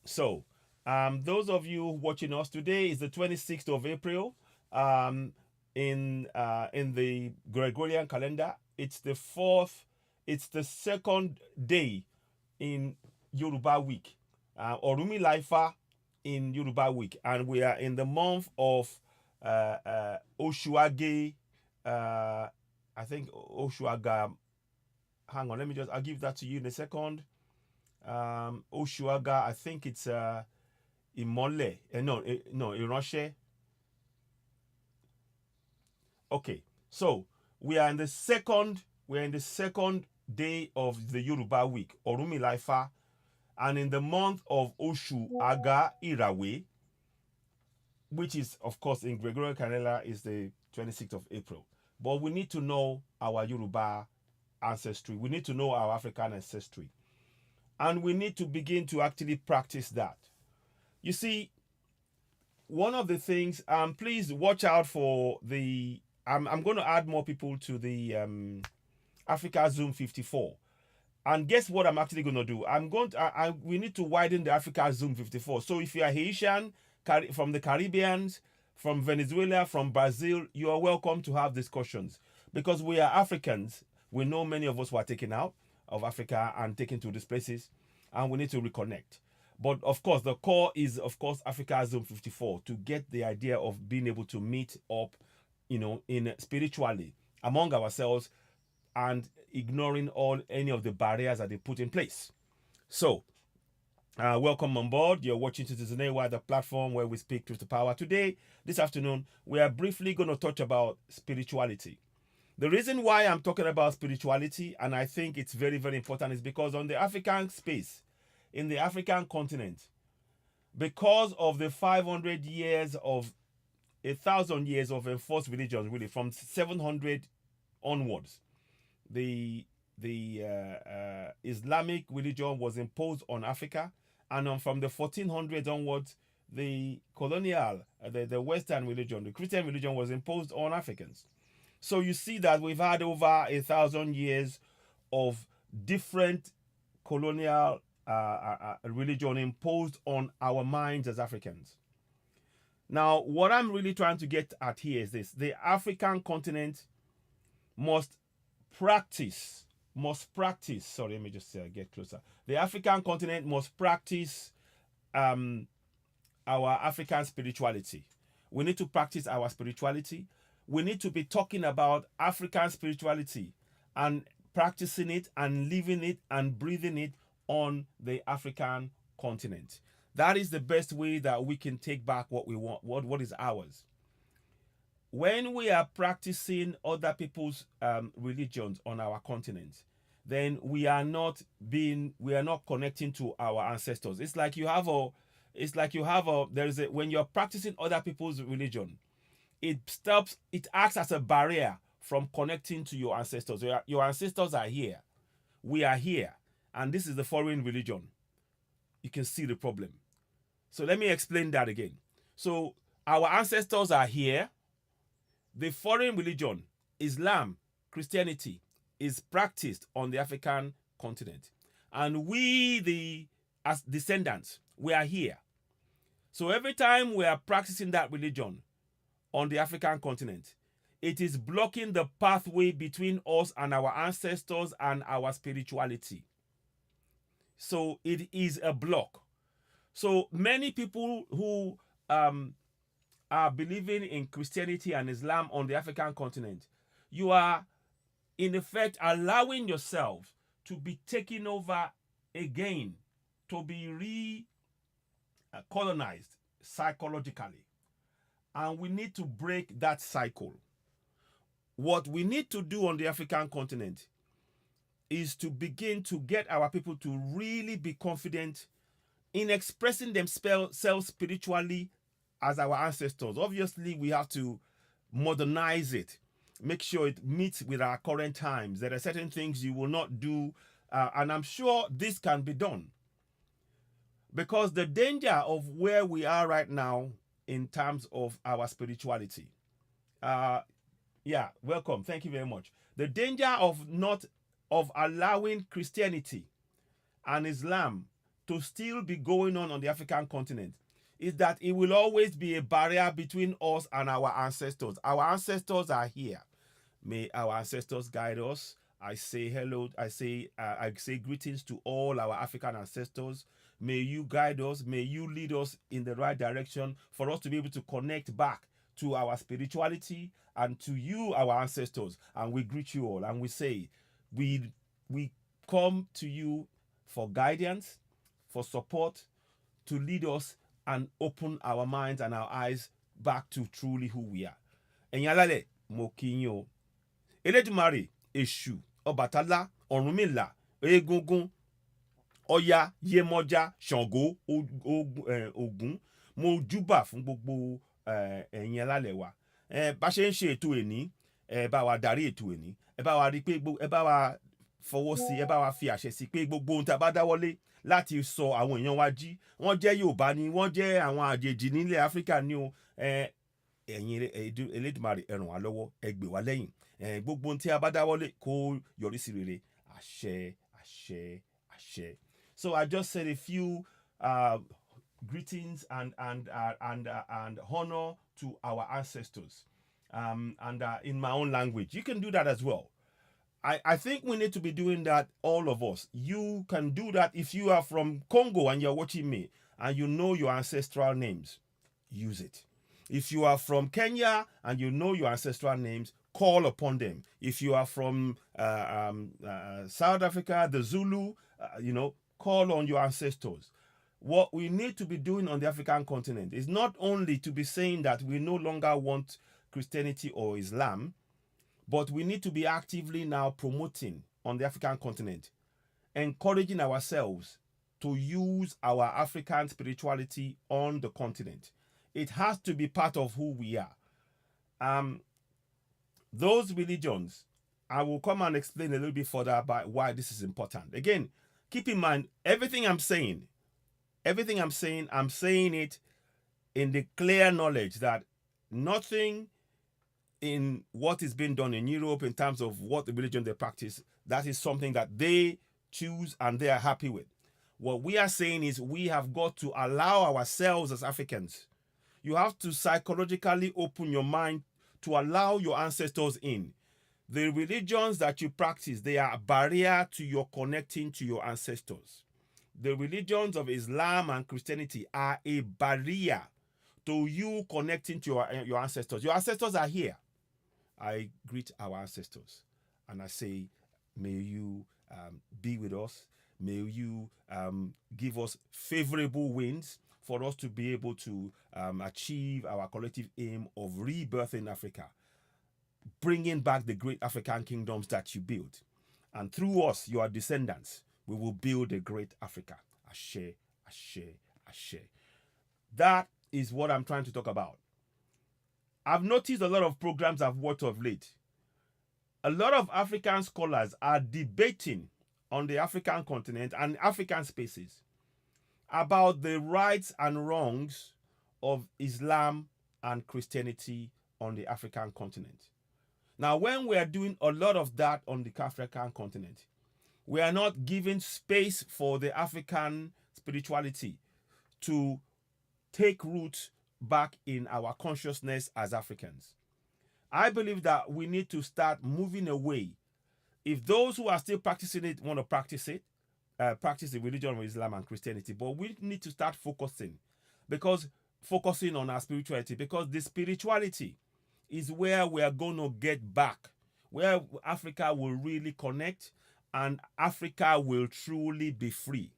So, those of you watching us today is the 26th of April. Um, in the Gregorian calendar, it's the fourth, it's the second day in Yoruba week, Orumi Laifa in Yoruba week, and we are in the month of Oshuage. I think Oshuaga. Hang on, let me just. I'll give that to you in a second. Oshuaga. I think it's Imole. No, Iroshe. Okay, so we are in the second. We are in the second day of the Yoruba week, Orumi Laifa, and in the month of Oshu Aga Irawe, which is of course in Gregorian calendar is the 26th of April. But we need to know our Yoruba ancestry. We need to know our African ancestry. And we need to begin to actually practice that. You see, one of the things, please watch out for the, I'm going to add more people to the Africa Zoom 54. And guess what I'm actually going to do? We need to widen the Africa Zoom 54. So if you are Haitian, from the Caribbean, from Venezuela, from Brazil, you are welcome to have discussions. Because we are Africans, we know many of us were taken out of Africa and taken to these places, and we need to reconnect. But of course, the core is, of course, Africa Zone 54 to get the idea of being able to meet up, in spiritually among ourselves and ignoring any of the barriers that they put in place. So, welcome on board. You're watching Citizenewa, the platform where we speak truth to power. Today, this afternoon, we are briefly going to touch about spirituality. The reason why I'm talking about spirituality, and I think it's very, very important, is because on the African space, in the African continent, because of the 500 years of 1,000 years of enforced religion, really from 700 onwards, the Islamic religion was imposed on Africa, and from the 1400s onwards, the colonial, the Western religion, the Christian religion was imposed on Africans. So you see that we've had over 1,000 years of different colonial religion imposed on our minds as Africans. Now, what I'm really trying to get at here is this: the African continent must practice. Sorry, let me just get closer. The African continent must practice our African spirituality. We need to practice our spirituality. We need to be talking about African spirituality and practicing it and living it and breathing it on the African continent. That is the best way that we can take back what we want, what is ours. When we are practicing other people's religions on our continent, then we are not connecting to our ancestors. When you're practicing other people's religion, it acts as a barrier from connecting to your ancestors. Your ancestors are here. We are here. And this is the foreign religion. You can see the problem. So let me explain that again. So our ancestors are here. The foreign religion, Islam, Christianity, is practiced on the African continent. And we, as descendants, we are here. So every time we are practicing that religion on the African continent, it is blocking the pathway between us and our ancestors and our spirituality. So it is a block. So many people who are believing in Christianity and Islam on the African continent, you are in effect allowing yourself to be taken over again, to be re-colonized psychologically. And we need to break that cycle. What we need to do on the African continent is to begin to get our people to really be confident in expressing themselves spiritually as our ancestors. Obviously, we have to modernize it, make sure it meets with our current times. There are certain things you will not do, and I'm sure this can be done. Because the danger of where we are right now in terms of our spirituality, welcome, thank you very much. The danger of allowing Christianity and Islam to still be going on the African continent is that it will always be a barrier between us and our ancestors. Our ancestors are here. May our ancestors guide us. I say hello. I say greetings to all our African ancestors. May you guide us. May you lead us in the right direction for us to be able to connect back to our spirituality and to you, our ancestors. And we greet you all and we say, we come to you for guidance, for support, to lead us and open our minds and our eyes back to truly who we are. Ẹ̀yin alálẹ̀, mo kí yín o. Elédùmarè, Èṣù, Ọbàtálá, Ọ̀rúnmìlà, Egungun, Ọya, Yemọja, Ṣàngó, Ògún, mo júbà fún gbogbo ẹ̀yin alálẹ̀ wa. Bá ṣe ń ṣe ètò èní, bá wa darí ètò èní, bá wa rí pé ẹ bá wa fọwọ́ sí, ẹ bá wa fi àṣẹ sí pé gbogbo ohun tí a bá dáwọ́lé láti sọ àwọn èèyàn wa jí, wọ́n jẹ́ Yorùbá ni, wọ́n jẹ́ àwọn àjèjì nílẹ̀ Áfíríkà ni o, ẹ̀yin Elédùmarè ẹ ràn wá lọ́wọ́, ẹ gbè wá lẹ́yìn, gbogbo ohun tí a bá dáwọ́lé kó yọrí sí rere. Àṣẹ, àṣẹ, àṣẹ. So I just said a few greetings and honor to our ancestors, in my own language. You can do that as well. I think we need to be doing that, all of us. You can do that if you are from Congo and you're watching me and you know your ancestral names. Use it. If you are from Kenya and you know your ancestral names, call upon them. If you are from South Africa, the Zulu, call on your ancestors. What we need to be doing on the African continent is not only to be saying that we no longer want Christianity or Islam, but we need to be actively now promoting on the African continent, encouraging ourselves to use our African spirituality on the continent. It has to be part of who we are. Those religions, I will come and explain a little bit further about why this is important. Again, keep in mind, everything I'm saying, I'm saying it in the clear knowledge that nothing in what is being done in Europe in terms of what the religion they practice, that is something that they choose and they are happy with. What we are saying is we have got to allow ourselves as Africans. You have to psychologically open your mind to allow your ancestors in. The religions that you practice, they are a barrier to your connecting to your ancestors. The religions of Islam and Christianity are a barrier to you connecting to your ancestors. Your ancestors are here. I greet our ancestors and I say, may you be with us. May you give us favorable winds for us to be able to achieve our collective aim of rebirthing Africa, bringing back the great African kingdoms that you built. And through us, your descendants, we will build a great Africa. Ashe, ashe, ashe. That is what I'm trying to talk about. I've noticed a lot of programs I've watched of late. A lot of African scholars are debating on the African continent and African spaces about the rights and wrongs of Islam and Christianity on the African continent. Now, when we are doing a lot of that on the African continent, we are not giving space for the African spirituality to take root back in our consciousness as Africans. I believe that we need to start moving away. If those who are still practicing it want to practice it, practice the religion of Islam and Christianity, but we need to start focusing on our spirituality, because the spirituality is where we are going to get back, where Africa will really connect and Africa will truly be free.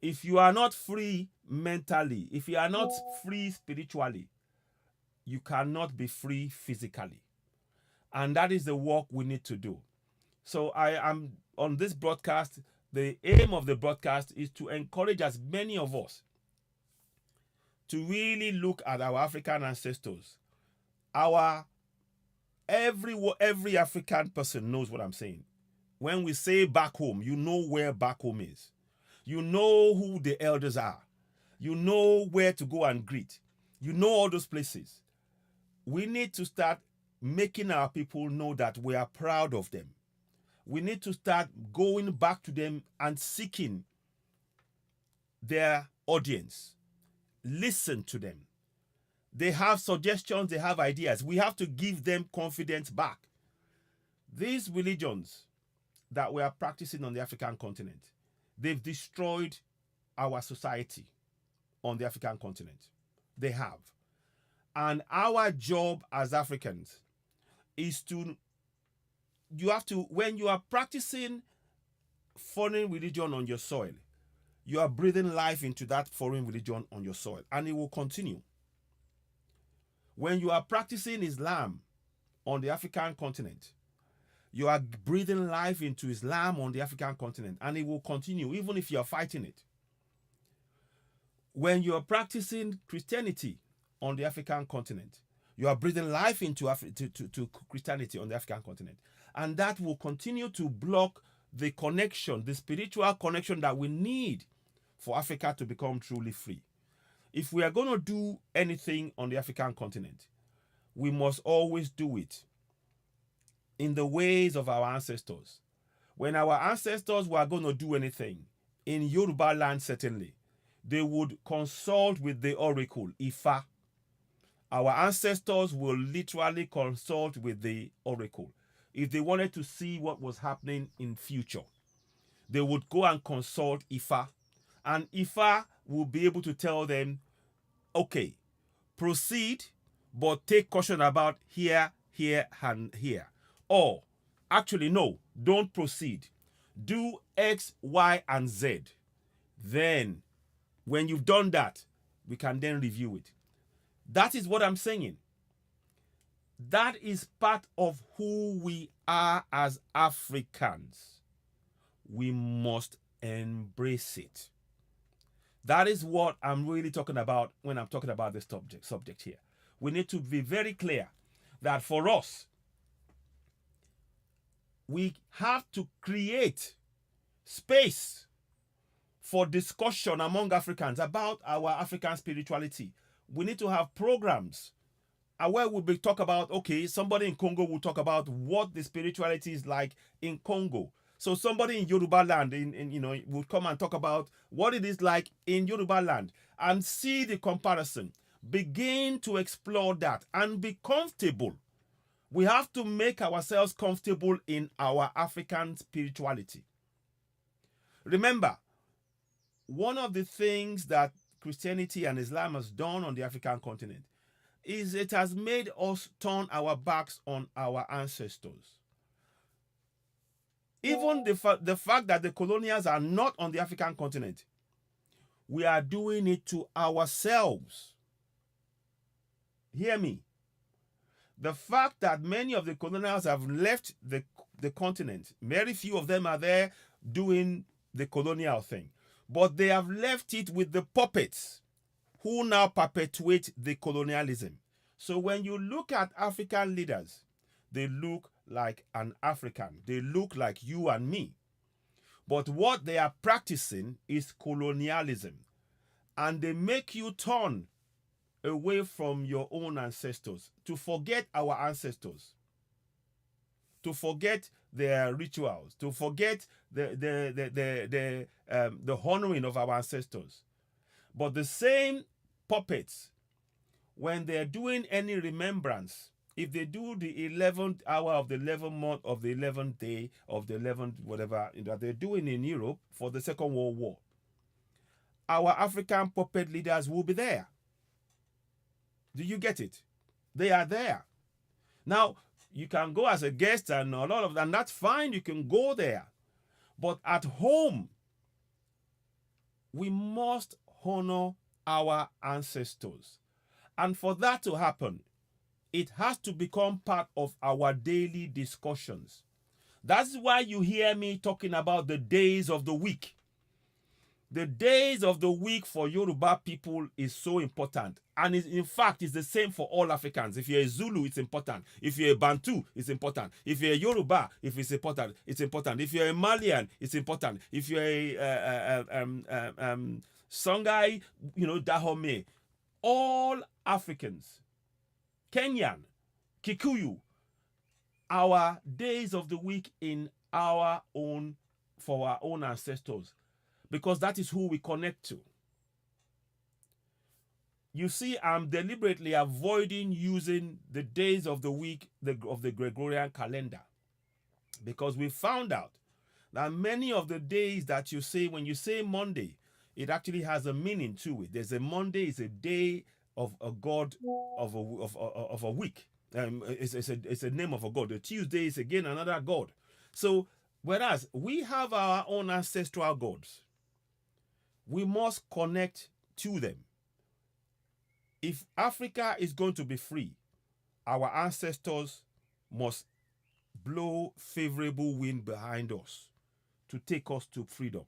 If you are not free mentally, if you are not free spiritually, you cannot be free physically. And that is the work we need to do. So I am on this broadcast. The aim of the broadcast is to encourage as many of us to really look at our African ancestors. Every African person knows what I'm saying. When we say back home, you know where back home is. You know who the elders are. You know where to go and greet. You know all those places. We need to start making our people know that we are proud of them. We need to start going back to them and seeking their audience. Listen to them. They have suggestions, they have ideas. We have to give them confidence back. These religions that we are practicing on the African continent, they've destroyed our society on the African continent. They have. And our job as Africans is to, when you are practicing foreign religion on your soil, you are breathing life into that foreign religion on your soil, and it will continue. When you are practicing Islam on the African continent, you are breathing life into Islam on the African continent, and it will continue even if you are fighting it. When you are practicing Christianity on the African continent, you are breathing life into Christianity on the African continent, and that will continue to block the connection, the spiritual connection that we need for Africa to become truly free. If we are going to do anything on the African continent, we must always do it in the ways of our ancestors. When our ancestors were going to do anything, in Yoruba land certainly, they would consult with the oracle, Ifa. Our ancestors will literally consult with the oracle. If they wanted to see what was happening in future, they would go and consult Ifa. And Ifa will be able to tell them, okay, proceed, but take caution about here, here, and here. Or, actually, no, don't proceed. Do X, Y, and Z. Then, when you've done that, we can then review it. That is what I'm saying. That is part of who we are as Africans. We must embrace it. That is what I'm really talking about when I'm talking about this subject here. We need to be very clear that for us, we have to create space for discussion among Africans about our African spirituality. We need to have programs where we'll talk about, okay, somebody in Congo will talk about what the spirituality is like in Congo. So somebody in Yoruba land, will come and talk about what it is like in Yoruba land and see the comparison. Begin to explore that and be comfortable. We have to make ourselves comfortable in our African spirituality. Remember, one of the things that Christianity and Islam has done on the African continent is it has made us turn our backs on our ancestors. Even the fact that the colonials are not on the African continent, we are doing it to ourselves. Hear me. The fact that many of the colonials have left the continent, very few of them are there doing the colonial thing, but they have left it with the puppets who now perpetuate the colonialism. So when you look at African leaders, they look like an African. They look like you and me. But what they are practicing is colonialism. And they make you turn away from your own ancestors, to forget our ancestors, to forget their rituals, to forget the honoring of our ancestors. But the same puppets, when they're doing any remembrance, if they do the 11th hour of the 11th month of the 11th day of the 11th whatever that they're doing in Europe for the Second World War, our African puppet leaders will be there. Do you get it? They are there. Now, you can go as a guest and a lot of that, and that's fine. You can go there. But at home, we must honor our ancestors. And for that to happen, it has to become part of our daily discussions. That's why you hear me talking about the days of the week. The days of the week for Yoruba people is so important. And in fact, it's the same for all Africans. If you're a Zulu, it's important. If you're a Bantu, it's important. If you're a Yoruba, if it's important, it's important. If you're a Malian, it's important. If you're a Songhai, Dahomey, all Africans, Kenyan, Kikuyu, our days of the week for our own ancestors, because that is who we connect to. you see, I'm deliberately avoiding using the days of the week of the Gregorian calendar, because we found out that many of the days that you say, when you say Monday, it actually has a meaning to it. There's a Monday is a day of a god of a week. It's a name of a god. The Tuesday is again another god. So whereas we have our own ancestral gods, we must connect to them. If Africa is going to be free, our ancestors must blow favorable wind behind us to take us to freedom.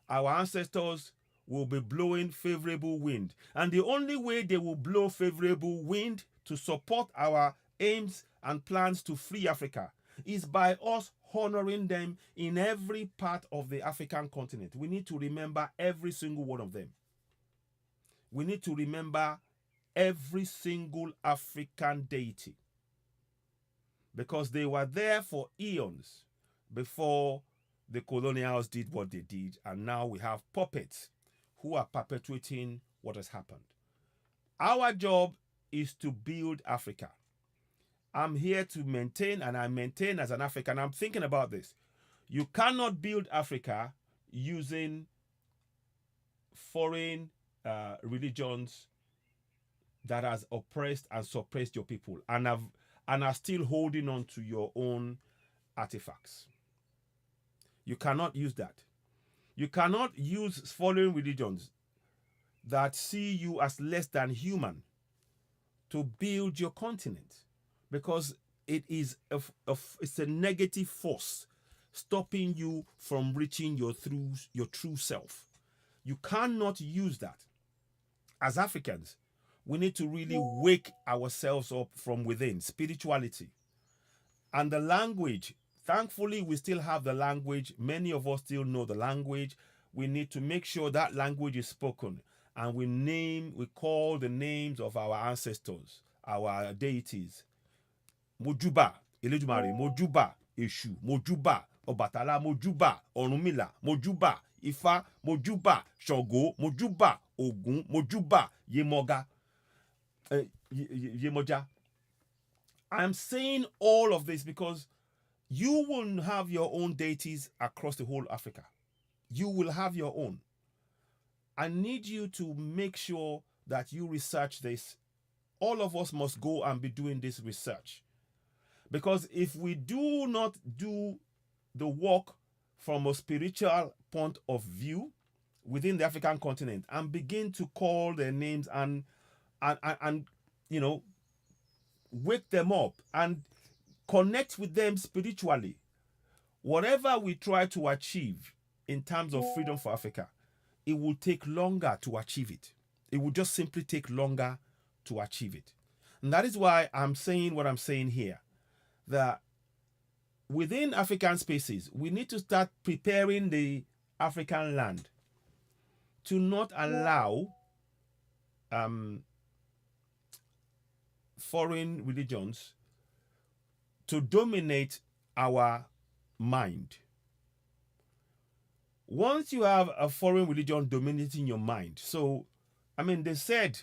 Our ancestors will be blowing favorable wind. And the only way they will blow favorable wind to support our aims and plans to free Africa is by us honoring them in every part of the African continent. We need to remember every single one of them. We need to remember every single African deity, because they were there for eons before the colonials did what they did, and now we have puppets who are perpetuating what has happened. Our job is to build Africa. I'm here to maintain, and I maintain as an African. I'm thinking about this. You cannot build Africa using foreign religions that has oppressed and suppressed your people and are still holding on to your own artifacts. You cannot use that. You cannot use foreign religions that see you as less than human to build your continent, because it's a negative force stopping you from reaching your true self. You cannot use that. As Africans, we need to really wake ourselves up from within, spirituality. And the language, thankfully, we still have the language. Many of us still know the language. We need to make sure that language is spoken. And we call the names of our ancestors, our deities. Mojuba, Eledumare, Mojuba, Eshu, Mojuba, Obatala, Mojuba, Orunmila, Mojuba, Ifa, Mojuba, Ṣàngó, Mojuba, Ògún, Mojuba, Yemoja. I'm saying all of this because you will have your own deities across the whole Africa. You will have your own. I need you to make sure that you research this. All of us must go and be doing this research. Because if we do not do the work from a spiritual point of view within the African continent and begin to call their names and wake them up and connect with them spiritually, whatever we try to achieve in terms of freedom for Africa, it will take longer to achieve it. It will just simply take longer to achieve it. And that is why I'm saying what I'm saying here, that within African spaces, we need to start preparing the African land to not allow foreign religions to dominate our mind. Once you have a foreign religion dominating your mind, so, they said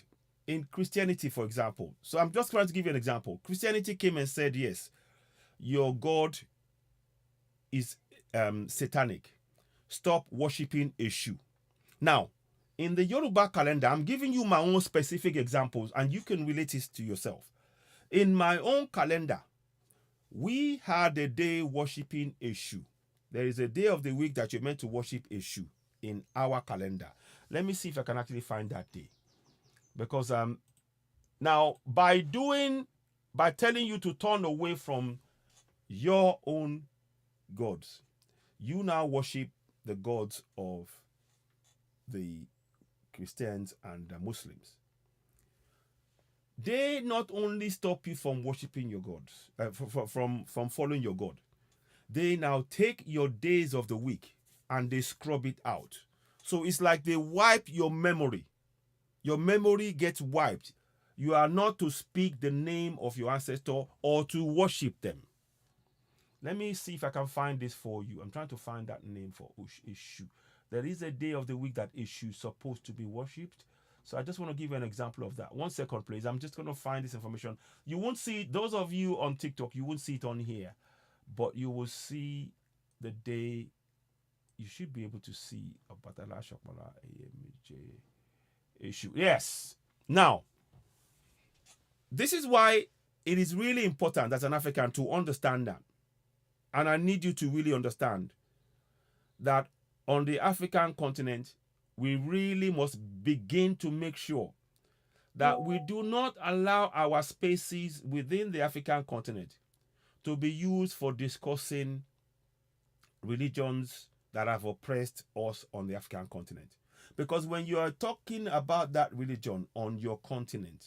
in Christianity, for example, so I'm just trying to give you an example. Christianity came and said, yes, your God is satanic. Stop worshiping Eshu. Now, in the Yoruba calendar, I'm giving you my own specific examples and you can relate it to yourself. In my own calendar, we had a day worshiping Eshu. There is a day of the week that you're meant to worship Eshu in our calendar. Let me see if I can actually find that day. Because now by telling you to turn away from your own gods, you now worship the gods of the Christians and the Muslims. They not only stop you from worshiping your gods, from following your God, they now take your days of the week and they scrub it out. So it's like they wipe your memory. Your memory gets wiped. You are not to speak the name of your ancestor or to worship them. Let me see if I can find this for you. I'm trying to find that name for Eshu. There is a day of the week that Eshu is supposed to be worshipped. So I just want to give you an example of that. 1 second, please. I'm just going to find this information. You won't see, those of you on TikTok, you won't see it on here, but you will see the day. You should be able to see Obatala Shokmala AMJ issue. Yes. Now, this is why it is really important as an African to understand that. And I need you to really understand that on the African continent, we really must begin to make sure that we do not allow our spaces within the African continent to be used for discussing religions that have oppressed us on the African continent. Because when you are talking about that religion on your continent,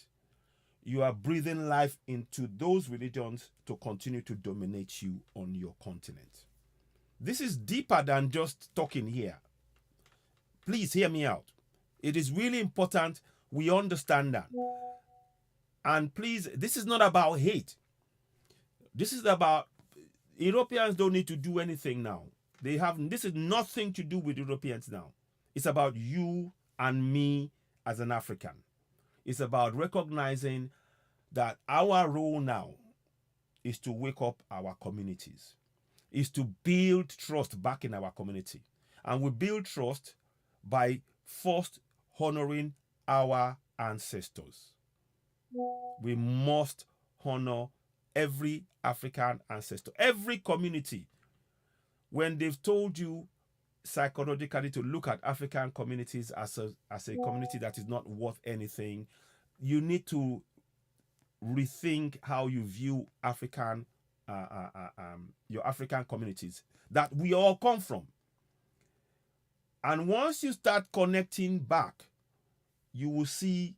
you are breathing life into those religions to continue to dominate you on your continent. This is deeper than just talking here. Please hear me out. It is really important we understand that. And please, this is not about hate. This is about Europeans don't need to do anything now. This is nothing to do with Europeans now. It's about you and me as an African. It's about recognizing that our role now is to wake up our communities, is to build trust back in our community. And we build trust by first honoring our ancestors. We must honor every African ancestor, every community. When they've told you psychologically to look at African communities as a community that is not worth anything, you need to rethink how you view your African communities that we all come from. And once you start connecting back, you will see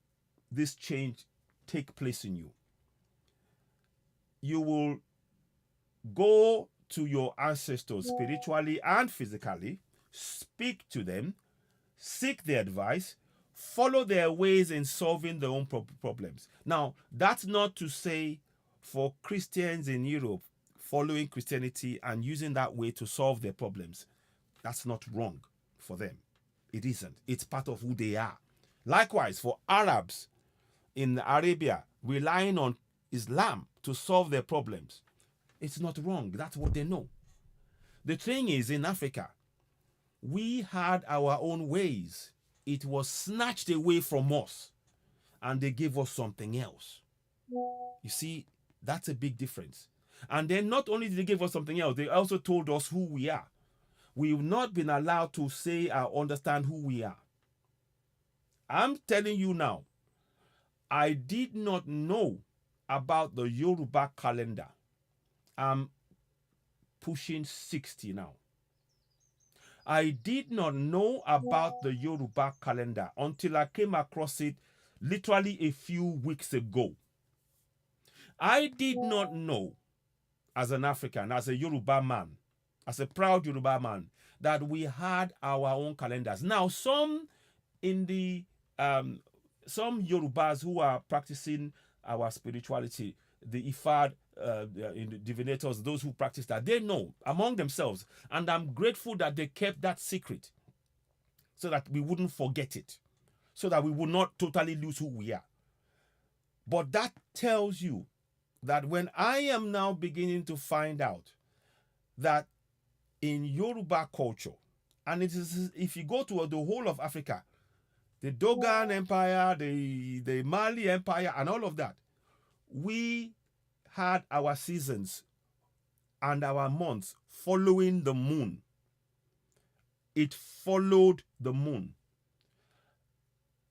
this change take place in you. You will go to your ancestors spiritually and physically, speak to them, seek their advice, follow their ways in solving their own problems. Now, that's not to say for Christians in Europe following Christianity and using that way to solve their problems. That's not wrong for them. It isn't. It's part of who they are. Likewise, for Arabs in Arabia relying on Islam to solve their problems, it's not wrong. That's what they know. The thing is, in Africa, we had our own ways. It was snatched away from us, and they gave us something else. You see, that's a big difference. And then not only did they give us something else, they also told us who we are. We've not been allowed to say or understand who we are. I'm telling you now, I did not know about the Yoruba calendar. I'm pushing 60 now. I did not know about the Yoruba calendar until I came across it literally a few weeks ago. I did not know, as an African, as a Yoruba man, as a proud Yoruba man, that we had our own calendars. Now, some Yorubas who are practicing our spirituality, the Ifad, in the divinators, those who practice that, they know among themselves. And I'm grateful that they kept that secret so that we wouldn't forget it, so that we would not totally lose who we are. But that tells you that when I am now beginning to find out that in Yoruba culture, and it is, if you go to the whole of Africa, the Dogon Empire, the Mali Empire, and all of that, we had our seasons and our months following the moon. It followed the moon.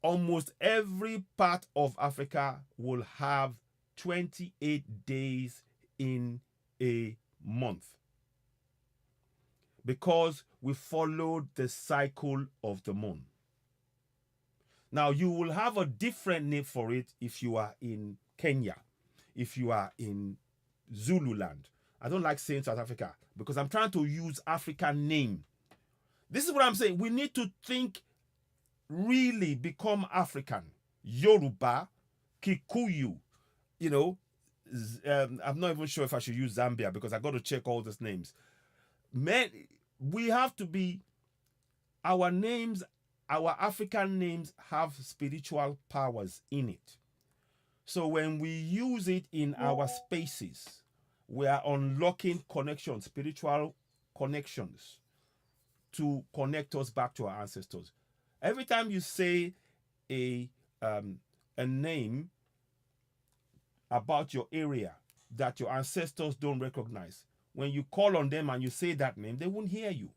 Almost every part of Africa will have 28 days in a month because we followed the cycle of the moon. Now, you will have a different name for it if you are in Kenya, if you are in Zululand. I don't like saying South Africa because I'm trying to use African name. This is what I'm saying. We need to think, really become African. Yoruba, Kikuyu, I'm not even sure if I should use Zambia because I got to check all these names. Man, we have to be, our names our African names have spiritual powers in it. So when we use it in our spaces, we are unlocking connections, spiritual connections to connect us back to our ancestors. Every time you say a name about your area that your ancestors don't recognize, when you call on them and you say that name, they won't hear you.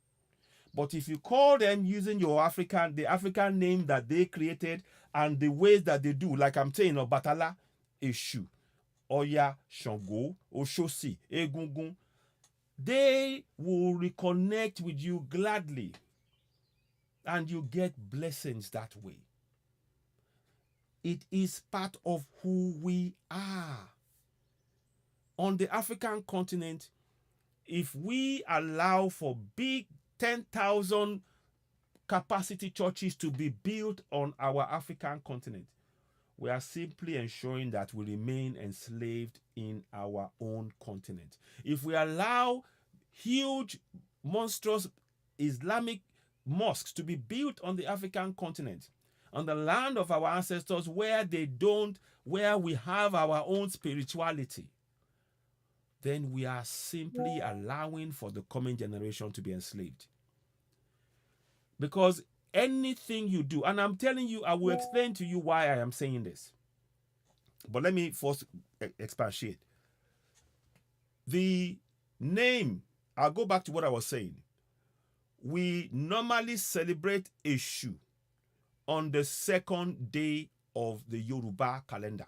But if you call them using the African name that they created and the ways that they do, like I'm saying, Obatala, Eshu, Oya, Shango, Oshosi, Egungun, they will reconnect with you gladly. And you get blessings that way. It is part of who we are. On the African continent, if we allow for big 10,000 capacity churches to be built on our African continent, we are simply ensuring that we remain enslaved in our own continent. If we allow huge, monstrous Islamic mosques to be built on the African continent, on the land of our ancestors where we have our own spirituality, then we are simply allowing for the coming generation to be enslaved. Because anything you do, and I'm telling you, I will explain to you why I am saying this. But let me first expatiate. The name, I'll go back to what I was saying. We normally celebrate Eshu on the second day of the Yoruba calendar.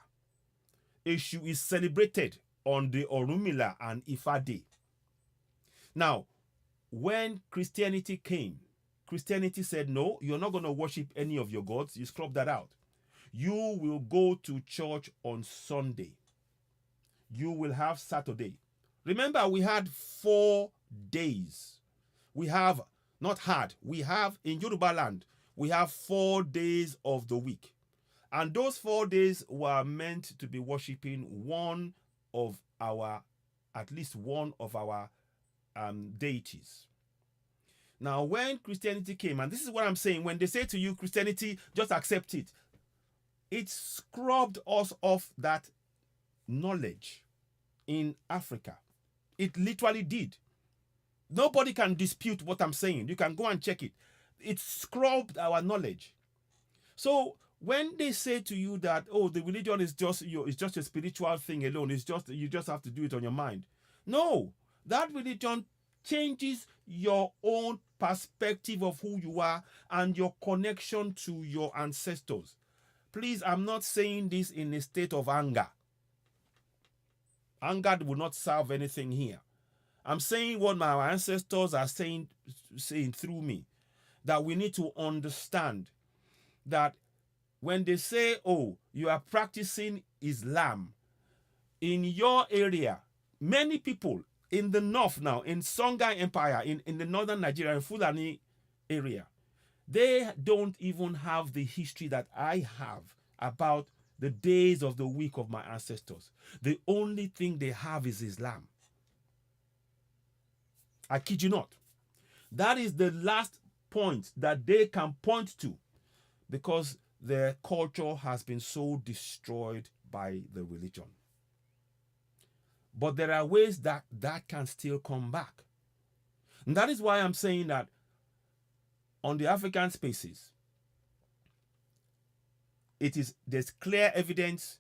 Eshu is celebrated on the Orunmila and Ifa day. Now, when Christianity came, Christianity said, no, you're not going to worship any of your gods. You scrub that out. You will go to church on Sunday. You will have Saturday. Remember, we had 4 days. We have in Yoruba land, we have 4 days of the week. And those 4 days were meant to be worshiping at least one of our deities. Now, when Christianity came, and this is what I'm saying, when they say to you, Christianity, just accept it, it scrubbed us off that knowledge in Africa. It literally did. Nobody can dispute what I'm saying. You can go and check it. It scrubbed our knowledge. So when they say to you that, oh, the religion is just a spiritual thing alone, you just have to do it on your mind. No, that religion changes your own perspective of who you are and your connection to your ancestors. Please, I'm not saying this in a state of anger. Anger will not solve anything here. I'm saying what my ancestors are saying through me, that we need to understand that when they say, oh, you are practicing Islam, in your area, many people in the north now, in Songhai Empire, in the northern Nigeria, in Fulani area, they don't even have the history that I have about the days of the week of my ancestors. The only thing they have is Islam. I kid you not. That is the last point that they can point to, because their culture has been so destroyed by the religion. But there are ways that can still come back. And that is why I'm saying that on the African spaces, there's clear evidence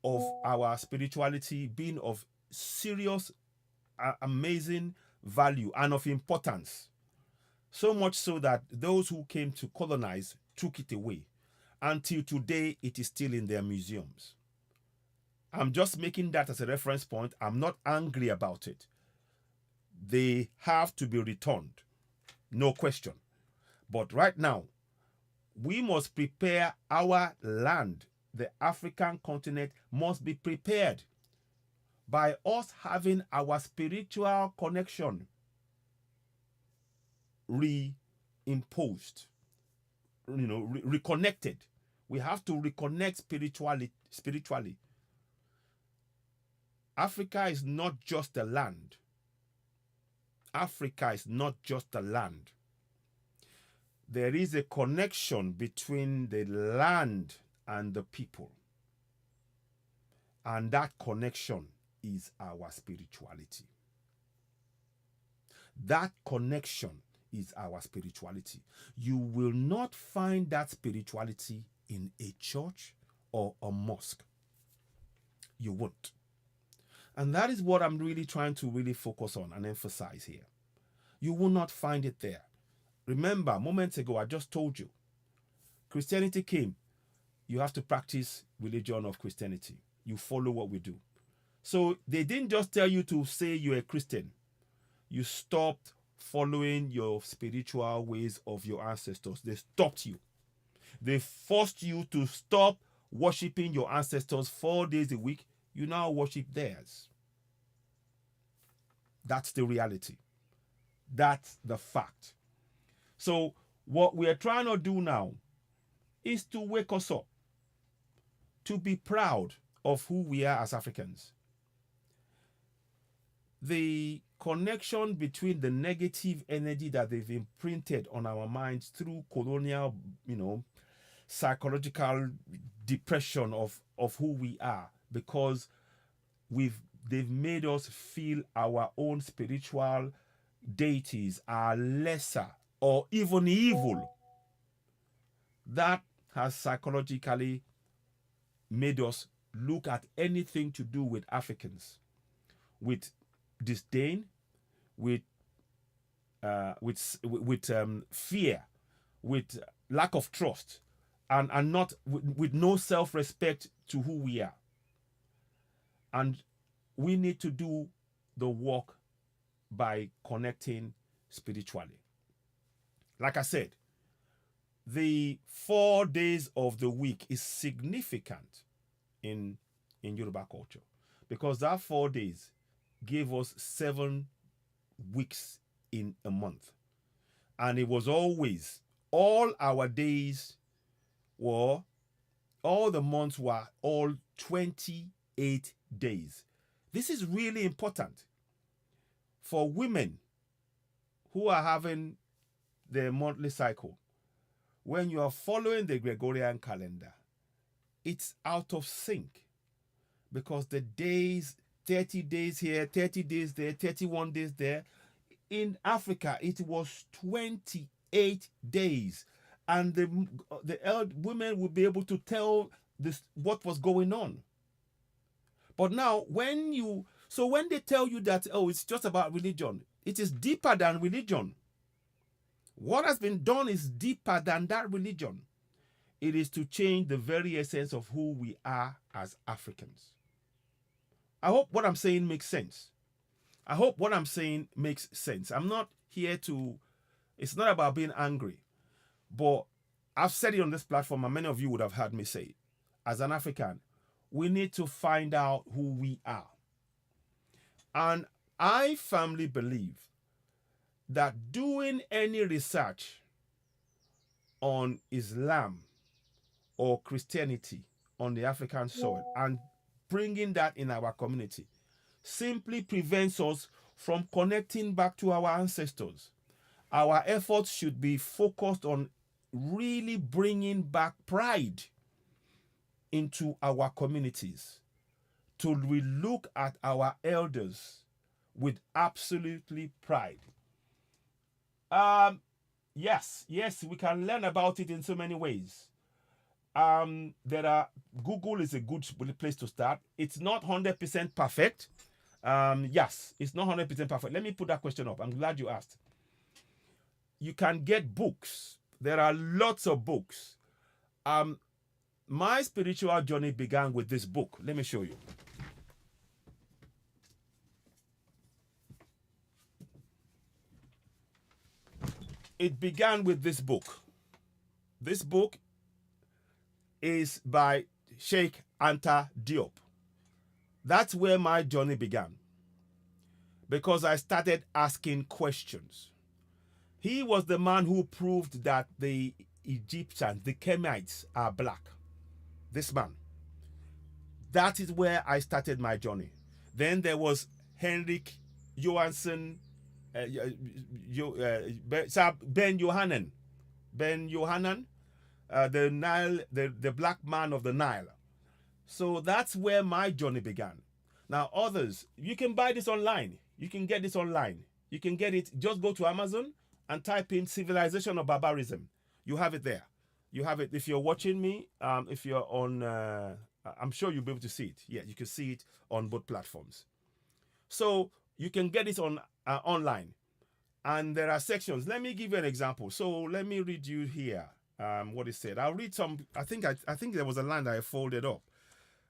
of our spirituality being of serious, amazing value and of importance. So much so that those who came to colonize took it away. Until today, it is still in their museums. I'm just making that as a reference point. I'm not angry about it. They have to be returned. No question. But right now, we must prepare our land. The African continent must be prepared by us having our spiritual connection reimposed, reconnected. We have to reconnect spiritually. Africa is not just a land. Africa is not just a land. there is a connection between the land and the people. And that connection is our spirituality. That connection is our spirituality. You will not find that spirituality in a church or a mosque. You won't. And that is what I'm really trying to really focus on and emphasize here. You will not find it there. Remember, moments ago, I just told you, Christianity came. You have to practice religion of Christianity. You follow what we do. So they didn't just tell you to say you're a Christian. You stopped following your spiritual ways of your ancestors. They stopped you. They forced you to stop worshiping your ancestors 4 days a week. You now worship theirs. That's the reality. That's the fact. So what we are trying to do now is to wake us up, to be proud of who we are as Africans. The connection between the negative energy that they've imprinted on our minds through colonial, psychological depression of who we are, because they've made us feel our own spiritual deities are lesser or even evil. That has psychologically made us look at anything to do with Africans with disdain, with fear, with lack of trust, and not with no self-respect to who we are. And we need to do the work by connecting spiritually. Like I said, the 4 days of the week is significant in Yoruba culture, because that 4 days gave us 7 weeks in a month. And it was always, all our days were, all the months were all 28 days. This is really important for women who are having their monthly cycle. When you are following the Gregorian calendar, it's out of sync, because the days, 30 days here, 30 days there, 31 days there. In Africa, it was 28 days. And the women would be able to tell this what was going on. But now, when they tell you that, oh, it's just about religion, it is deeper than religion. What has been done is deeper than that religion. It is to change the very essence of who we are as Africans. I hope what I'm saying makes sense. I hope what I'm saying makes sense. I'm not here to, it's not about being angry, but I've said it on this platform, and many of you would have heard me say it. As an African, we need to find out who we are. And I firmly believe that doing any research on Islam or Christianity on the African soil and bringing that in our community simply prevents us from connecting back to our ancestors. Our efforts should be focused on really bringing back pride into our communities, to relook at our elders with absolutely pride. Yes, we can learn about it in so many ways. Google is a good place to start. It's not 100% perfect. Yes, it's not 100% perfect. Let me put that question up. I'm glad you asked. You can get books. There are lots of books. My spiritual journey began with this book. Let me show you. It began with this book. This book is by Sheikh Anta Diop. That's where my journey began, because I started asking questions. He was the man who proved that the Egyptians, the Kemites, are black. This man. That is where I started my journey. Then there was Henrik Johansson, Ben Johannen. Ben Yohanan, the Nile, the black man of the Nile. So that's where my journey began. Now, others, you can buy this online. You can get this online. You can get it. Just go to Amazon and type in "Civilization of Barbarism." You have it there. You have it. If you're watching me, if you're on, I'm sure you'll be able to see it. Yeah, you can see it on both platforms. So you can get it on online, and there are sections. Let me give you an example. So let me read you here what it said. I'll read some. I think there was a line that I folded up,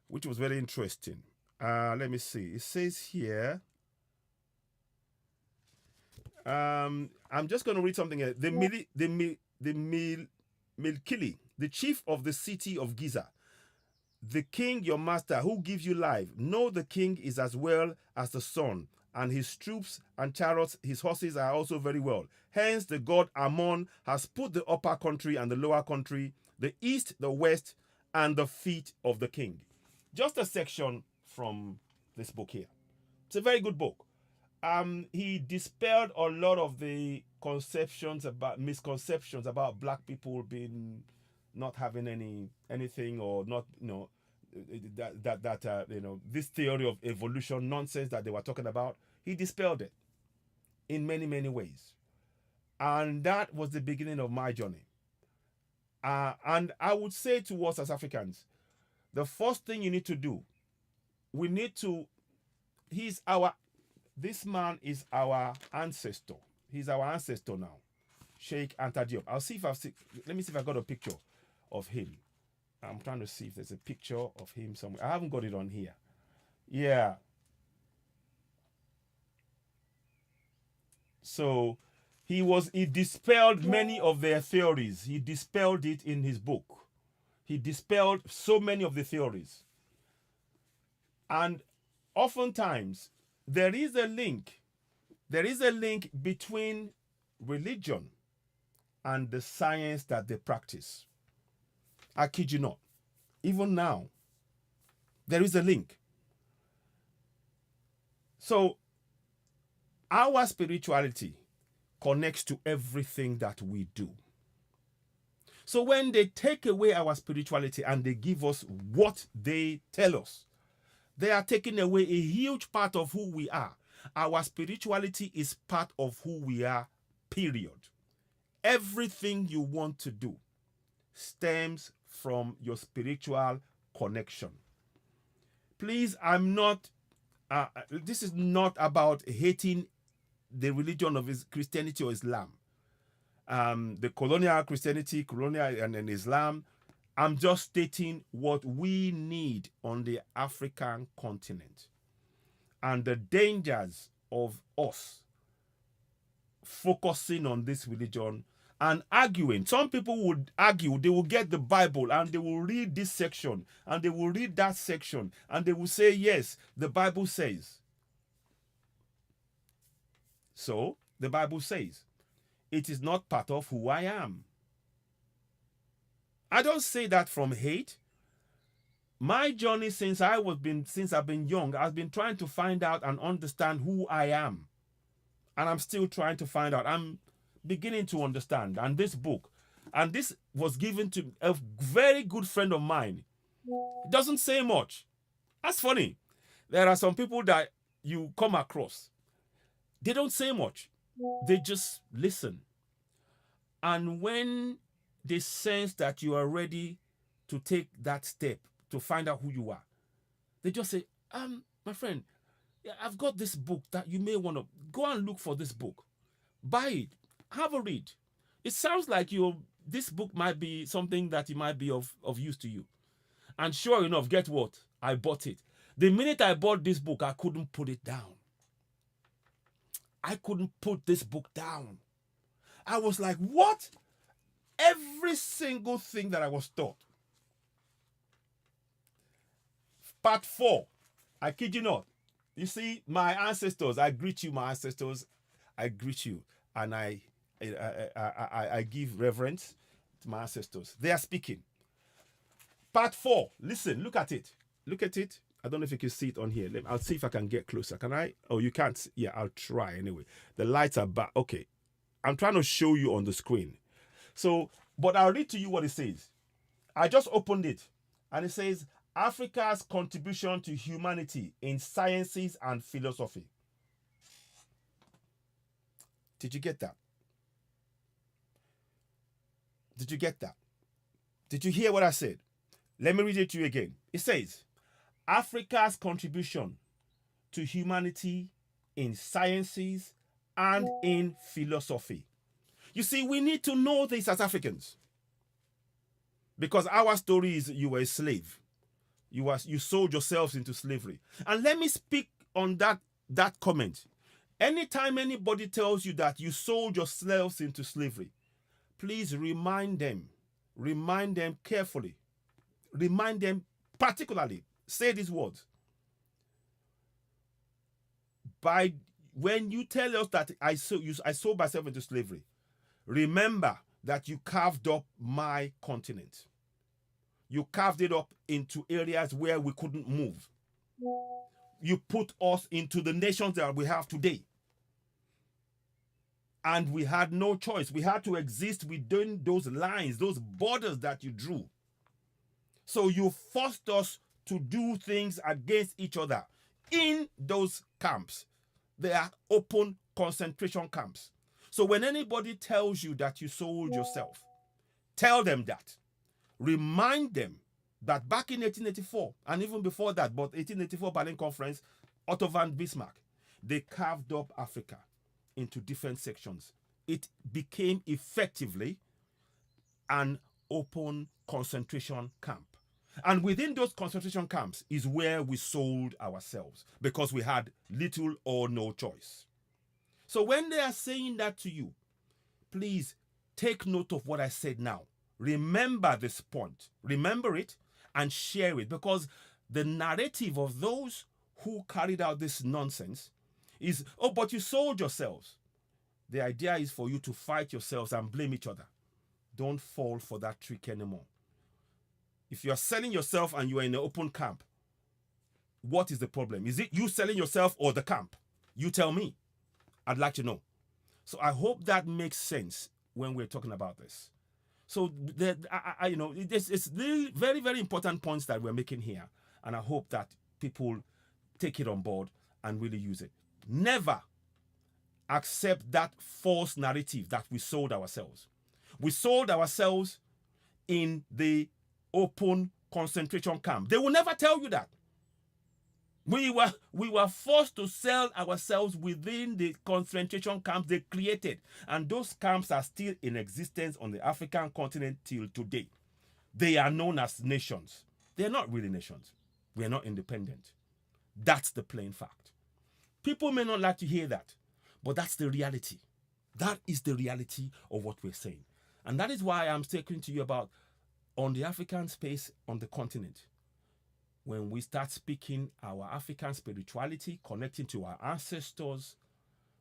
which was very interesting. Let me see. It says here. I'm just going to read something. The Milkili, the chief of the city of Giza, the king your master who gives you life. Know the king is as well as the sun, and his troops and chariots, his horses are also very well. Hence the god Ammon has put the upper country and the lower country, the east, the west, and the feet of the king. Just a section from this book here. It's a very good book. He dispelled a lot of the misconceptions about black people being not having anything, or not, this theory of evolution nonsense that they were talking about. He dispelled it in many, many ways. And that was the beginning of my journey. And I would say to us as Africans, the first thing you need to do, this man is our ancestor. He's our ancestor now, Sheikh Anta Diop. Let me see if I got a picture of him. I'm trying to see if there's a picture of him somewhere. I haven't got it on here. Yeah. So he dispelled many of their theories. He dispelled it in his book. He dispelled so many of the theories. And oftentimes, there is a link between religion and the science that they practice. I kid you not. Even now, there is a link. So, our spirituality connects to everything that we do. So when they take away our spirituality and they give us what they tell us, they are taking away a huge part of who we are. Our spirituality is part of who we are, period. Everything you want to do stems from your spiritual connection. Please, this is not about hating the religion of Christianity or Islam. The colonial Christianity, and Islam. I'm just stating what we need on the African continent and the dangers of us focusing on this religion and arguing. Some people would argue, they will get the Bible and they will read this section and they will read that section and they will say, yes, the Bible says. So, the Bible says, it is not part of who I am. I don't say that from hate. My journey since I've been young, I've been trying to find out and understand who I am. And I'm still trying to find out. I'm beginning to understand. And this book, and this was given to a very good friend of mine. It doesn't say much. That's funny. There are some people that you come across. They don't say much. They just listen. And when they sense that you are ready to take that step to find out who you are, they just say, my friend, I've got this book that you may want to go and look for. This book, buy it, have a read. It sounds like this book might be something that it might be of use to you. And sure enough, get what? I bought it. The minute I bought this book, I couldn't put it down. I couldn't put this book down. I was like, what? Every single thing that I was taught. Part 4. I kid you not. You see, my ancestors, I greet you, my ancestors. I greet you. And I give reverence to my ancestors. They are speaking. Part 4. Listen, look at it. Look at it. I don't know if you can see it on here. I'll see if I can get closer. Can I? Oh, you can't. Yeah, I'll try anyway. The lights are back. Okay. I'm trying to show you on the screen. So, but I'll read to you what it says. I just opened it, and it says Africa's contribution to humanity in sciences and philosophy. Did you get that? Did you get that? Did you hear what I said? Let me read it to you again. It says Africa's contribution to humanity in sciences and in philosophy. You see, we need to know this as Africans. Because our story is you were a slave. You sold yourselves into slavery. And let me speak on that comment. Anytime anybody tells you that you sold yourselves into slavery, please remind them carefully. Remind them particularly. Say these words. When you tell us that I sold myself into slavery, remember that you carved up my continent. You carved it up into areas where we couldn't move. You put us into the nations that we have today. And we had no choice. We had to exist within those lines, those borders that you drew. So you forced us to do things against each other in those camps. They are open concentration camps. So when anybody tells you that you sold yourself, tell them that. Remind them that back in 1884, and even before that, but 1884 Berlin Conference, Otto von Bismarck, they carved up Africa into different sections. It became effectively an open concentration camp. And within those concentration camps is where we sold ourselves because we had little or no choice. So when they are saying that to you, please take note of what I said now. Remember this point. Remember it and share it, because the narrative of those who carried out this nonsense is, oh, but you sold yourselves. The idea is for you to fight yourselves and blame each other. Don't fall for that trick anymore. If you're selling yourself and you are in an open camp, what is the problem? Is it you selling yourself or the camp? You tell me. I'd like to know. So I hope that makes sense when we're talking about this. So it's really very, very important points that we're making here. And I hope that people take it on board and really use it. Never accept that false narrative that we sold ourselves. We sold ourselves in the open concentration camp. They will never tell you that. We were forced to sell ourselves within the concentration camps they created. And those camps are still in existence on the African continent till today. They are known as nations. They're not really nations. We are not independent. That's the plain fact. People may not like to hear that, but that's the reality. That is the reality of what we're saying. And that is why I'm talking to you about on the African space on the continent. When we start speaking our African spirituality, connecting to our ancestors,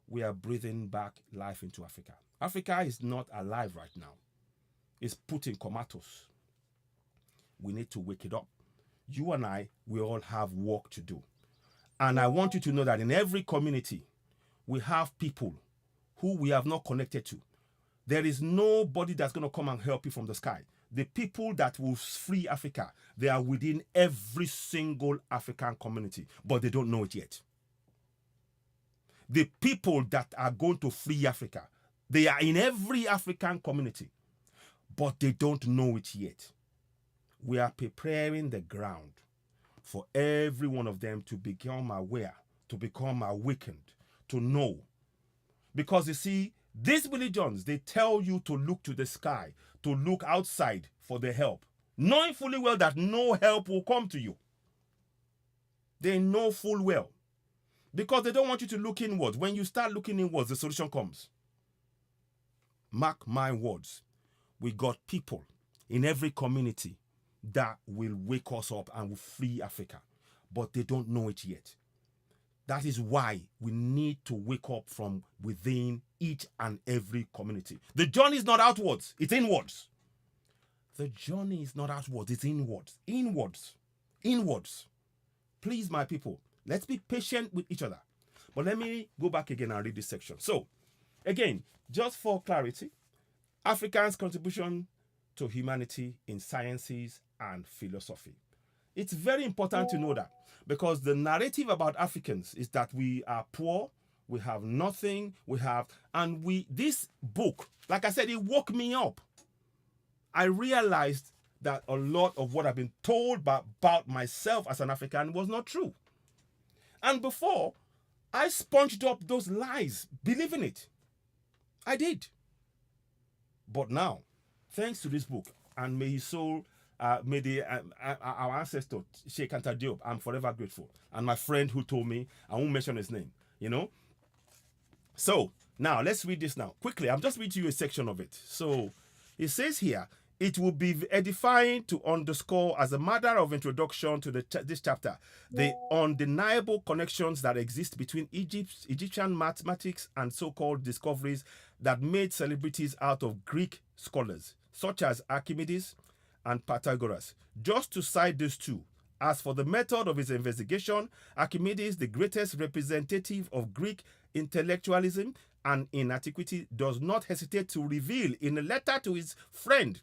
we are breathing back life into Africa. Africa is not alive right now. It's put in comatose. We need to wake it up. You and I, we all have work to do. And I want you to know that in every community, we have people who we have not connected to. There is nobody that's going to come and help you from the sky. The people that will free Africa, they are within every single African community, but they don't know it yet. The people that are going to free Africa, they are in every African community, but they don't know it yet. We are preparing the ground for every one of them to become aware, to become awakened, to know. Because you see, these religions, they tell you to look to the sky, to look outside for the help, knowing fully well that no help will come to you. They know full well. Because they don't want you to look inwards. When you start looking inwards, the solution comes. Mark my words. We got people in every community that will wake us up and will free Africa. But they don't know it yet. That is why we need to wake up from within each and every community. The journey is not outwards, it's inwards. The journey is not outwards, it's inwards. Inwards. Inwards. Please, my people, let's be patient with each other. But let me go back again and read this section. So, again, just for clarity, Africans' contribution to humanity in sciences and philosophy. It's very important to know that, because the narrative about Africans is that we are poor, we have nothing, this book, like I said, it woke me up. I realized that a lot of what I've been told about myself as an African was not true. And before, I sponged up those lies, believing it. I did. But now, thanks to this book, and may his soul, may our ancestor, Sheikh Anta Diop, I'm forever grateful. And my friend who told me, I won't mention his name, So, now, let's read this now. Quickly, I'm just reading you a section of it. So, it says here, it will be edifying to underscore, as a matter of introduction to this chapter, the undeniable connections that exist between Egyptian mathematics and so-called discoveries that made celebrities out of Greek scholars, such as Archimedes and Pythagoras. Just to cite these two, as for the method of his investigation, Archimedes, the greatest representative of Greek intellectualism and in antiquity, does not hesitate to reveal in a letter to his friend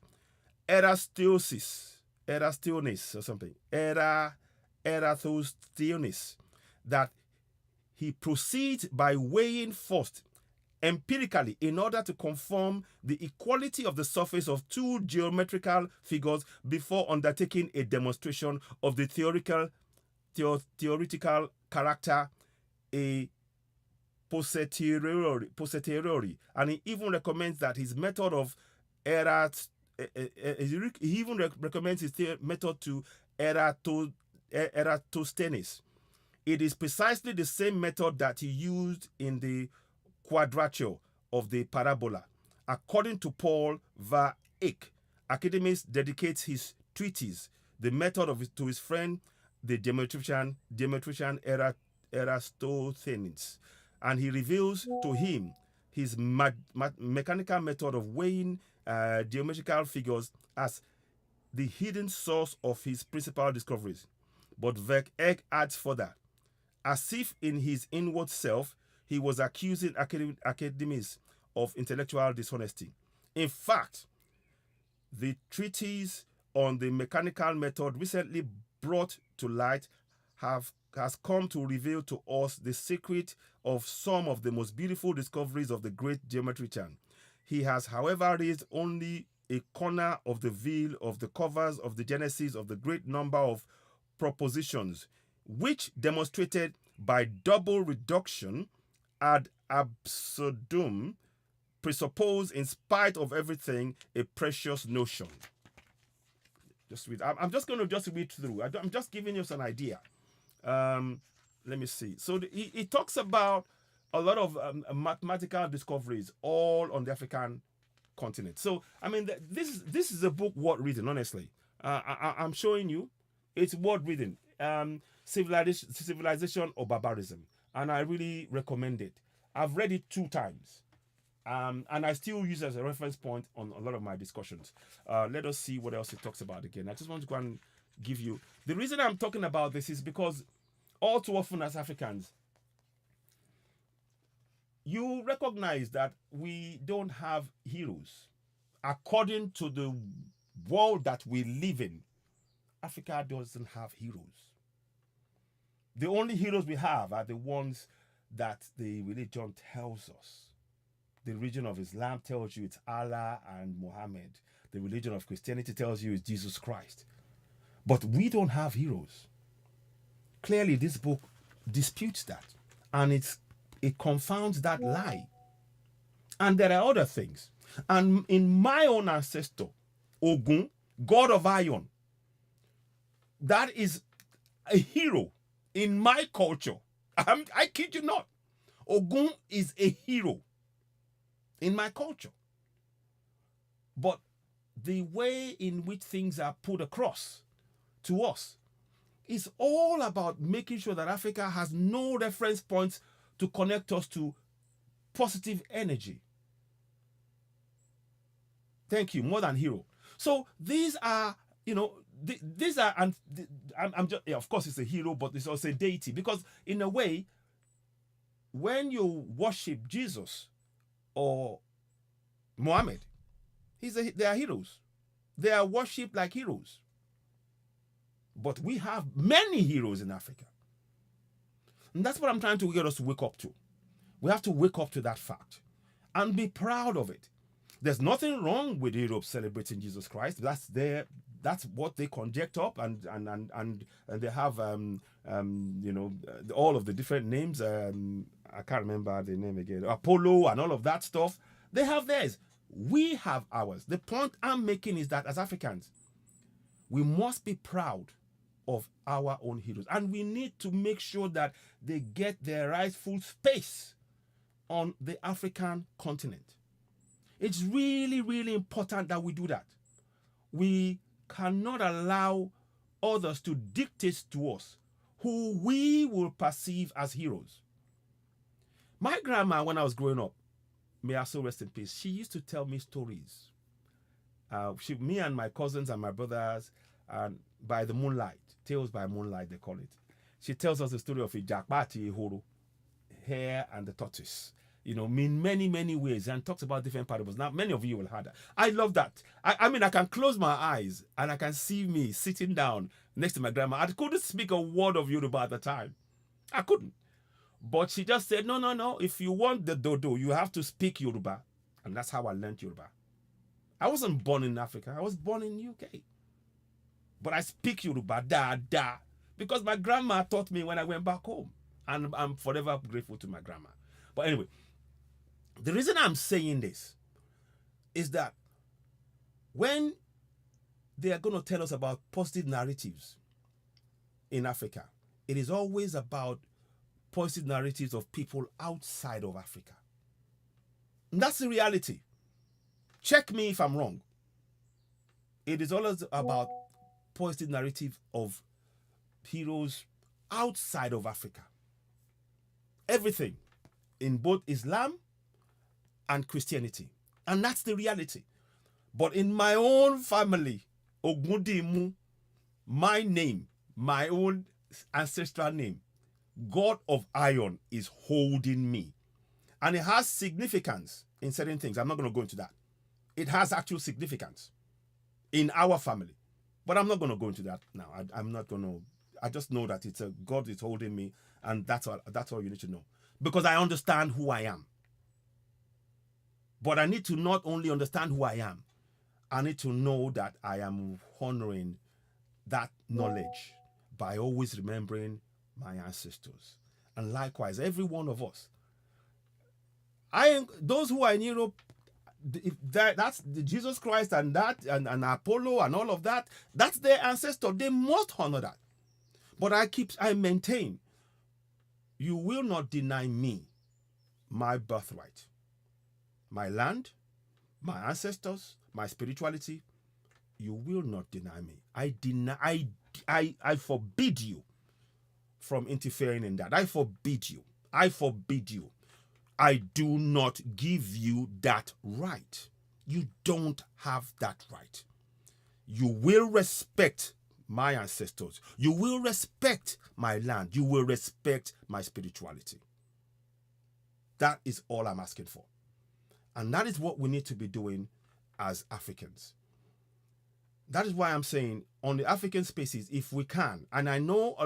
Eratosthenes, that he proceeds by weighing first empirically in order to confirm the equality of the surface of two geometrical figures before undertaking a demonstration of the theoretical character a posteriori. And he even recommends that his method of he even recommends his method to Eratosthenes. It is precisely the same method that he used in the quadrature of the parabola. According to Paul Verhaeghe, Archimedes dedicates his treatise, the method to his friend, the geometrician Eratosthenes, and he reveals to him his mechanical method of weighing geometrical figures as the hidden source of his principal discoveries. But Verhaeghe adds further, as if in his inward self, he was accusing Archimedes of intellectual dishonesty. In fact, the treatise on the mechanical method recently brought to light has come to reveal to us the secret of some of the most beautiful discoveries of the great geometrician. He has, however, raised only a corner of the veil of the covers of the genesis of the great number of propositions, which demonstrated by double reduction ad absurdum presuppose, in spite of everything, a precious notion. Just read. I'm just going to read through. I'm just giving you an idea. Let me see. So he talks about a lot of mathematical discoveries all on the African continent. So, I mean, this is a book worth reading, honestly. I'm showing you. It's worth reading. Civilization or Barbarism. And I really recommend it. I've read it 2 times. And I still use it as a reference point on a lot of my discussions. Let us see what else it talks about again. I just want to go and give you... The reason I'm talking about this is because all too often as Africans, you recognize that we don't have heroes. According to the world that we live in, Africa doesn't have heroes. The only heroes we have are the ones that the religion tells us. The religion of Islam tells you it's Allah and Muhammad. The religion of Christianity tells you it's Jesus Christ. But we don't have heroes. Clearly, this book disputes that. And it confounds that lie. And there are other things. And in my own ancestor, Ogun, god of iron, that is a hero in my culture. I kid you not. Ogun is a hero in my culture. But the way in which things are put across to us is all about making sure that Africa has no reference points to connect us to positive energy. Thank you, more than hero. So these are, these are, and I'm just, of course it's a hero, but it's also a deity, because in a way, when you worship Jesus or Muhammad, They are heroes. They are worshipped like heroes. But we have many heroes in Africa. And that's what I'm trying to get us to wake up to. We have to wake up to that fact and be proud of it. There's nothing wrong with Europe celebrating Jesus Christ. That's what they conject up, and they have all of the different names. I can't remember the name again. Apollo and all of that stuff. They have theirs. We have ours. The point I'm making is that as Africans, we must be proud of our own heroes, and we need to make sure that they get their rightful space on the African continent. It's really, really important that we do that. We cannot allow others to dictate to us who we will perceive as heroes. My grandma, when I was growing up, may her soul rest in peace, she used to tell me stories. Me and my cousins and my brothers, by the moonlight, tales by moonlight, they call it. She tells us the story of Ijakpati Ehoro, hare and the tortoise. In many, many ways, and talks about different parables. Now, many of you will have that. I love that. I mean, I can close my eyes and I can see me sitting down next to my grandma. I couldn't speak a word of Yoruba at the time. I couldn't. But she just said, no. If you want the dodo, you have to speak Yoruba. And that's how I learned Yoruba. I wasn't born in Africa. I was born in UK. But I speak Yoruba, da, because my grandma taught me when I went back home. And I'm forever grateful to my grandma. But anyway, the reason I'm saying this is that when they are going to tell us about positive narratives in Africa, it is always about positive narratives of people outside of Africa. And that's the reality. Check me if I'm wrong. It is always about positive narrative of heroes outside of Africa. Everything in both Islam and Christianity. And that's the reality. But in my own family, Ogundimu, my name, my own ancestral name, God of Iron, is holding me. And it has significance in certain things. I'm not going to go into that. It has actual significance in our family. But I'm not going to go into that now. I'm not going to. I just know that it's a God is holding me, and that's all you need to know. Because I understand who I am. But I need to not only understand who I am, I need to know that I am honoring that knowledge by always remembering my ancestors. And likewise, every one of us. Those who are in Europe, that's Jesus Christ and and Apollo and all of that, that's their ancestor. They must honor that. But I maintain, you will not deny me my birthright. My land, my ancestors, my spirituality, you will not deny me. I forbid you from interfering in that. I forbid you. I do not give you that right. You don't have that right. You will respect my ancestors. You will respect my land. You will respect my spirituality. That is all I'm asking for. And that is what we need to be doing as Africans. That is why I'm saying on the African spaces, if we can, and I know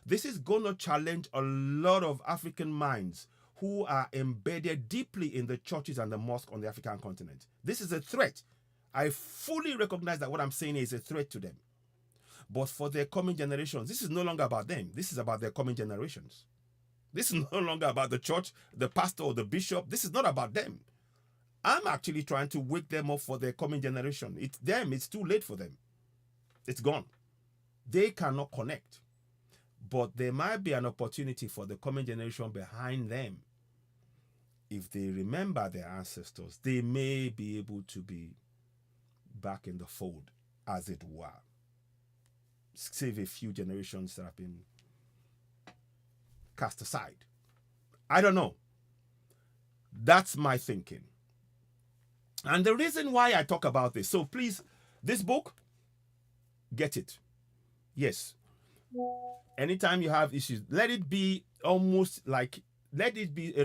this is going to challenge a lot of African minds who are embedded deeply in the churches and the mosque on the African continent. This is a threat. I fully recognize that what I'm saying is a threat to them. But for their coming generations, this is no longer about them. This is about their coming generations. This is no longer about the church, the pastor, or the bishop. This is not about them. I'm actually trying to wake them up for their coming generation. It's too late for them. It's gone. They cannot connect. But there might be an opportunity for the coming generation behind them. If they remember their ancestors, they may be able to be back in the fold, as it were. Save a few generations that have been cast aside. I don't know. That's my thinking. And the reason why I talk about this, so please, this book, get it. Yes. Anytime you have issues, let it be a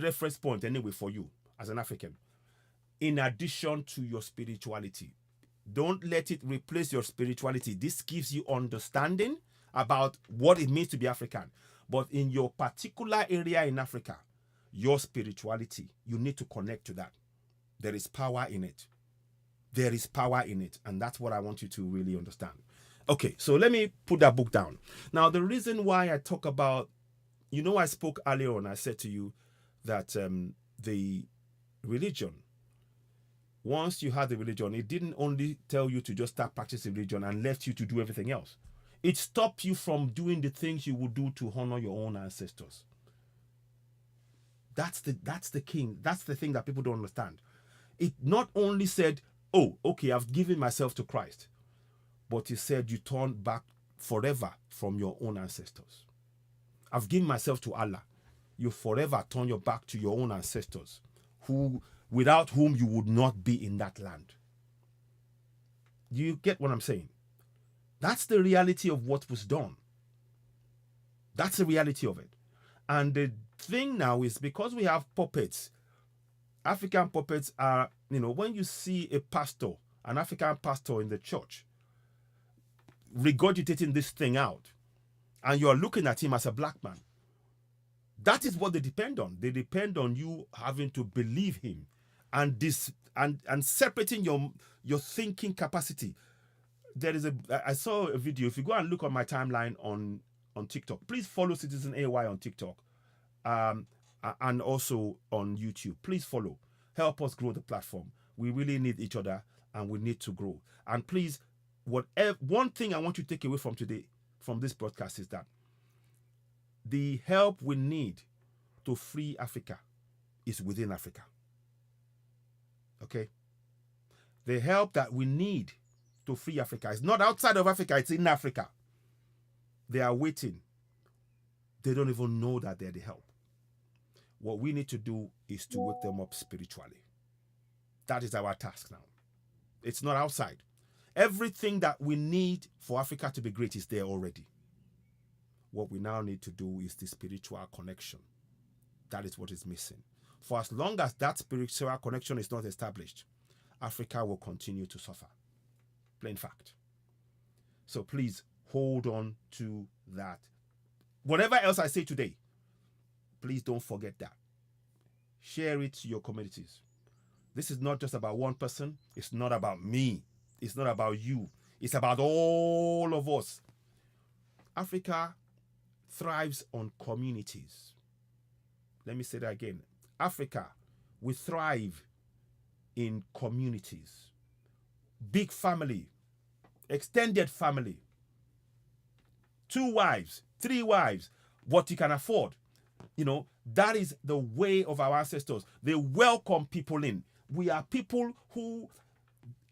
reference point anyway for you as an African. in addition to your spirituality. Don't let it replace your spirituality. This gives you understanding about what it means to be African. But in your particular area in Africa, your spirituality, you need to connect to that. There is power in it. There is power in it. And that's what I want you to really understand. Okay, so let me put that book down. Now, the reason why I talk about, I spoke earlier on, I said to you that the religion, once you had the religion, it didn't only tell you to just start practicing religion and left you to do everything else. It stopped you from doing the things you would do to honor your own ancestors. That's the king. That's the thing that people don't understand. It not only said, oh, okay, I've given myself to Christ, but it said you turn back forever from your own ancestors. I've given myself to Allah. You forever turn your back to your own ancestors, without whom you would not be in that land. You get what I'm saying? That's the reality of what was done. That's the reality of it. And the thing now is, because we have puppets, African puppets are, when you see a pastor, an African pastor in the church, regurgitating this thing out, and you're looking at him as a black man, that is what they depend on. They depend on you having to believe him and separating your thinking capacity. I saw a video. If you go and look on my timeline on TikTok, please follow Citizen AY on TikTok, and also on YouTube. Please follow. Help us grow the platform. We really need each other, and we need to grow. And please, one thing I want you to take away from this broadcast is that the help we need to free Africa is within Africa. Okay? The help that we need to free Africa is not outside of Africa, it's in Africa. They are waiting. They don't even know that they're the help. What we need to do is to wake them up spiritually. That is our task now. It's not outside. Everything that we need for Africa to be great is there already. What we now need to do is the spiritual connection. That is what is missing. For as long as that spiritual connection is not established, Africa will continue to suffer. Plain fact. So please hold on to that. Whatever else I say today, please don't forget that. Share it to your communities. This is not just about one person. It's not about me. It's not about you. It's about all of us. Africa thrives on communities. Let me say that again. Africa, we thrive in communities. Big family, extended family, 2 wives, 3 wives, what you can afford. That is the way of our ancestors. They welcome people in. We are people who,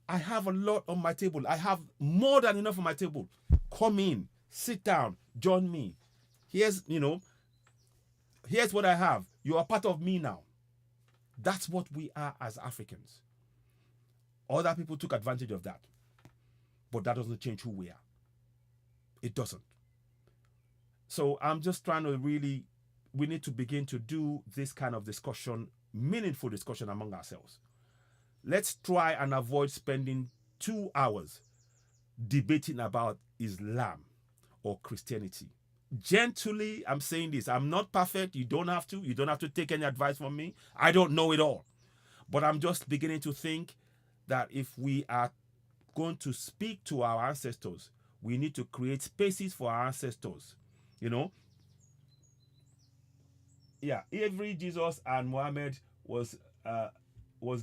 I have a lot on my table. I have more than enough on my table. Come in, sit down, join me. Here's what I have. You are part of me now. That's what we are as Africans. Other people took advantage of that. But that doesn't change who we are. It doesn't. So I'm just trying to we need to begin to do this kind of discussion, meaningful discussion among ourselves. Let's try and avoid spending 2 hours debating about Islam or Christianity. Gently, I'm saying this. I'm not perfect. You don't have to take any advice from me. I don't know it all. But I'm just beginning to think that if we are going to speak to our ancestors, we need to create spaces for our ancestors. Every Jesus and Muhammad was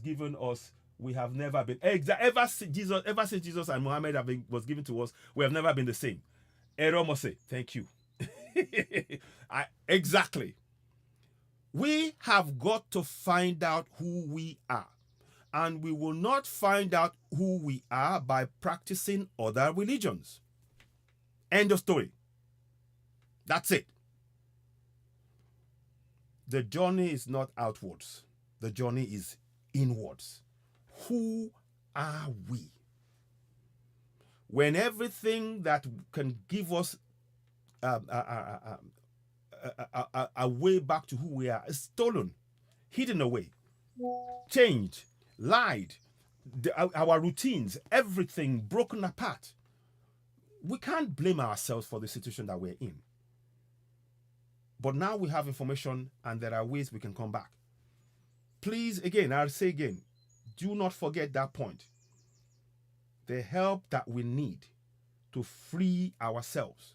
given us. We have never been ever since Jesus and Muhammad was given to us. We have never been the same. Eromose, thank you. Exactly. We have got to find out who we are. And we will not find out who we are by practicing other religions. End of story. That's it. The journey is not outwards. The journey is inwards. Who are we? When everything that can give us a way back to who we are is stolen, hidden away, changed, lied, our routines, everything broken apart. We can't blame ourselves for the situation that we're in. But now we have information and there are ways we can come back. Please, again, I'll say again, do not forget that point. The help that we need to free ourselves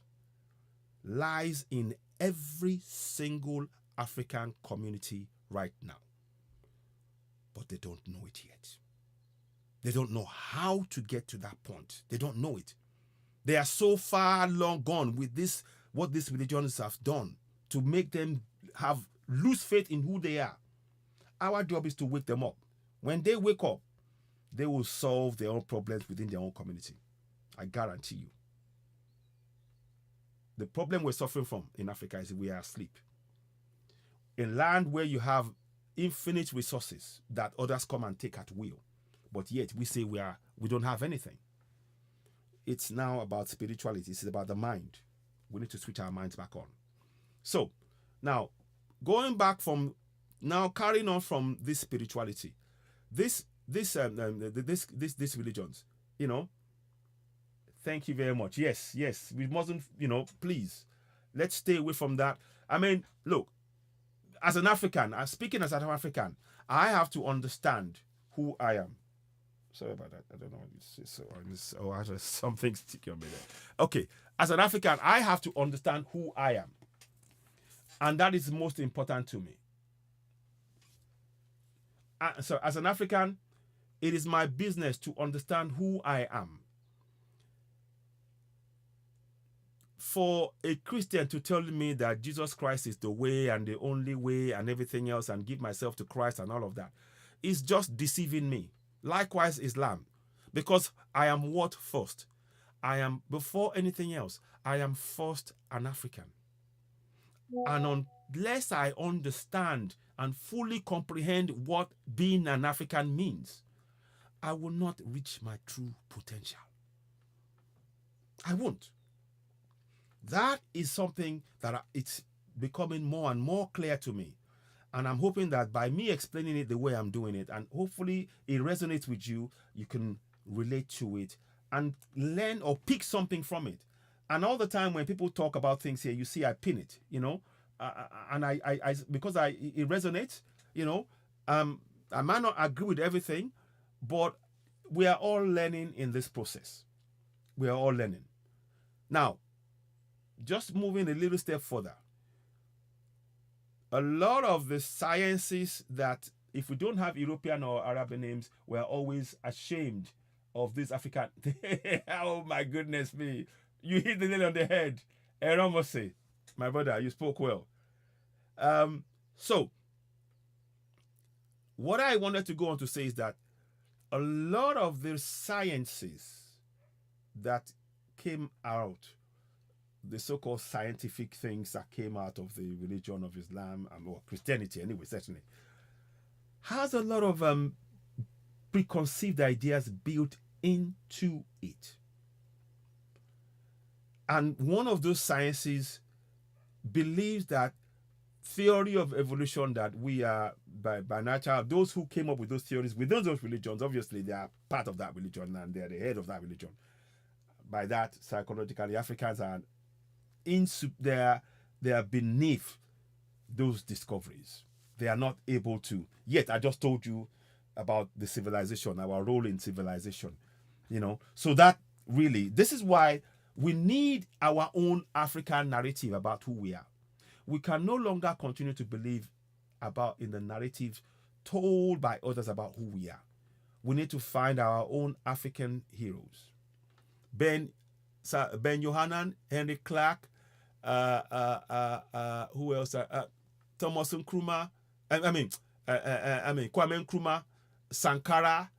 lies in every single African community right now. But they don't know it yet. They don't know how to get to that point. They don't know it. They are so far long gone with this, what these religions have done to make them lose faith in who they are. Our job is to wake them up. When they wake up, they will solve their own problems within their own community. I guarantee you. The problem we're suffering from in Africa is we are asleep. In land where you have infinite resources that others come and take at will, but yet we say we don't have anything. It's now about spirituality. It's about the mind. We need to switch our minds back on. So now, going back from now, carrying on from this spirituality, these religions, you know. Thank you very much. Yes, we mustn't, please, let's stay away from that. I mean, look, as an African, speaking as an African, I have to understand who I am. Sorry about that. I don't know. I just something sticky on me there. Okay, as an African, I have to understand who I am, and that is most important to me. So, as an African, it is my business to understand who I am. For a Christian to tell me that Jesus Christ is the way and the only way and everything else and give myself to Christ and all of that is just deceiving me. Likewise, Islam. Because I am what first? I am, before anything else, I am first an African. And unless I understand and fully comprehend what being an African means, I will not reach my true potential. I won't. That is something that it's becoming more and more clear to me. And I'm hoping that by me explaining it the way I'm doing it, and hopefully it resonates with you, you can relate to it and learn or pick something from it. And all the time when people talk about things here, you see I pin it, and I because it resonates, I might not agree with everything, but we are all learning in this process. We are all learning. Now, just moving a little step further, a lot of the sciences that, if we don't have European or Arab names, we're always ashamed of this African. Oh my goodness me. You hit the nail on the head. Eromose, my brother, you spoke well. So, what I wanted to go on to say is that a lot of the sciences that came out, the so-called scientific things that came out of the religion of Islam, or Christianity anyway, certainly, has a lot of preconceived ideas built into it. And one of those sciences believes that theory of evolution, that we are by nature, those who came up with those theories within those religions, obviously they are part of that religion and they're the head of that religion. By that, psychologically, Africans are they are beneath those discoveries. They are not able to. Yet, I just told you about the civilization, our role in civilization. So that really, this is why we need our own African narrative about who we are. We can no longer continue to believe in the narrative told by others about who we are. We need to find our own African heroes. Ben Yohanan, Henry Clark, who else? Thomas Nkrumah. Kwame Nkrumah, Sankara,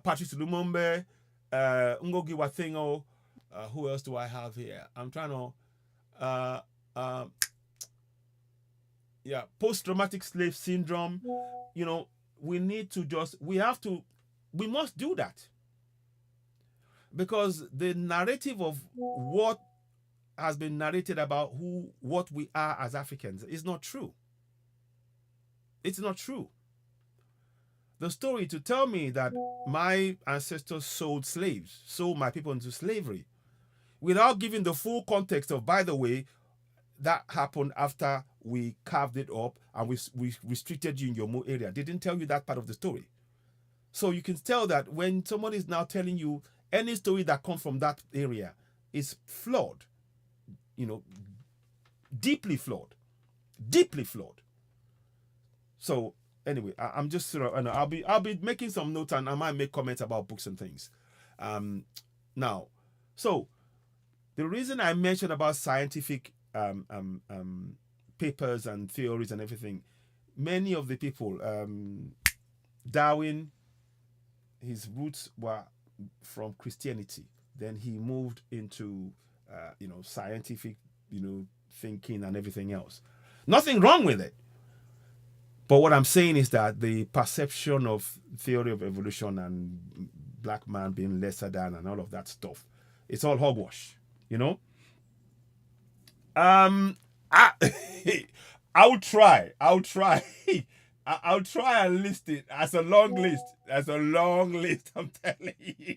Patrice Lumumba, Ngugi wa Thiong'o. Who else do I have here? I'm trying to. Post-traumatic slave syndrome. We must do that. Because the narrative of what has been narrated about what we are as Africans is not true. It's not true. the story to tell me that my ancestors sold slaves, sold my people into slavery, without giving the full context of, by the way, that happened after we carved it up and we restricted you in your Mo area. They didn't tell you that part of the story. So you can tell that when somebody is now telling you any story that comes from that area is flawed, deeply flawed, deeply flawed. So anyway, I'm just I'll be making some notes, and I might make comments about books and things. Now, so the reason I mentioned about scientific papers and theories and everything, many of the people, Darwin, his roots were from Christianity. Then he moved into scientific thinking and everything else. Nothing wrong with it. But what I'm saying is that the perception of theory of evolution and black man being lesser than and all of that stuff, it's all hogwash, I'll try. I'll try and list it as a long list. I'm telling you.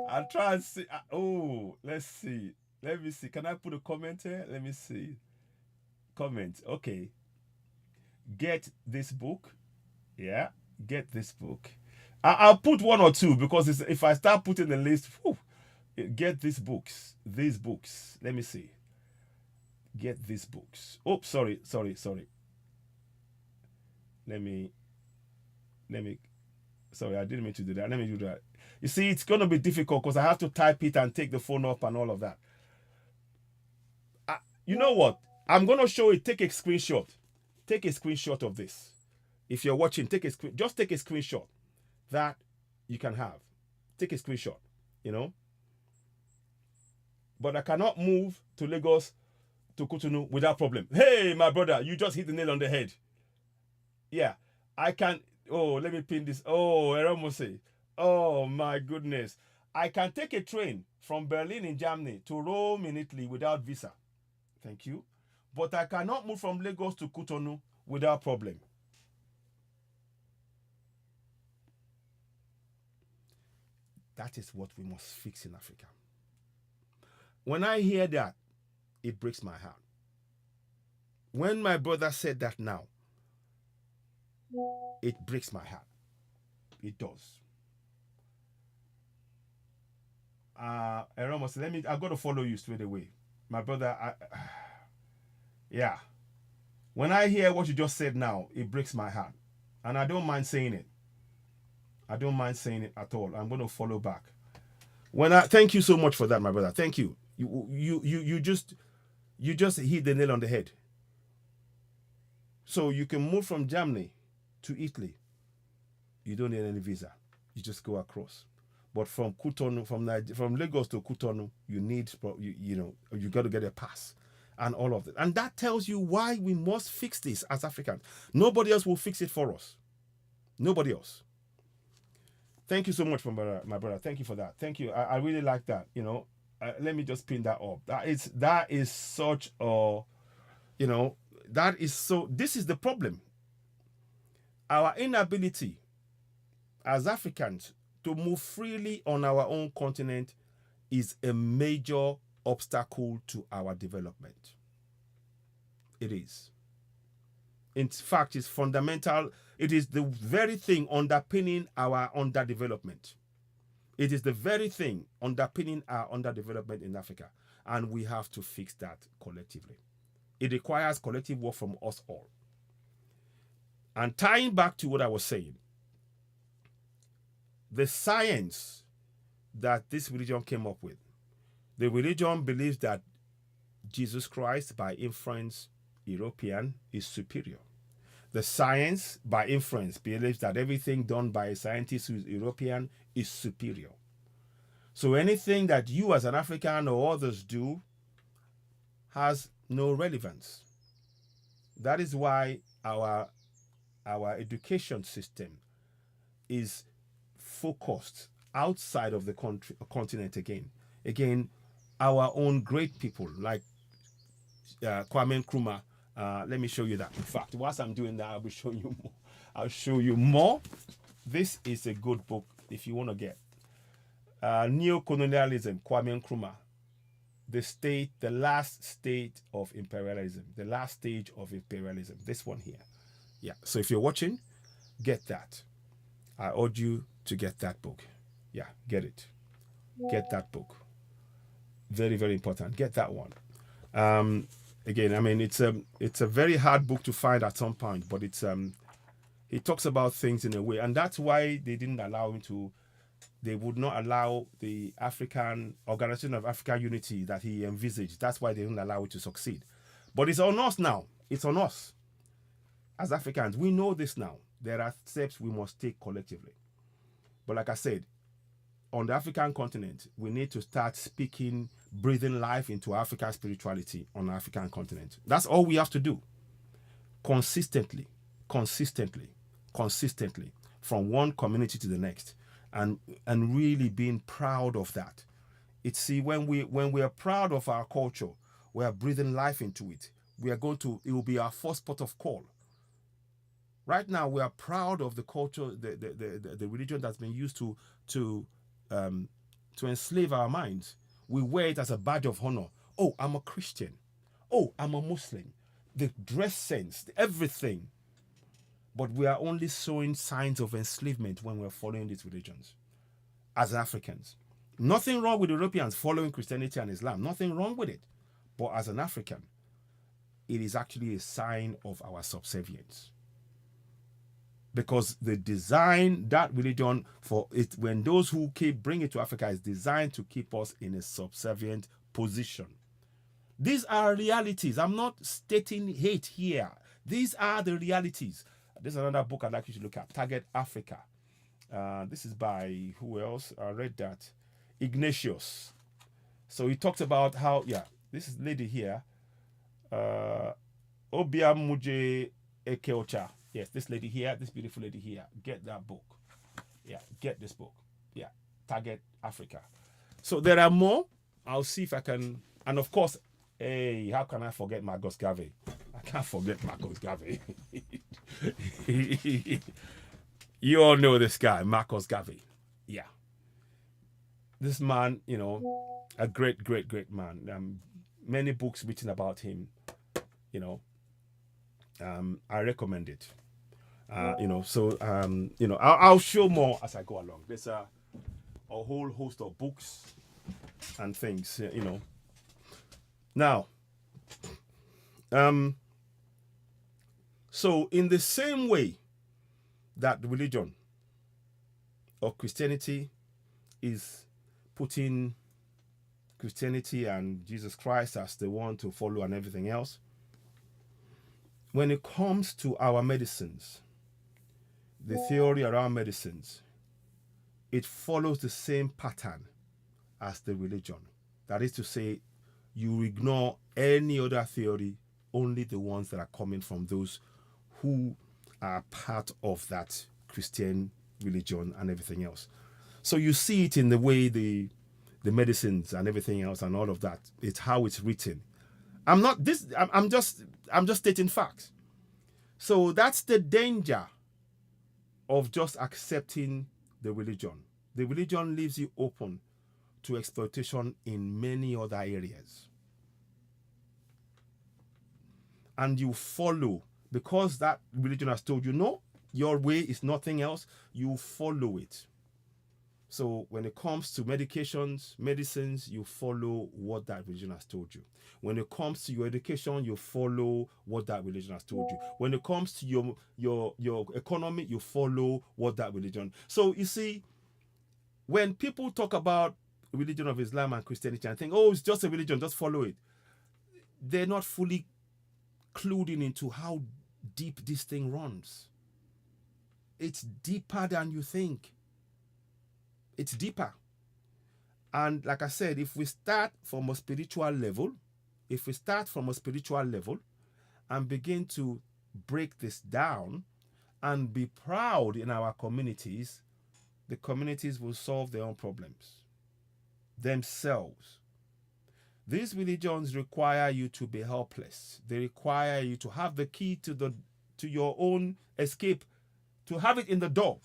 I'll try and see. Let's see. Let me see. Can I put a comment here? Let me see. Comment. Okay. Get this book. Yeah. Get this book. I'll put one or two because if I start putting the list, get these books. These books. Let me see. Get these books. Oh, sorry. Let me. Sorry, I didn't mean to do that. Let me do that. You see, it's going to be difficult because I have to type it and take the phone up and all of that. You know what? I'm going to show it. Take a screenshot. Take a screenshot of this. If you're watching, just take a screenshot that you can have. Take a screenshot, But I cannot move to Lagos to Cotonou without problem. Hey, my brother, you just hit the nail on the head. Yeah, I can. Oh, let me pin this. Oh, Eromose. Oh, my goodness. I can take a train from Berlin in Germany to Rome in Italy without visa. Thank you. But I cannot move from Lagos to Cotonou without problem. That is what we must fix in Africa. When I hear that, it breaks my heart. When my brother said that now, it breaks my heart. It does. Eramos, I've got to follow you straight away. My brother, yeah. When I hear what you just said now, it breaks my heart. And I don't mind saying it. I don't mind saying it at all. I'm going to follow back. Thank you so much for that, my brother. Thank you. You just hit the nail on the head. So you can move from Germany to Italy. You don't need any visa. You just go across. But from Cotonou, from Lagos to Cotonou, you need, you got to get a pass and all of that. And that tells you why we must fix this as Africans. Nobody else will fix it for us. Nobody else. Thank you so much, my brother. Thank you for that. Thank you. I really like that. Let me just pin that up. That is such a, that is so. This is the problem. Our inability as Africans to move freely on our own continent is a major obstacle to our development. It is. In fact, it's fundamental. It is the very thing underpinning our underdevelopment. It is the very thing underpinning our underdevelopment in Africa. And we have to fix that collectively. It requires collective work from us all. And tying back to what I was saying, the science that this religion came up with, the religion believes that Jesus Christ, by inference, European, is superior. The science, by inference, believes that everything done by a scientist who is European is superior. So anything that you as an African or others do has no relevance. That is why our education system is focused outside of the continent again. Again, our own great people like Kwame Nkrumah. Let me show you that. In fact, whilst I'm doing that, I'll be showing you more. I'll show you more. this is a good book if you want to get. Neo-colonialism, Kwame Nkrumah. The last state of imperialism, the last stage of imperialism. This one here. Yeah. So if you're watching, get that. I urge you to get that book. Yeah, get it. Get that book. Very, very important. Get that one. Again, I mean, it's a very hard book to find at some point, but he talks about things in a way, and that's why they didn't allow him to. They would not allow the African Organization of African Unity that he envisaged. That's why they didn't allow it to succeed. But it's on us now. It's on us as Africans. We know this now. There are steps we must take collectively. But like I said, on the African continent, we need to start speaking, breathing life into African spirituality on the African continent. That's all we have to do. Consistently, from one community to the next. And really being proud of that. When we are proud of our culture, we are breathing life into it. It will be our first port of call. Right now, we are proud of the culture, the religion that's been used to enslave our minds. We wear it as a badge of honor. Oh, I'm a Christian. Oh, I'm a Muslim. The dress sense, everything. But we are only showing signs of enslavement when we're following these religions as Africans. Nothing wrong with Europeans following Christianity and Islam. Nothing wrong with it. But as an African, it is actually a sign of our subservience. Because the design, that religion, for it, when those who bring it to Africa, is designed to keep us in a subservient position. These are realities. I'm not stating hate here. These are the realities. This is another book I'd like you to look at, Target Africa. This is by, who else? I read that. Ignatius. So he talks about how, this lady here, Obiamuje Ekeocha. Yes, this lady here, this beautiful lady here. Get that book. Yeah, get this book. Yeah, Target Africa. So there are more. I'll see if I can. And of course, hey, how can I forget Marcus Garvey? I can't forget Marcus Garvey. You all know this guy, Marcus Garvey. Yeah. This man, a great, great, great man. Many books written about him, I recommend it. I'll show more as I go along. There's a whole host of books and things, Now, so in the same way that the religion of Christianity is putting Christianity and Jesus Christ as the one to follow and everything else, when it comes to our medicines, the theory around medicines, it follows the same pattern as the religion. That is to say, you ignore any other theory, only the ones that are coming from those who are part of that Christian religion and everything else. So you see it in the way the medicines and everything else and all of that. It's how it's written. I'm just stating facts. So that's the danger of just accepting the religion. The religion leaves you open to exploitation in many other areas. And you follow, because that religion has told you, no, your way is nothing else, you follow it. So when it comes to medications, medicines, you follow what that religion has told you. When it comes to your education, you follow what that religion has told you. When it comes to your economy, you follow what that religion. So you see, when people talk about religion of Islam and Christianity and think, oh, it's just a religion, just follow it, they're not fully clued into how deep this thing runs. It's deeper than you think. It's deeper. And like I said, if we start from a spiritual level and begin to break this down and be proud in our communities, the communities will solve their own problems themselves. These religions require you to be helpless. They require you to have the key to your own escape, to have it in the door.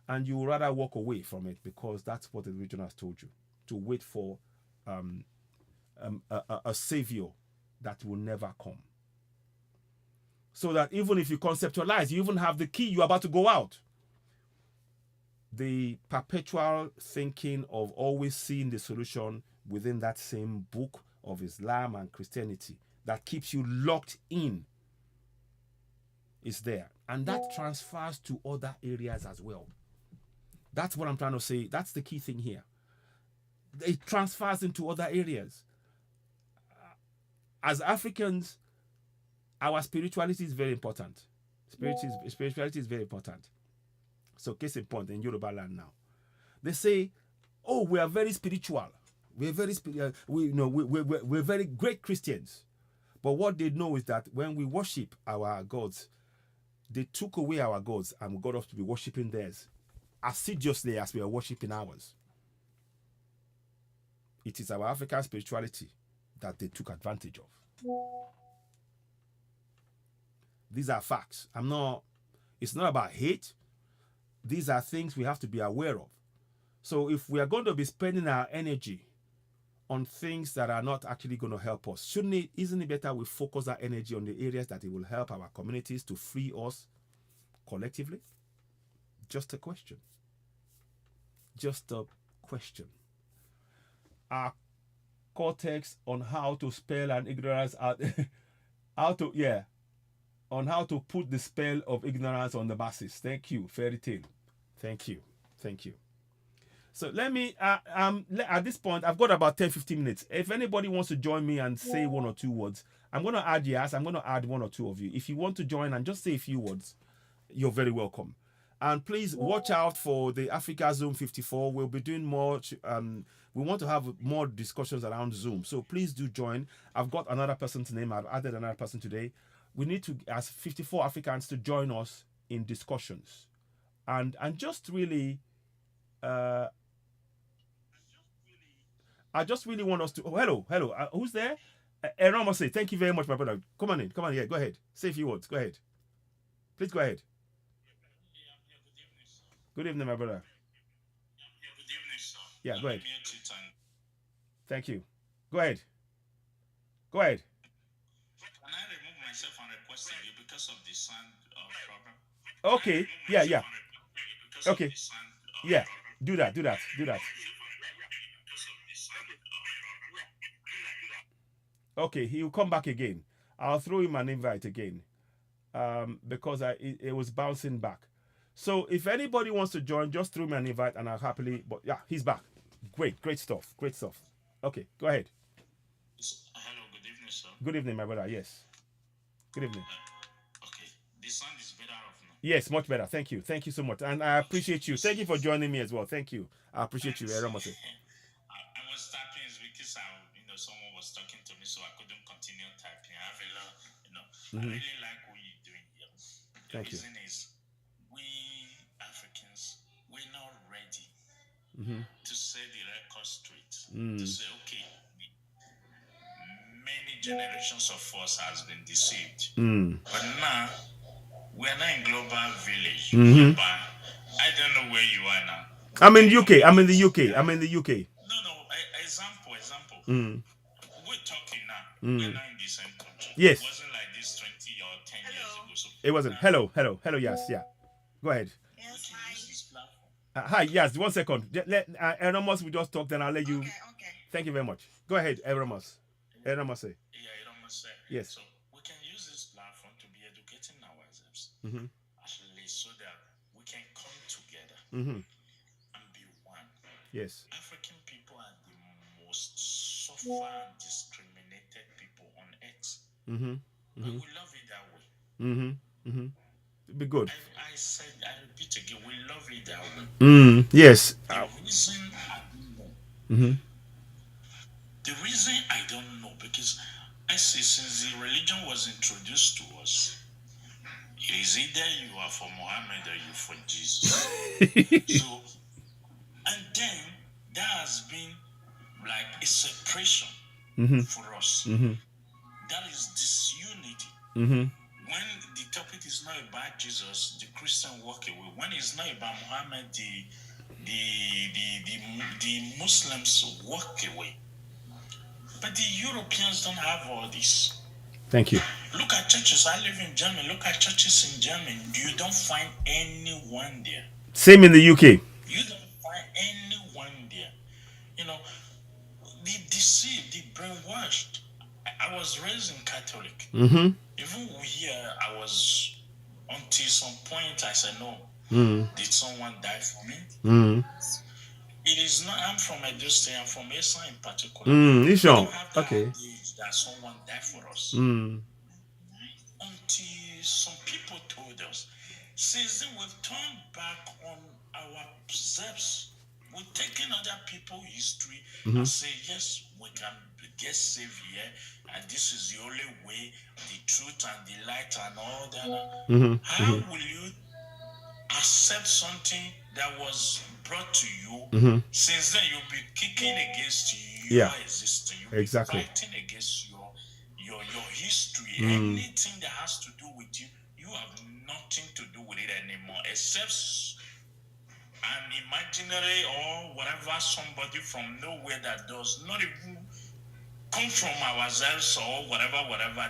and you would rather walk away from it because that's what the religion has told you, to wait for a savior that will never come. So that even if you conceptualize, you even have the key, you're about to go out. The perpetual thinking of always seeing the solution within that same book of Islam and Christianity that keeps you locked in is there. And that transfers to other areas as well. That's what I'm trying to say. That's the key thing here. It transfers into other areas. As Africans, our spirituality is very important. Spirituality is very important. So case in point, in Yoruba land now, they say, oh, we are very spiritual. We're very we're very great Christians. But what they know is that when we worship our gods, they took away our gods and we got us to be worshiping theirs assiduously as we are worshiping ours. It is our African spirituality that they took advantage of. These are facts. It's not about hate. These are things we have to be aware of. So if we are going to be spending our energy on things that are not actually going to help us, isn't it better we focus our energy on the areas that it will help our communities to free us collectively? Just a question. Just a question. Our cortex on how to spell an ignorance out, on how to put the spell of ignorance on the masses. Thank you, Fairy Tale. Thank you. So let me, at this point, I've got about 10-15 minutes. If anybody wants to join me and say one or two words, I'm going to add yes. I'm going to add one or two of you. If you want to join and just say a few words, you're very welcome. And please watch out for the Africa Zoom 54. We'll be doing more. We want to have more discussions around Zoom. So please do join. I've got another person's name. I've added another person today. We need to, as 54 Africans, to join us in discussions. And just really, I just really want us to. Oh, hello. Who's there? Eramose, thank you very much, my brother. Come on in. Yeah, go ahead. Say a few words. Go ahead. Please go ahead. Good evening, my brother. Good evening, sir. Yeah, go ahead. Thank you. Go ahead. Can I remove myself and request you because of the sound problem? Okay. Yeah. Okay. Yeah. Do that. Okay, he'll come back again. I'll throw him an invite again, because it was bouncing back. So if anybody wants to join, just throw me an invite and I'll happily. But yeah, he's back. Great stuff. Okay, go ahead. Hello, good evening, sir. Good evening, my brother. Yes. Good evening. Okay, the sound is better off now. Yes, much better. Thank you so much, and I appreciate you. Thank you for joining me as well. Thank you. I appreciate you, Eramose. I was typing because someone was talking to me, so I couldn't continue typing. I have a lot, I really like what you're doing here. The reason is we Africans, we're not ready to set the record straight. To say, okay, many generations of us has been deceived. But now, we're not in global village. But I don't know where you are now. I'm in the UK. No, example. We're talking now. We're not in the same country. Yes. It wasn't like this 20 or 10 years ago. So it wasn't. Hello. Yes, yeah. Go ahead. Yes, hi. Yes, 1 second. Let Eramos will just talk, then I'll let you. Okay. Thank you very much. Go ahead, Eramos. Eramos. Yes. So we can use this platform to be educating ourselves, actually, so that we can come together and be one. Yes. African people are the most suffer and discriminated people on earth. And we love it that way. Be good. I repeat again, we love it that way. Yes. The reason I don't know. The reason I don't know, because I say since the religion was introduced to us, it is either you are for Muhammad or you for Jesus. So, and then there has been like a separation for us. That is disunity. When the topic is not about Jesus, the Christian walk away. When it's not about Muhammad, the Muslims walk away. But the Europeans don't have all this. Thank you. Look at churches. I live in Germany. Look at churches in Germany. You don't find anyone there. Same in the UK. You don't find anyone there. You know, they deceived, they brainwashed. I was raised in Catholic. Mm-hmm. Even here, I was, until some point, I said, no. Did someone die for me? It is not, I'm from Edo State, I'm from Esa in particular. We don't have that idea that someone died for us. Until some people told us. Since then, we've turned back on our precepts. We've taken other people's history and say, yes, we can get saved here, and this is the only way, the truth and the light and all that. How will you accept something that was brought to you? Since then, you'll be kicking against your existence. You'll be fighting against your history. Anything that has to do with you, you have nothing to do with it anymore, except an imaginary or whatever, somebody from nowhere that does not even come from ourselves or whatever,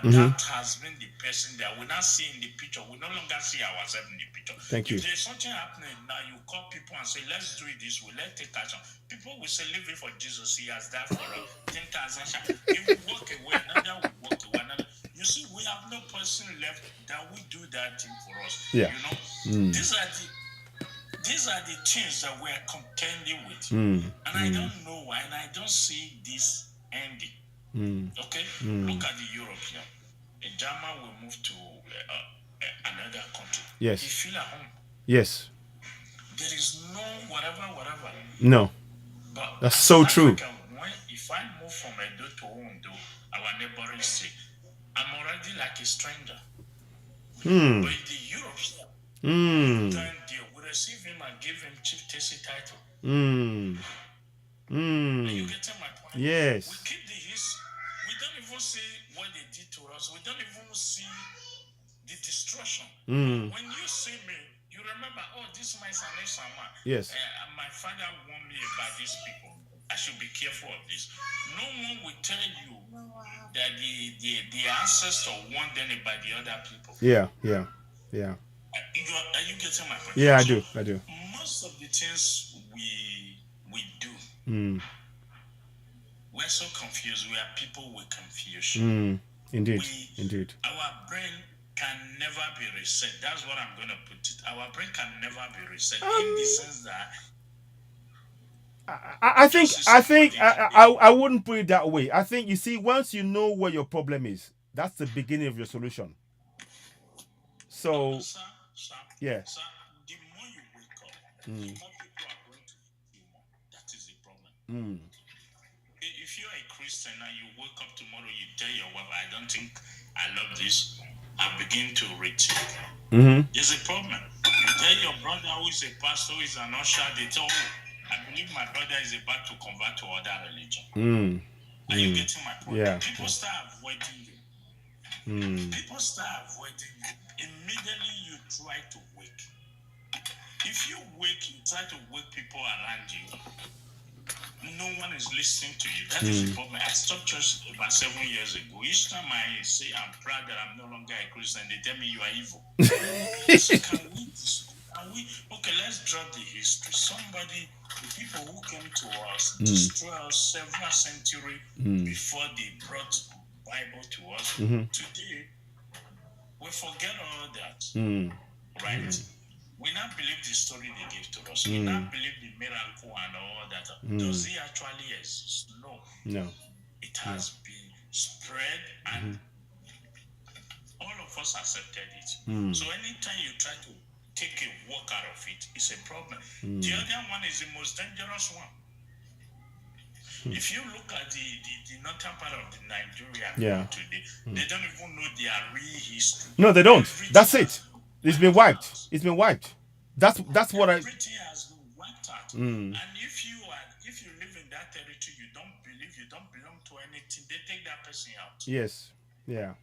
that has been the person that we now see in the picture. We no longer see ourselves in the picture. Thank you. If there's something happening now, you call people and say, let's do it this way, let's take action. People will say, live it for Jesus, he has died for us. 10,000. If we walk away, another will walk away, another. You see, we have no person left that will do that thing for us. Yeah. You know, these are the things that we are contending with. And I don't know why, and I don't see this ending. Okay? Look at the European. A German will move to another country. Yes. He feel at home. Yes. There is no whatever. No. But that's so true. If I move from Edo to Ondo, our neighboring state, I'm already like a stranger. But the European, we receive him and give him chieftaincy title. Are you getting my point? Yes. We keep the history. We don't even see what they did to us. We don't even see the destruction. When you see me, you remember, oh, this is my son, yes. My father warned me about these people. I should be careful of this. No one will tell you that the ancestor warned them about the other people. Yeah. Are you getting my point? Yeah, So I do. Most of the things we do, we're so confused. We are people with confusion. Indeed. Our brain can never be reset. That's what I'm going to put it. Our brain can never be reset in the sense that I think I wouldn't put it that way. I think, you see, once you know what your problem is, that's the beginning of your solution. So, sir, yeah. Sir, the more you wake up, the more people are going to you more. That is the problem. If you're a Christian and you wake up tomorrow, you tell your wife, I don't think I love this, I begin to rethink. There's a problem. You tell your brother who is a pastor, who is an usher, they tell you, I believe my brother is about to convert to other religion. Are you getting my point? Yeah. People start avoiding you. People start avoiding you. Immediately you try to wake. If you wake, you try to wake people around you. No one is listening to you. That is the problem. I stopped church about 7 years ago. Each time I say I'm proud that I'm no longer a Christian, they tell me you are evil. So can we? Okay, let's drop the history. Somebody, the people who came to us, destroyed us several centuries before they brought Bible to us. Today, we forget all that, right? We now believe the story they gave to us. We now believe the miracle and all that. Does it actually exist? No. It has been spread and all of us accepted it. So anytime you try to take a walk out of it, it's a problem. The other one is the most dangerous one. If you look at the northern part of the Nigeria today, they don't even know their real history. No, they don't. That's it. It's been wiped. That's what Everything has been wiped out. And if you live in that territory, you don't belong to anything. They take that person out. Yes. Yeah.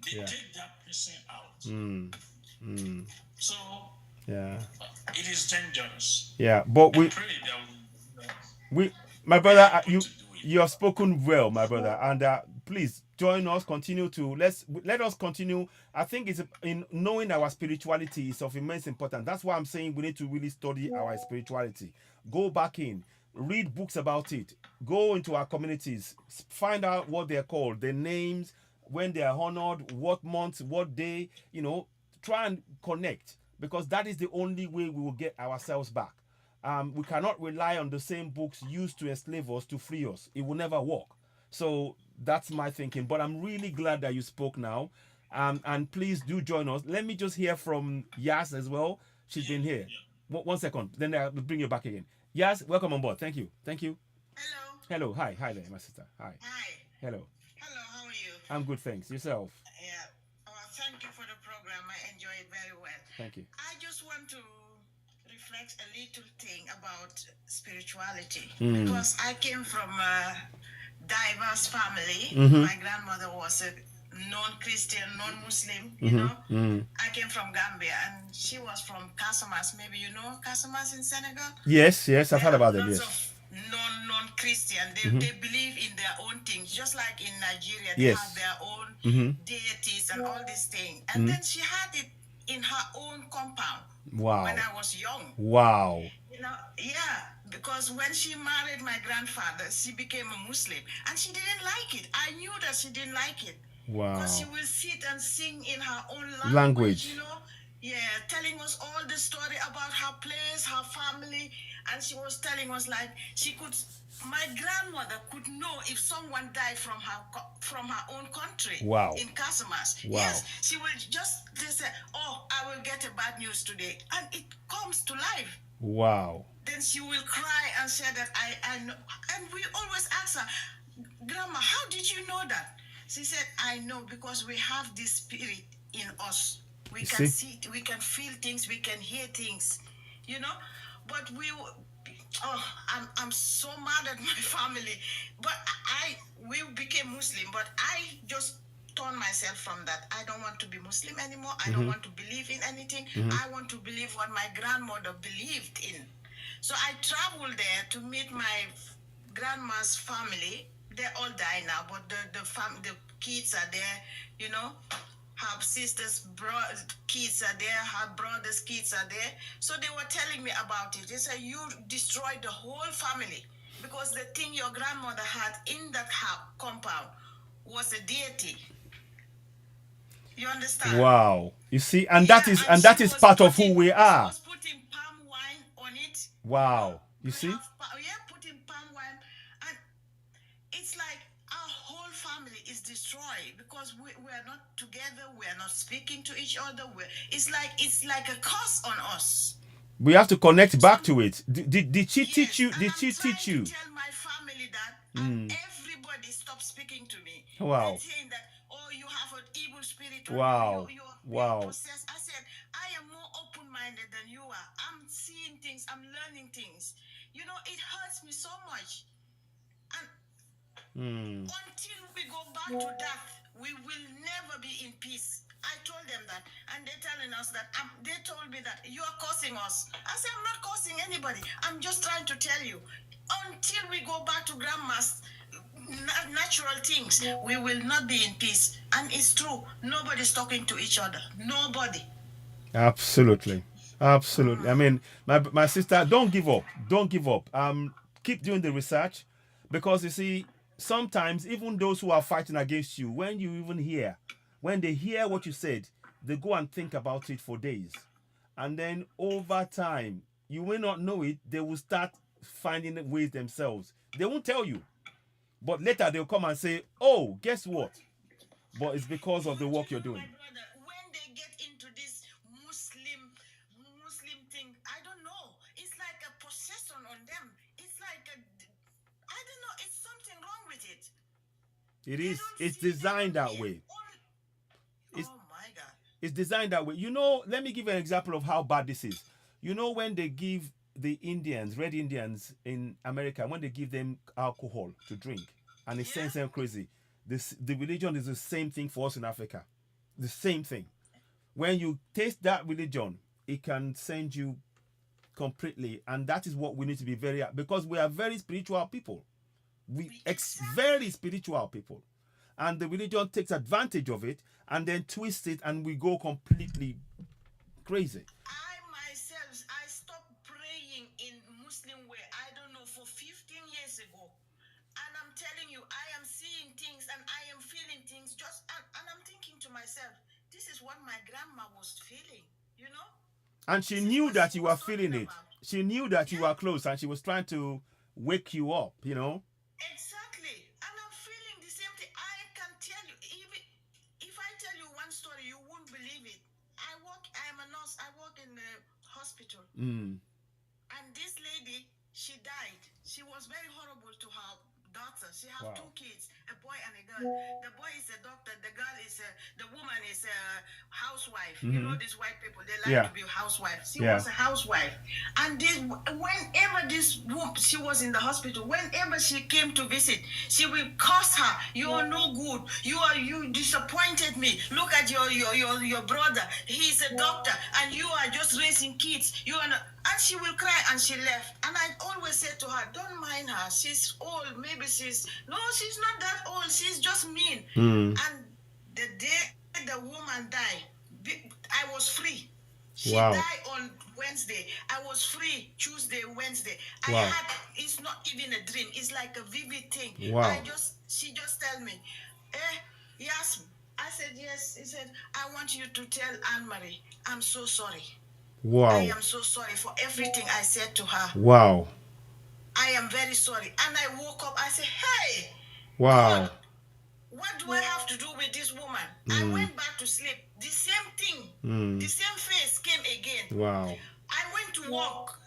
They take that person out. So Yeah. it is dangerous. Yeah. But I we pray that we my we brother, are able to do it. you have spoken well, my brother, and please join us. Continue to let us continue. I think it's in knowing our spirituality is of immense importance. That's why I'm saying we need to really study our spirituality. Go back in, read books about it. Go into our communities, find out what they're called, the names, when they are honored, what month, what day. Try and connect, because that is the only way we will get ourselves back. We cannot rely on the same books used to enslave us to free us. It will never work. So that's my thinking. But I'm really glad that you spoke now. And please do join us. Let me just hear from Yas as well. She's been here. Yeah. 1 second. Then I'll bring you back again. Yas, welcome on board. Thank you. Thank you. Hello. Hello. Hi. Hi there, my sister. Hi. Hi. Hello. Hello, how are you? I'm good, thanks. Yourself? Yeah. Thank you for the program. I enjoy it very well. Thank you. I just want to reflect a little thing about spirituality because I came from a diverse family. My grandmother was a non-Christian, non-Muslim, you know. I came from Gambia and she was from Casamas. Maybe you know Casamas in Senegal? Yes, I've heard about them, Lots yes. of non-Christian. They believe in their own things, just like in Nigeria. They Yes. have their own deities and all these things. And then she had it in her own compound. Wow. When I was young. Wow. Yeah, because when she married my grandfather, she became a Muslim, and she didn't like it. I knew that she didn't like it. Wow. Because she will sit and sing in her own Language. Yeah, telling us all the story about her place, her family, and she was telling us like my grandmother could know if someone died from her own country. Wow. In Casamas. Wow. Yes, she will they say, "Oh, I will get a bad news today," and it comes to life. Wow. Then she will cry and say that I know, and we always ask her, "Grandma, how did you know that?" She said, "I know because we have this spirit in us. We can see, we can feel things, we can hear things, But I'm so mad at my family. But we became Muslim, but I just turned myself from that. I don't want to be Muslim anymore. I don't want to believe in anything. I want to believe what my grandmother believed in. So I traveled there to meet my grandma's family. They all die now, but the kids are there, Her sister's kids are there, her brother's kids are there. So they were telling me about it. They said, you destroyed the whole family because the thing your grandmother had in that compound was a deity. You understand? Wow. You see, and that is part of who we are. She was putting palm wine on it. Wow. You see? Putting palm wine. And it's like our whole family is destroyed because we are not together. We are not speaking to each other. It's like a curse on us. We have to connect back to it. Did she teach you? Did she teach you? To tell my family that and everybody stopped speaking to me. Wow. And saying that, oh, you have an evil spirit. Wow. You're possessed. I said, I am more open-minded than you are. I'm seeing things. I'm learning things. It hurts me so much. And until we go back to that, we will never be in peace. I told them that, and they're telling us that. They told me that you are cursing us. I said, I'm not cursing anybody. I'm just trying to tell you. Until we go back to grandma's natural things, we will not be in peace. And it's true. Nobody's talking to each other. Nobody. Absolutely. Absolutely. I mean, my sister, don't give up. Don't give up. Keep doing the research, because you see, sometimes even those who are fighting against you, when they hear what you said, they go and think about it for days. And then over time, you may not know it, they will start finding ways themselves. They won't tell you. But later they'll come and say, oh, guess what? But it's because of the work you're doing. My brother, when they get into this Muslim thing, I don't know. It's like a possession on them. It's like I don't know. It's something wrong with it. It is. It's designed that way. Oh my God. It's designed that way. Let me give you an example of how bad this is. When they give the Indians, Red Indians in America, when they give them alcohol to drink, and it sends them crazy. The religion is the same thing for us in Africa. The same thing. when you taste that religion, it can send you completely, and that is what we need to be very, because we are very spiritual people. Very spiritual people, and the religion takes advantage of it and then twists it, and we go completely crazy. I myself, I stopped praying in Muslim way, I don't know, for 15 years ago. And I'm telling you, I am seeing things and I am feeling things and I'm thinking to myself, this is what my grandma was feeling, you know? And she knew that you were feeling it. She knew that you were close, and she was trying to wake you up, you know? Exactly. And I'm feeling the same thing. I can tell you, even if I tell you one story, you won't believe it. I am a nurse. I work in the hospital. And this lady, she died. She was very horrible to her daughter. She has two kids, a boy and a girl. The boy is a doctor. The girl is the woman is a housewife. You know, these white people, they like to be housewives. She was a housewife. And whenever this woman, she was in the hospital, whenever she came to visit, she will curse her. You are no good. You disappointed me. Look at your brother. He's a doctor and you are just raising kids. You are not. And she will cry, and she left. And I always said to her, don't mind her. She's old. Maybe she's not that old. She's just mean. And the day the woman died, I was free. She died on Wednesday. I was free Tuesday, Wednesday. It's not even a dream. It's like a vivid thing. She just tell me, yes. I said, yes. He said, I want you to tell Anne-Marie, I'm so sorry. I am so sorry for everything I said to her. I am very sorry. And I woke up, I said, hey, God, what do I have to do with this woman? I went back to sleep. The same thing, the same face came again. I went to work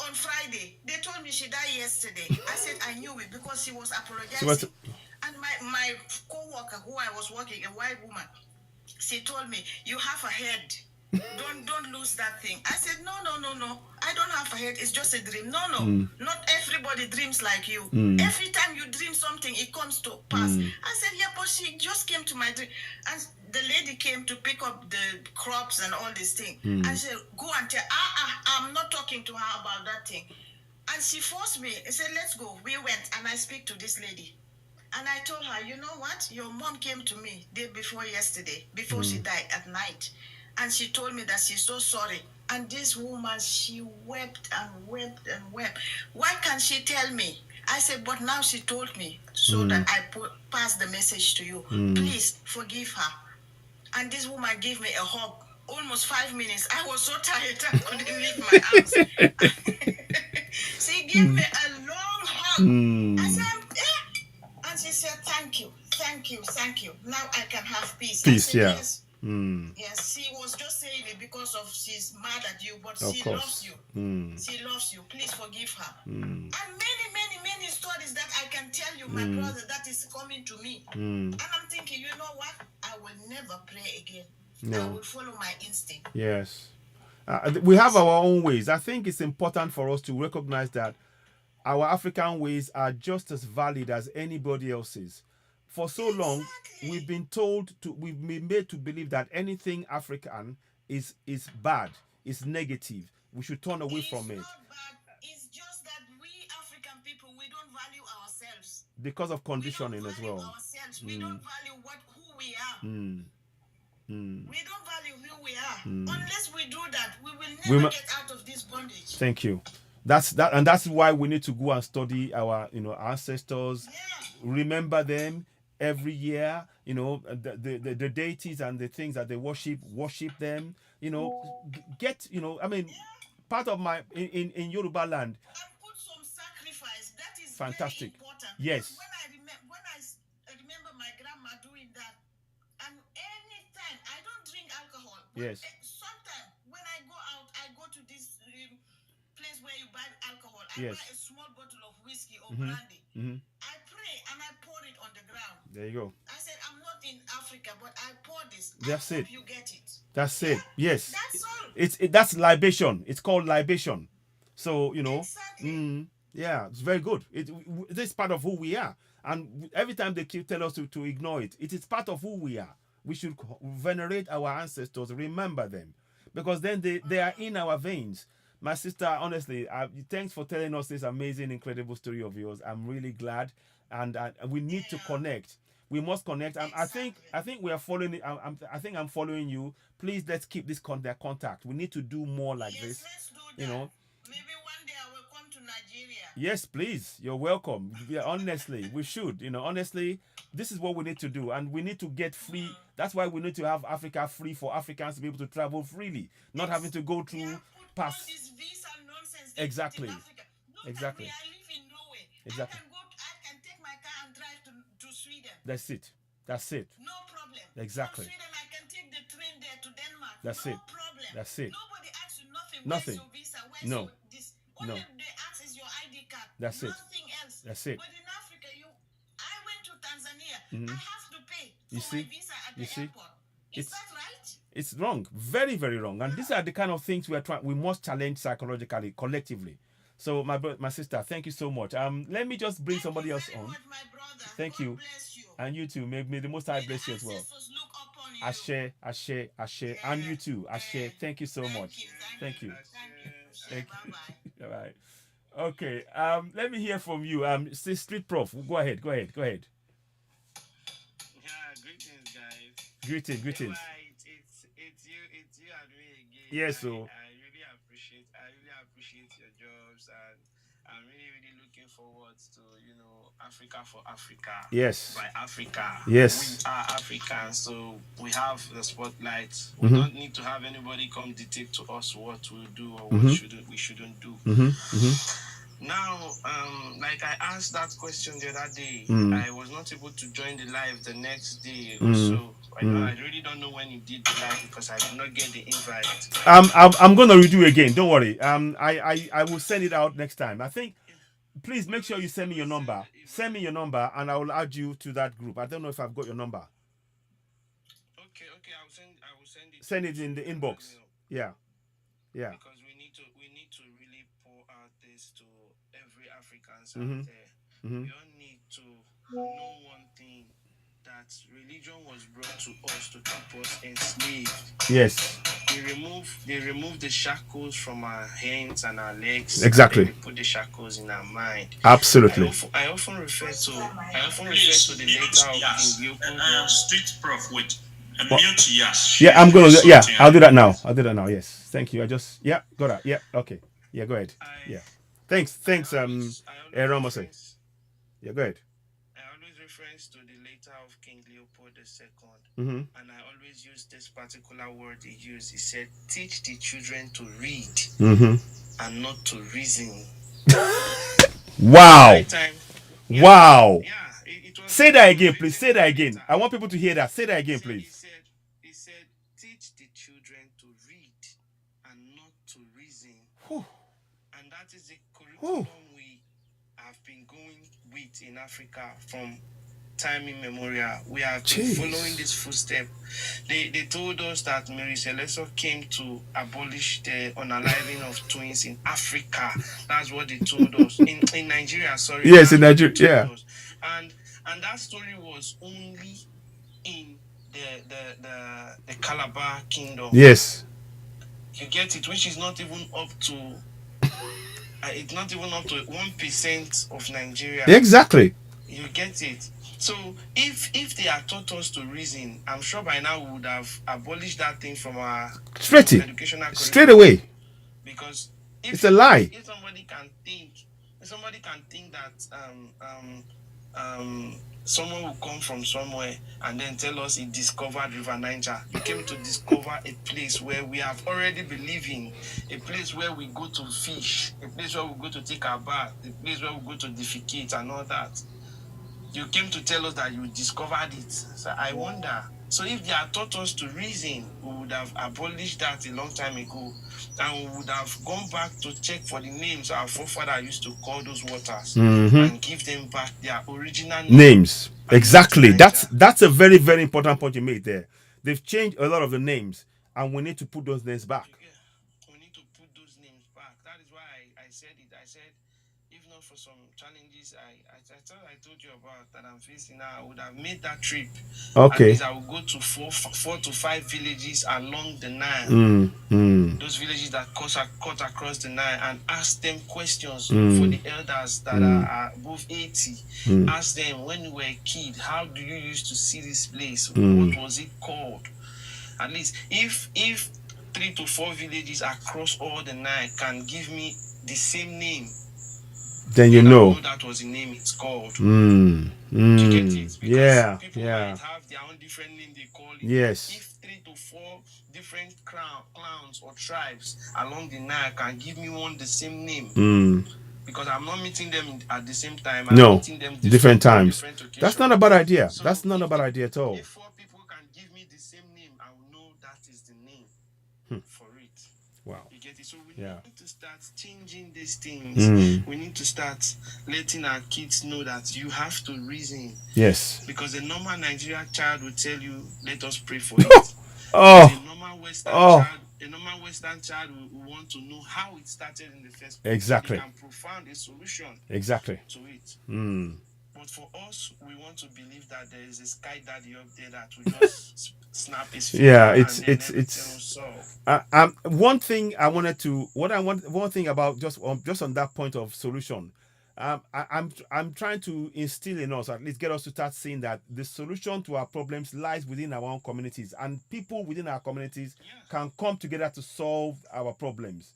on Friday. They told me she died yesterday. I said I knew it because she was apologizing. And my co-worker who I was working, a white woman, she told me, you have a head. Don't lose that thing. I said, no. I don't have a head. It's just a dream. No. Not everybody dreams like you. Every time you dream something, it comes to pass. I said, yeah, but she just came to my dream. And the lady came to pick up the crops and all these things. I said, go and tell, I'm not talking to her about that thing. And she forced me. I said, let's go. We went, and I speak to this lady. And I told her, you know what? Your mom came to me day before yesterday, before she died at night. And she told me that she's so sorry. And this woman, she wept and wept and wept. Why can't she tell me? I said, but now she told me, so that I pass the message to you. Please forgive her. And this woman gave me a hug, almost 5 minutes. I was so tired, I couldn't leave my arms. She gave me a long hug. I said, and she said, thank you. Now I can have peace. I said, yes. Yes, she was just saying it because of she's mad at you, but she loves you. She loves you. Please forgive her. And many stories that I can tell you, my brother, that is coming to me. And I'm thinking, you know what? I will never pray again. I will follow my instinct. Yes. We have our own ways. I think it's important for us to recognize that our African ways are just as valid as anybody else's. For so long, we've been made to believe that anything African is bad, is negative. We should turn away from it. It's not bad. It's just that we African people, we don't value ourselves. Because of conditioning as well. We don't value who we are. We don't value who we are. Unless we do that, we will never get out of this bondage. Thank you. That's why we need to go and study our ancestors. Remember them every year, the deities and the things that they worship them, part of my in Yoruba land. And put some sacrifice. That is fantastic. Very important. Yes. When I remember my grandma doing that, and anytime I don't drink alcohol. Yes. Sometimes when I go out, I go to this place where you buy alcohol. I buy a small bottle of whiskey or brandy. I pray and I pour it on the ground. There you go. I said, I'm not in Africa, but I pour this. That's it. You get it. That's it. Yes. That's all. That's libation. It's called libation. So Exactly. it's very good. This is part of who we are. And every time they tell us to ignore it, it is part of who we are. We should venerate our ancestors, remember them, because then they are in our veins. My sister, honestly, thanks for telling us this amazing, incredible story of yours. I'm really glad, and we need to connect. We must connect. I think we are following. I think I'm following you. Please, let's keep this contact. We need to do more like this. Let's do that. You know. Maybe one day I will come to Nigeria. Yes, please. You're welcome. Yeah, honestly, we should. Honestly, this is what we need to do, and we need to get free. That's why we need to have Africa free for Africans to be able to travel freely, not having to go through pass. All this visa nonsense Exactly. in Africa. Look Exactly. at me, I live in Norway. Exactly. I can take my car and drive to Sweden. That's it. That's it. No problem. Exactly. From Sweden, I can take the train there to Denmark. That's no it. problem. That's it. Nobody asks you nothing. Nothing. Where's your visa? Where's No. your this? All No. they ask is your ID card. That's it. Nothing else. That's it. But in Africa, I went to Tanzania. Mhm. I have to pay for You see? my visa at You the see? airport. Is It's- that right? It's wrong. Very, very wrong. And these are the kind of things we must challenge psychologically, collectively. So my sister, thank you so much. Let me just bring somebody else Thank you on. very much, my brother. Thank God you. Bless you. And you too. May the Most High bless you as well. Ancestors look upon you. Ashe. And you too. Ashe. Thank you so much. Thank you. Thank you. Bye-bye. All right. Okay. Let me hear from you. Street Prof. Go ahead. Yeah, greetings, guys. Greetings. It's you and me again. Yes, so I really appreciate your jobs, and I'm really looking forward to Africa for Africa. Yes. By Africa. Yes. We are Africans, so we have the spotlight. We Mhm. don't need to have anybody come dictate to us what we'll do or Mhm. what we shouldn't do. Mm-hmm. Now, like I asked that question the other day, I was not able to join the live the next day or so. I really don't know when you did the live because I did not get the invite. I'm gonna redo again. Don't worry. I will send it out next time. I think. Please make sure you send me your number. Send me your number, and I will add you to that group. I don't know if I've got your number. Okay. I will send it. Send it in the inbox. Yeah. Because we need to really pour out this to every African out there. Mhm. We all need to know one thing, that religion was brought to us to keep us enslaved. Yes. They remove the shackles from our hands and our legs. Exactly. And they put the shackles in our mind. Absolutely. I often refer to the letter of King Leopold. Street Prof, wait. Mute yes. Yeah, I'm gonna. Yeah, I'll do that now. Yes. Thank you. Got that. Yeah. Okay. Yeah. Go ahead. Yeah. Thanks. Ramose. Yeah. Go ahead. I always reference to the letter of King Leopold II. Mm-hmm. And I always use this particular word he used. He said, teach the children to read and not to reason. Wow. Right time, Wow. yeah, it was. Say that again, please. Say that again. I want people to hear that. Say that again, please. He said, teach the children to read and not to reason. Whew. And that is the curriculum we have been going with in Africa from time immemorial. We have been following this footstep. They told us that Mary Celeste came to abolish the unaliving of twins in Africa. That's what they told us. In Nigeria, sorry. Yes, in Nigeria, yeah. And that story was only in the Calabar Kingdom. Yes. You get it, which is not even up to it's not even up to 1% of Nigeria. Exactly. You get it. So if they had taught us to reason, I'm sure by now we would have abolished that thing from our educational curriculum. Straight away. Because it's a lie. If somebody can think that someone will come from somewhere and then tell us he discovered River Niger. He came to discover a place where we have already been living, a place where we go to fish, a place where we go to take our bath, a place where we go to defecate and all that. You came to tell us that you discovered it. So I wonder. So if they had taught us to reason, we would have abolished that a long time ago. And we would have gone back to check for the names our forefather used to call those waters and give them back their original names. Exactly. That's a very, very important point you made there. They've changed a lot of the names, and we need to put those names back. We need to put those names back. That is why I said it. I said, if not for some challenges I thought I told you about that I'm facing now, I would have made that trip. Okay. At least I will go to four to five villages along the Nile. Those villages that cut across the Nile, and ask them questions for the elders that are above 80. Ask them, when you were a kid, how do you used to see this place? What was it called? At least if 3 to 4 villages across all the Nile can give me the same name, then you I know that was the name it's called. you get it? Because yeah, people yeah, might have their own different name they call it. yes. If 3 to 4 different clans or tribes along the Nile can give me one the same name, because I'm not meeting them at the same time. I'm No, meeting them different times. different That's not a bad idea. So That's not a bad idea at all. if 4 people can give me the same name, I will know that is the name for it. Wow. You get it? So we Yeah. need to start changing these things. We need to start letting our kids know that you have to reason. Yes. Because a normal Nigerian child will tell you, let us pray for it. Oh. A normal Western child will want to know how it started in the first place. Exactly. They can profound a solution Exactly. to it. But for us, we want to believe that there is a sky daddy up there that will just snap his finger. Yeah, and it's then everything will solve. one thing I wanted to one thing about just on that point of solution. I'm trying to instill in us, at least get us to start seeing that the solution to our problems lies within our own communities, and people within our communities can come together to solve our problems,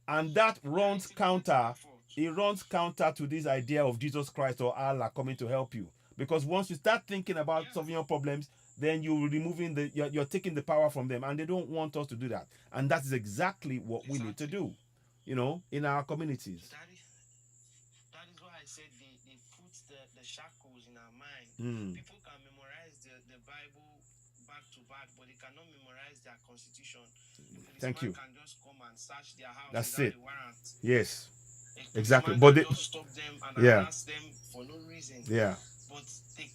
and that runs counter. It runs counter to this idea of Jesus Christ or Allah coming to help you, because once you start thinking about solving your problems, then you're removing you're taking the power from them, and they don't want us to do that, and that is exactly what we need to do, in our communities. That is why I said they put the shackles in our mind. People can memorize the Bible back to back, but they cannot memorize their constitution. Thank you. Can just come and search their house. That's without it. a warrant. Yes. A Exactly. policeman But can just stop them and arrest them for no reason. Yeah. But they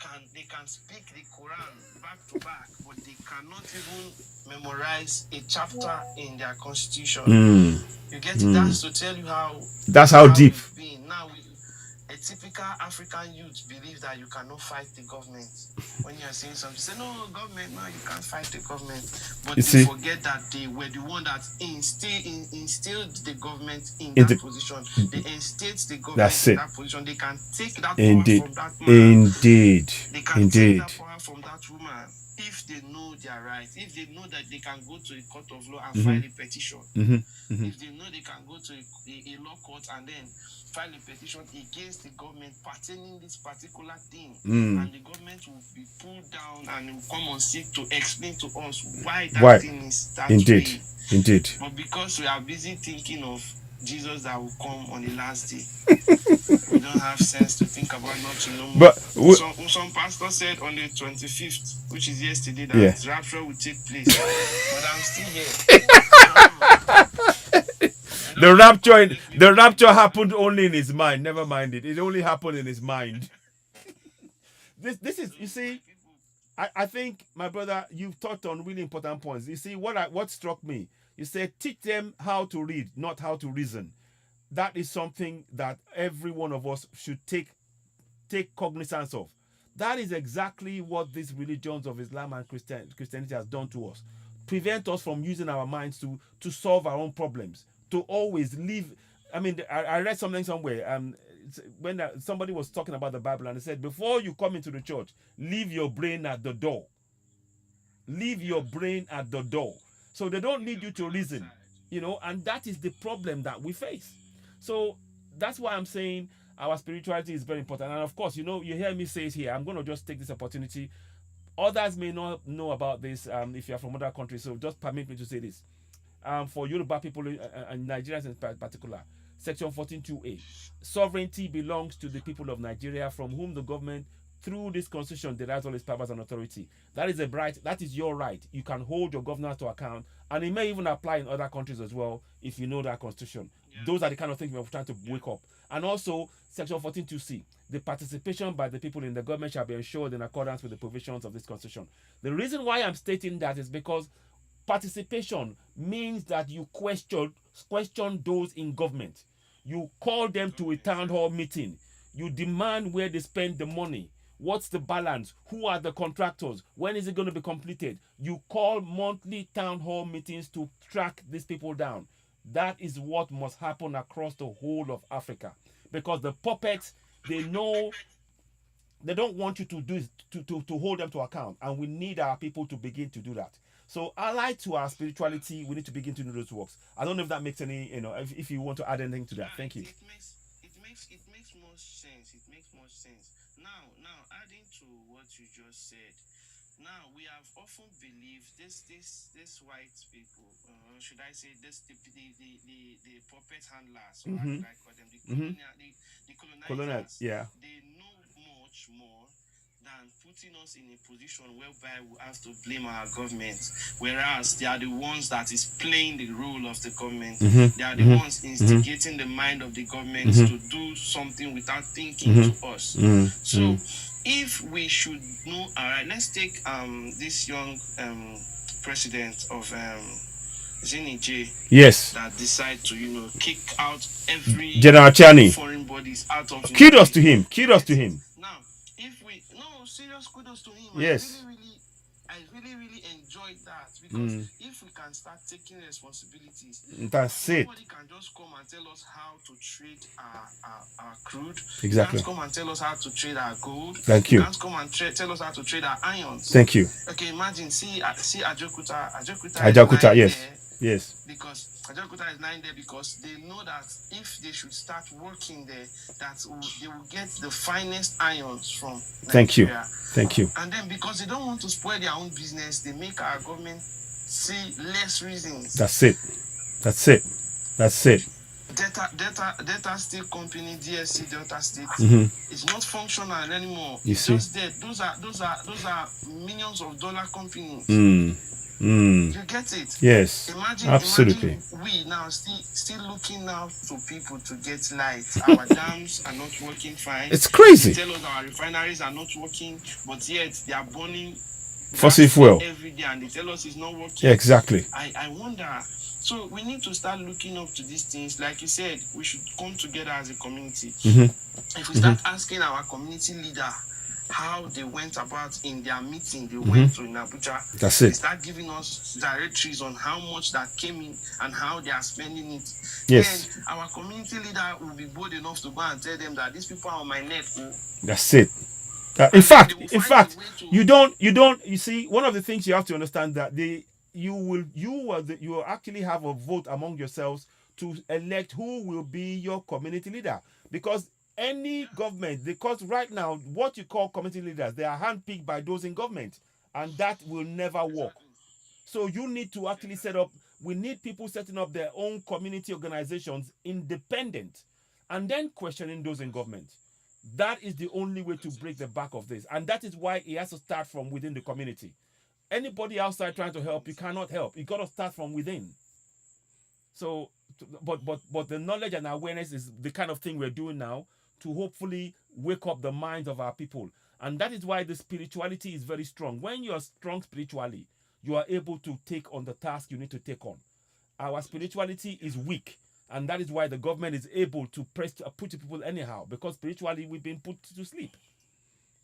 can speak the Quran back to back, but they cannot even memorize a chapter in their constitution. You get it? That's to tell you how deep. we've been. Now a typical African youth believes that you cannot fight the government. When you're saying something, say, no, government, no, you can't fight the government. But they forget that they were the one that instilled the government in that position. They instilled the government in that position. They can take that power from that man. Indeed. They can take that power from that woman if they know their rights. If they know that they can go to a court of law and file a petition. If they know they can go to a law court and then file a petition against the government pertaining this particular thing, and the government will be pulled down and will come on seek to explain to us why that thing is that way. Indeed. But because we are busy thinking of Jesus that will come on the last day, we don't have sense to think about not to know more. But some pastor said on the 25th, which is yesterday, that rapture will take place. But I'm still here. The rapture happened only in his mind. Never mind it. It only happened in his mind. This is, you see, I think, my brother, you've touched on really important points. You see, what struck me, you said teach them how to read, not how to reason. That is something that every one of us should take cognizance of. That is exactly what these religions of Islam and Christianity has done to us. Prevent us from using our minds to solve our own problems. To always live. I mean, I read something somewhere. When somebody was talking about the Bible, and they said, before you come into the church, leave your brain at the door. Leave your brain at the door. So they don't need you to reason, and that is the problem that we face. So that's why I'm saying our spirituality is very important. And of course, you hear me say it here. I'm going to just take this opportunity. Others may not know about this if you're from other countries, so just permit me to say this. For Yoruba people and Nigerians in particular, Section 14.2a, sovereignty belongs to the people of Nigeria, from whom the government, through this constitution, derives all its powers and authority. That is your right. You can hold your governor to account, and it may even apply in other countries as well if you know that constitution. Those are the kind of things we're trying to wake up. And also, Section 14.2c, the participation by the people in the government shall be ensured in accordance with the provisions of this constitution. The reason why I'm stating that is because participation means that you question those in government. You call them to a town hall meeting. You demand where they spend the money. What's the balance? Who are the contractors? When is it going to be completed? You call monthly town hall meetings to track these people down. That is what must happen across the whole of Africa. Because the puppets, they know they don't want you to do to hold them to account, and we need our people to begin to do that. So allied to our spirituality, we need to begin to do those works. I don't know if that makes any, if you want to add anything to that. Thank you. It makes more sense. It makes more sense. Now adding to what you just said. Now we have often believed this white people, should I say this the puppet handlers, or how should I call them, the colonizers, yeah. They know much more than putting us in a position whereby we have to blame our government, whereas they are the ones that is playing the role of the government. They are the ones instigating the mind of the government to do something without thinking to us. So if we should know, all right, let's take this young president of Niger, yes, that decide to kick out every General Chani foreign bodies out of kudos to him. Kudos to him. Now, if we serious kudos to him. Yes. I really enjoyed that, because if we can start taking responsibilities, that's it. Nobody can just come and tell us how to trade our crude. Exactly. You can't come and tell us how to trade our gold. Thank you. You can't come and tell us how to trade our irons. Thank you. Okay, imagine, see Ajaokuta. Ajaokuta, yes. There, yes. Because Ajaokuta is lying there because they know that if they should start working there, they will get the finest irons from Nigeria. Thank you. And then because they don't want to spoil their own business, they make our government see less reasons. That's it. Delta State Company, DSC Delta State, is not functional anymore. You it's see? just dead. Those are millions of dollar companies. You get it? Yes. Absolutely. Imagine we now still looking now to people to get light. Our dams are not working fine. It's crazy. They tell us our refineries are not working, but yet they are burning fossil fuel every day, and they tell us it's not working. Yeah, exactly. I wonder. So we need to start looking up to these things. Like you said, we should come together as a community. If we start asking our community leader how they went about in their meeting, they went to in Abuja. That's it. They start giving us directories on how much that came in and how they are spending it. Yes. Then our community leader will be bold enough to go and tell them that these people are on my neck. That's it. In fact, you see, one of the things you have to understand that you will actually have a vote among yourselves to elect who will be your community leader, because any government, because right now what you call community leaders, they are handpicked by those in government, and that will never work. So you need to actually we need people setting up their own community organizations, independent, and then questioning those in government. That is the only way to break the back of this, and that is why it has to start from within the community. Anybody outside trying to help, you cannot help. You got to start from within. So, but the knowledge and awareness is the kind of thing we're doing now to hopefully wake up the minds of our people. And that is why the spirituality is very strong. When you are strong spiritually, you are able to take on the task you need to take on. Our spirituality is weak, and that is why the government is able to put people anyhow, because spiritually we've been put to sleep.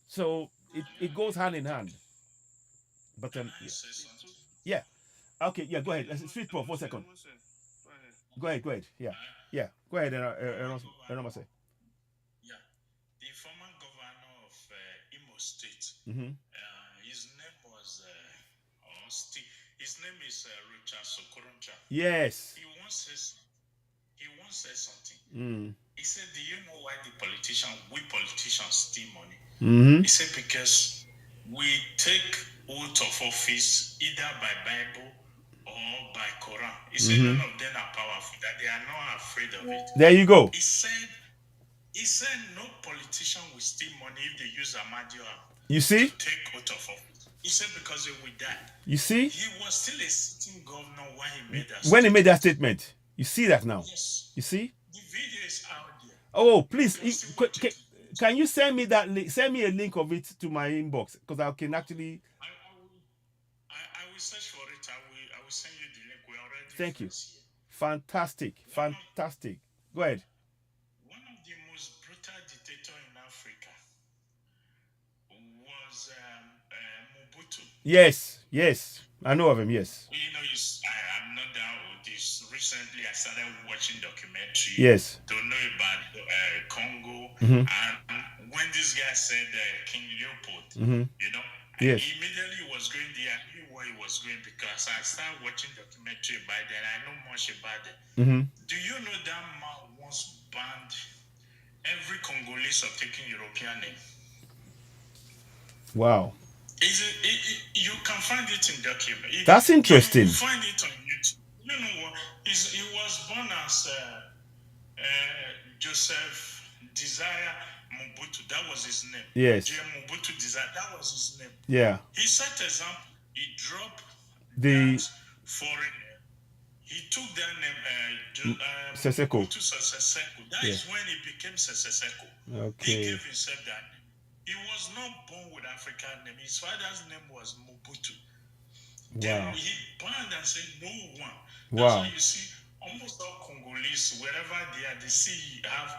So it goes hand in hand. But yeah. Okay, yeah, go ahead. Street Prof, 1 second. Go ahead. Yeah. Go ahead, Enomase. Yeah. The former governor of Imo State, his name was his name is Richard Sokoroncha. Yes. He once said something. He said, "Do you know why we politicians steal money?" He said, "Because we take oath of office either by Bible or by Quran." He said none of them are powerful, that they are not afraid of it. There you go. He said no politician will steal money if they use Ahmadiyya. You see? To take oath of office. He said because they will die. You see? He was still a sitting governor when he made that When he made that statement. You see that now? Yes. You see? The video is out there. Oh, please. Can you send me that link? Send me a link of it to my inbox, because I can actually. I will search for it. I will send you the link. We already. Thank you. Fantastic. Go ahead. was Mobutu. Yes, I know of him. Yes, I'm not down with this. Recently, I started watching documentary yes, to know about Congo. Mhm. And when this guy said King Leopold, Mhm. Yes. immediately was going there. I knew where he was going because I started watching documentary about that. I know much about that. Mhm. Do you know that man once banned every Congolese of taking European name? Wow, You can find it in document. that's interesting. You find it on YouTube. You know what? He was born as Joseph Desire Mobutu. That was his name. Yes. Mobutu Desire. That was his name. Yeah. He set example. He dropped The that foreign. He took that name. Seseko. Mobutu Sese Seko. That is when he became Sese Seko. He Okay. gave himself that name. He was not born with African name. His father's name was Mobutu. Then Wow. he banned and said no one. That's Wow. why you see almost all Congolese, wherever they are, they see have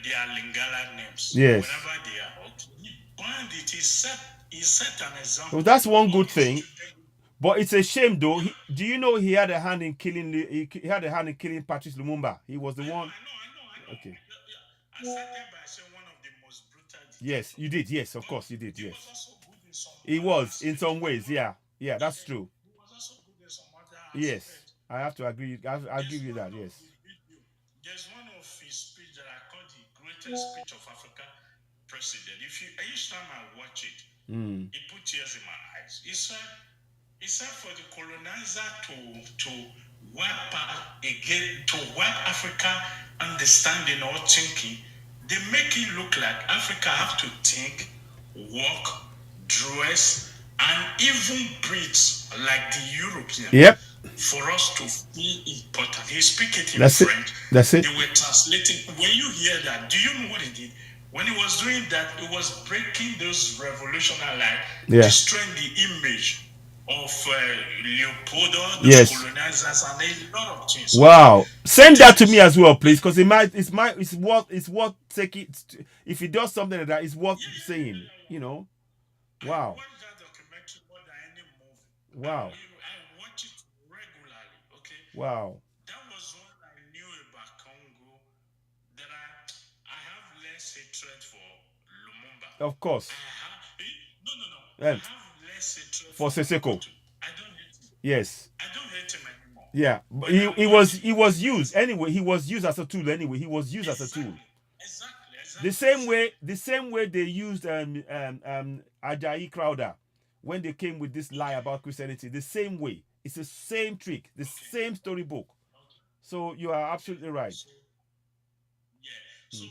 their Lingala names. Yes. Wherever they are. Okay. He banned it. He set an example. Well, that's one good of thing. student- But it's a shame, though. Do you know he had a hand in killing? He had a hand in killing Patrice Lumumba. He was the one. I know. Okay. I started by saying one of the most brutal dictators. Yes, you did. Yes, of course you did. He Yes, was also good in some he other was in aspects. some ways. Yeah, that's true. He was also good in some other Yes, aspects. I have to agree. I'll give you that. Yes. There's one of his speech that I call the greatest speech of Africa president. Each time I watch it, it put tears in my eyes. He said for the colonizer to wipe Africa understanding or thinking, they make it look like Africa have to think, walk, dress, and even breathe like the Europeans. Yep. For us to feel important. He speak it in That's it. French. That's it. They were translating. When you hear that, do you know what he did? When he was doing that, it was breaking those revolutionary life, destroying the image of Leopoldo, those Yes. colonizers, and a lot of things. Wow. Send that to me as well, please, because it's worth taking. If he does something like that, it's worth saying. You know. Wow. I watch that documentary more than any movie. Wow. I watch it regularly. Okay. Wow. That was when I knew about Congo that I have less hatred for Lumumba. Of course. I have less hatred for Seseko. Mobutu. I don't hate him. Yes. I don't hate him anymore. Yeah, but he was used anyway. He was used as a tool anyway. He was used as a tool. Exactly. The same way they used Ajayi Crowder when they came with this lie about Christianity. The same way. It's the same trick, the same storybook. So you are absolutely right. So he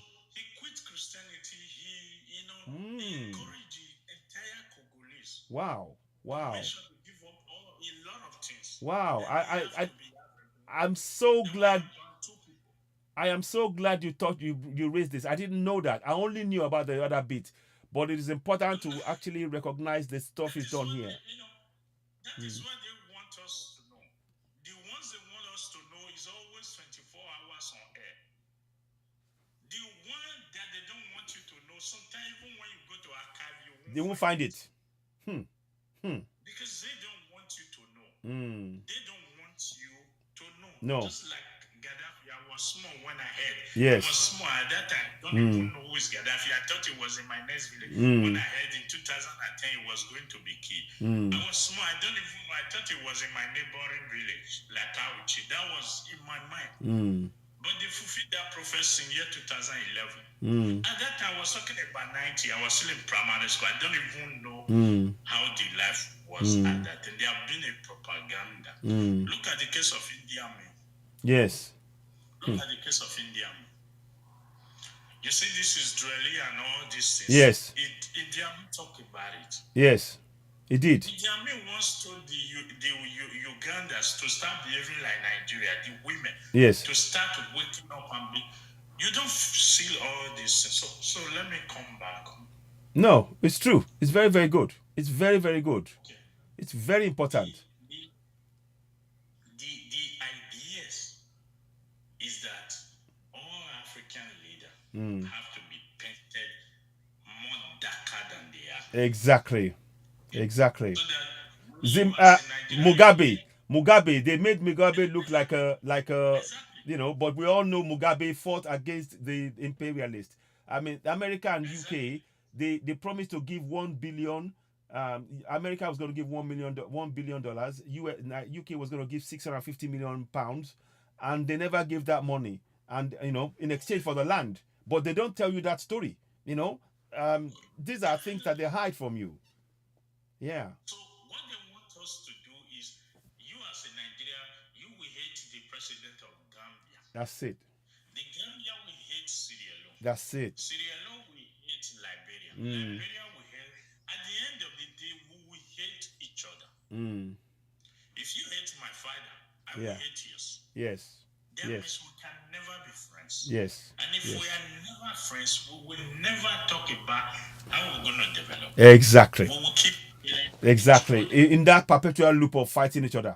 quit Christianity. He encouraged the entire Congolese. Wow. Nation to give up a lot of things. Wow. Then I'm so glad. two people. I am so glad you raised this. I didn't know that. I only knew about the other bit, but it is important to actually recognize the stuff he's done here. That is what they want us to know. The ones they want us to know is always 24 hours on air. The one that they don't want you to know, sometimes even when you go to archive, They won't find it. Because they don't want you to know. They don't want you to know. No. Just like Gaddafi, I was small when I heard. Yes. I was small at that time. Don't even know who is Gaddafi. I thought it was in my next village. When I heard in 2010 it was going to be killed. I was small. I don't even know. I thought it was in my neighboring village, like Auchi. That was in my mind. But they fulfilled that prophecy in year 2011. At that time, I was talking about 90. I was still in primary school. I don't even know how the life was at that time. There have been a propaganda. Look at the case of India, man. Yes. Look at the case of India. You see, this is Israeli and all these things. Yes. India talk about it. Yes, it did. Idi Amin once told the Ugandans to start behaving like Nigeria, the women. Yes. To start waking up and be. You don't see all this. So let me come back. No, it's true. It's very, very good. It's very, very good. Okay. It's very important. The ideas is that all African leaders have to be painted more darker than they are. Exactly. Exactly. So that Zim, as a Nigerian, Mugabe. They made Mugabe look like a exactly. but we all know Mugabe fought against the imperialists. I mean, America and Exactly. UK, they promised to give 1 billion. America was going to give $1 billion. UK was going to give 650 million pounds, and they never gave that money. And in exchange for the land, but they don't tell you that story. These are things that they hide from you. Yeah, So what they want us to do is, you as a Nigerian, you will hate the president of Gambia. that's it. The Gambia will hate Sierra Leone. That's it. Sierra Leone will hate Liberia. Mm, Liberia will hate. At the end of the day, we will hate each other. mm, If you hate my father, I will yeah. hate yours. Yes. That Yes. means we can never be friends. Yes. And if Yes. we are never friends, we will never talk about how we're going to develop. Exactly. We will keep Exactly. In that perpetual loop of fighting each other.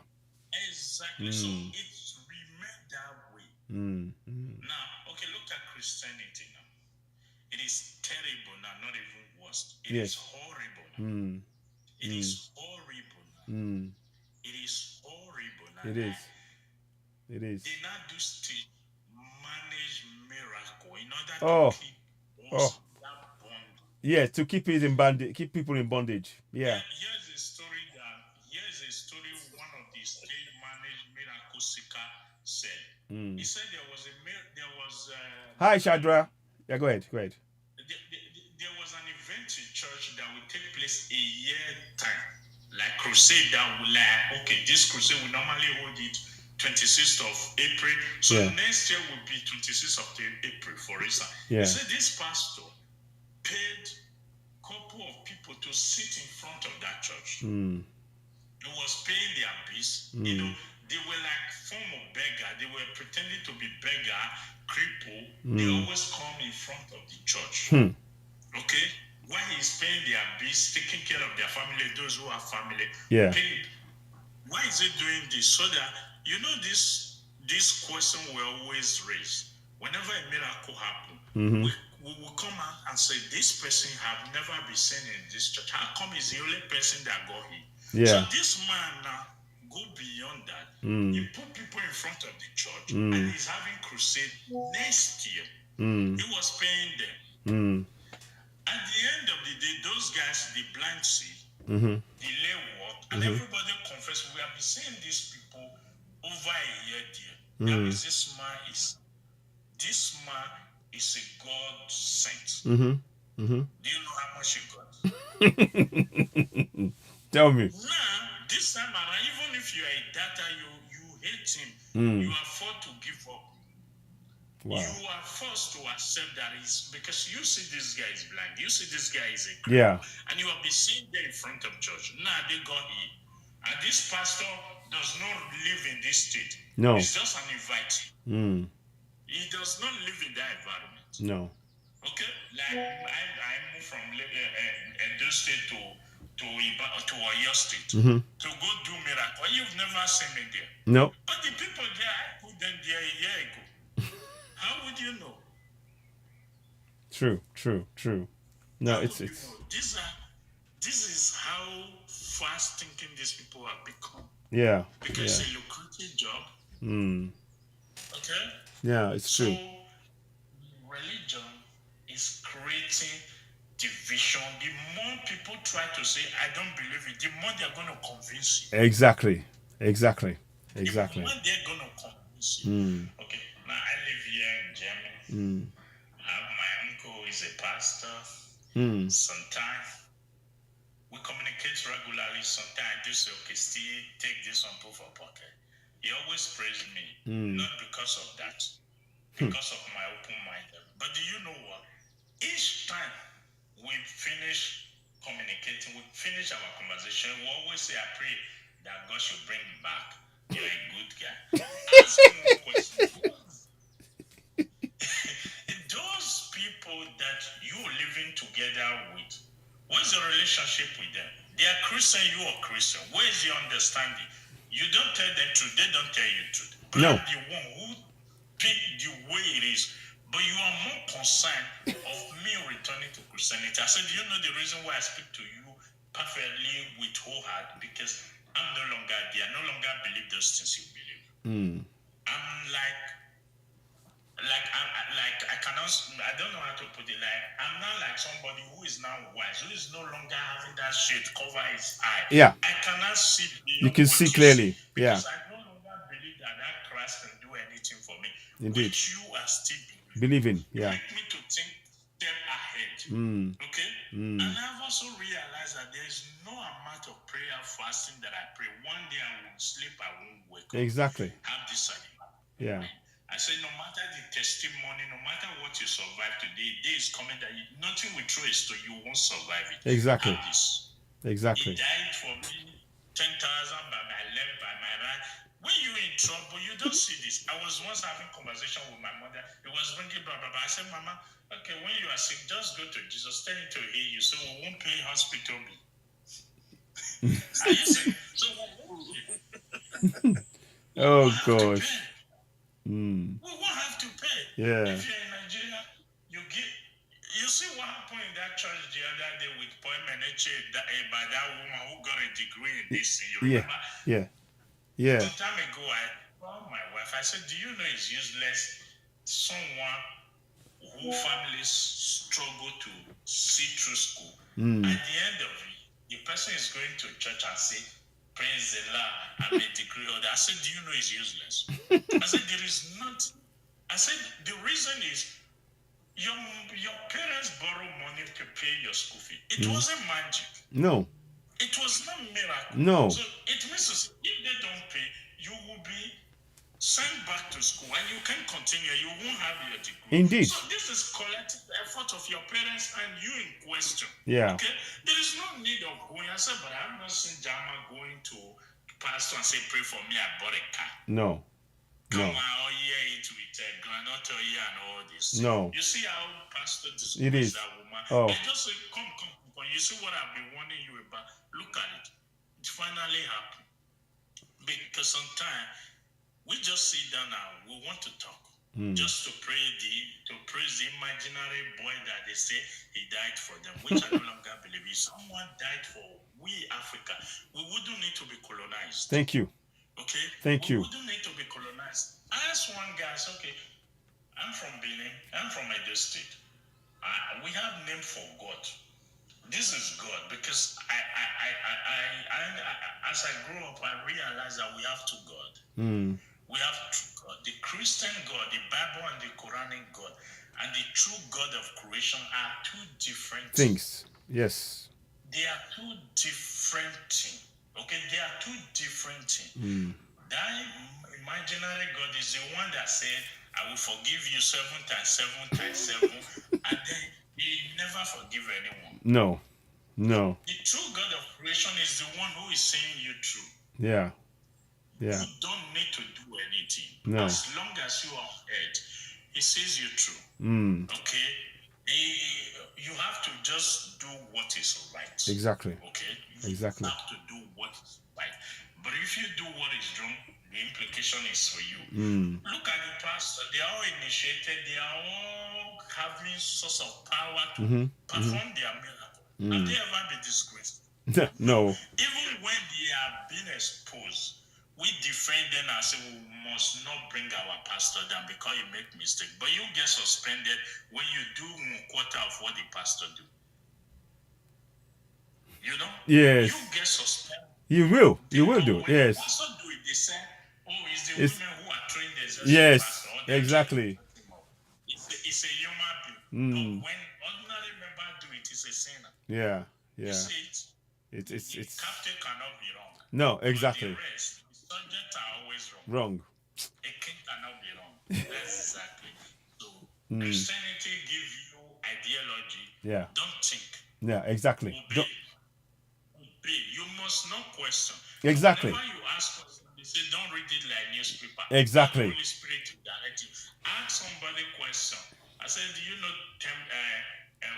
Exactly. So it's remained that way. Now, okay, look at Christianity now. It is terrible now, not even worse. It is horrible now. It is horrible now. It is horrible now. It is. It is. They now do state manage miracle in order Oh. to keep us that bond. Yeah, to keep it in bondage, keep people in bondage. Yeah. Here's a story one of the state managed miracle seeker said. He said there was Hi, Shadra. Yeah, go ahead. there was an event in church that would take place a year time, like crusade that would this crusade we normally hold it 26th of April. So next year will be 26th of April, for instance. Yeah. He said this pastor paid a couple of people to sit in front of that church. He was paying their bills. They were like form of beggar. They were pretending to be beggar, cripple. They always come in front of the church. Okay? While he's paying their bills, taking care of their family, those who have family. Yeah. Why is he doing this? So that, this question will always raise. Whenever a miracle happens, we will come out and say, this person have never been seen in this church. How come he's the only person that got here? Yeah. So this man now go beyond that. He put people in front of the church and he's having crusade next year. He was paying them. At the end of the day, those guys, the blind see, the lay walk, and everybody confess. We have been seeing these people over a year there. That means this man is a God sent. Do you know how much he got? Tell me. Now, this time around, even if you are a data, you hate him. You are forced to give up. Wow. You are forced to accept that it's because you see this guy is blind. You see this guy is a cripple. Yeah. And you have been seen there in front of church. Now they got here. And this pastor does not live in this state. No. He's just an invitee. He does not live in that environment. No. Okay? Like, I moved from Edo State to Oyo State to go do miracle. You've never seen me there. No. But the people there, I put them there a year ago. How would you know? True. No, it's This is how fast thinking these people have become. Yeah. Because it's a lucrative job. Okay? Yeah, it's true. So religion is creating division. The more people try to say, I don't believe it, the more they're going to convince you. Exactly. The more they're going to convince you. Okay, now I live here in Germany. My uncle is a pastor. Sometimes we communicate regularly. Sometimes I do say, okay, still take this one, put for pocket. He always praised me, not because of that, because of my open mind. But do you know what? Each time we finish communicating, we finish our conversation, we always say, I pray that God should bring me back. You're a good guy. Ask him one question. Those people that you're living together with, what's the relationship with them? They are Christian, you are Christian. Where is your understanding? You don't tell them truth, they don't tell you truth. But No. I'm the one who pick the way it is. But you are more concerned of me returning to Christianity. I said, do you know the reason why I speak to you perfectly with whole heart? Because I'm no longer there. I no longer believe those things you believe. I'm I cannot, I don't know how to put it. Like, I'm not like somebody who is now wise, who is no longer having that shade cover his eye. Yeah. I cannot see You can what see you clearly. see, Yeah. because I no longer believe that Christ can do anything for me. Indeed. Which you are still Believing. Yeah. make me to think step ahead. Okay? And I've also realized that there's no amount of prayer, fasting that I pray. One day I won't sleep, I won't wake up. Exactly. Have this Yeah. I say, no matter the testimony, no matter what you survive today, day is coming that nothing will throw it to you won't survive it. Exactly. Have this. Exactly. He died for me 10,000 by my left, by my right. When you're in trouble, you don't see this. I was once having conversation with my mother. It was ringing, blah, blah, blah. I said, Mama, okay, when you are sick, just go to Jesus, tell him to heal you, so we won't pay hospital bill. Are you saying? So we won't pay. Oh gosh. We won't have to pay. Yeah. If you're in Nigeria, you see what happened in that church the other day with Paul Meneche, by that woman who got a degree in this thing. You remember? Yeah. Some time ago, I told my wife, I said, do you know it's useless someone who families struggle to see through school? At the end of it, the person is going to church and say, praise the Lord, I'm a degree holder. I said, do you know it's useless? I said, there is not. I said, the reason is your parents borrow money to pay your school fee. It wasn't magic. No. It was not miracle. No. So it means if they don't pay, you will be sent back to school and you can continue. You won't have your degree. Indeed. So this is collective effort of your parents and you in question. Yeah. Okay. There is no need of going. I said, but I've not seen Jama going to pastor and say, pray for me, I bought a car. No. Come on, all year it with granite oil and all this. No. You see how pastor It is. disgraces that woman. Oh. They just say, come. You see what I've been warning you about? Look at it. It finally happened. Because sometimes we just sit down and we want to talk. Just to praise the imaginary boy that they say he died for them, which I no longer believe. If someone died for we Africa, we wouldn't need to be colonized. Thank you. Okay? Thank you. We wouldn't need to be colonized. I asked one guy, I said, okay, I'm from Benin, I'm from Edo State. We have name for God. This is God, because as I grew up, I realized that we have two God. We have two God. The Christian God, the Bible and the Quranic God, and the true God of creation are two different Things. Yes. They are two different things. Okay, they are two different things. That imaginary God is the one that said, I will forgive you 7 times 7 times 7, and then he never forgive anyone. No. The true God of creation is the one who is saying you true. Yeah. You don't need to do anything. No. As long as you are on earth, he says you true. Okay? You have to just do what is right. Exactly. Okay? Exactly. You have to do what is right. But if you do what is wrong, the implication is for you. Look at the pastor. They are all initiated. They are all having source of power to perform their miracle. Have they ever been disgraced? No. Even when they are being exposed, we defend them and say we must not bring our pastor down because he make mistake. But you get suspended when you do 1/4 of what the pastor do. You know? Yes. You get suspended. You will do. When Yes. the pastor do it, they say, oh, it's the It's- women who are trained as a Yes. pastor. Or they Exactly. It's a human being. But when ordinary member do it, it's a sinner. Yeah. You Yeah. see it? It's The captain cannot be wrong. no, But exactly. the rest, the subjects are always wrong. Wrong. A king cannot be wrong. That's exactly. So Christianity gives you ideology. Yeah. Don't think. Yeah, exactly. Obey. Obey. You must not question. Exactly. Whenever you ask questions, they say don't read it like newspaper. Exactly. The Holy Spirit will direct you. Ask somebody question. I said, do you know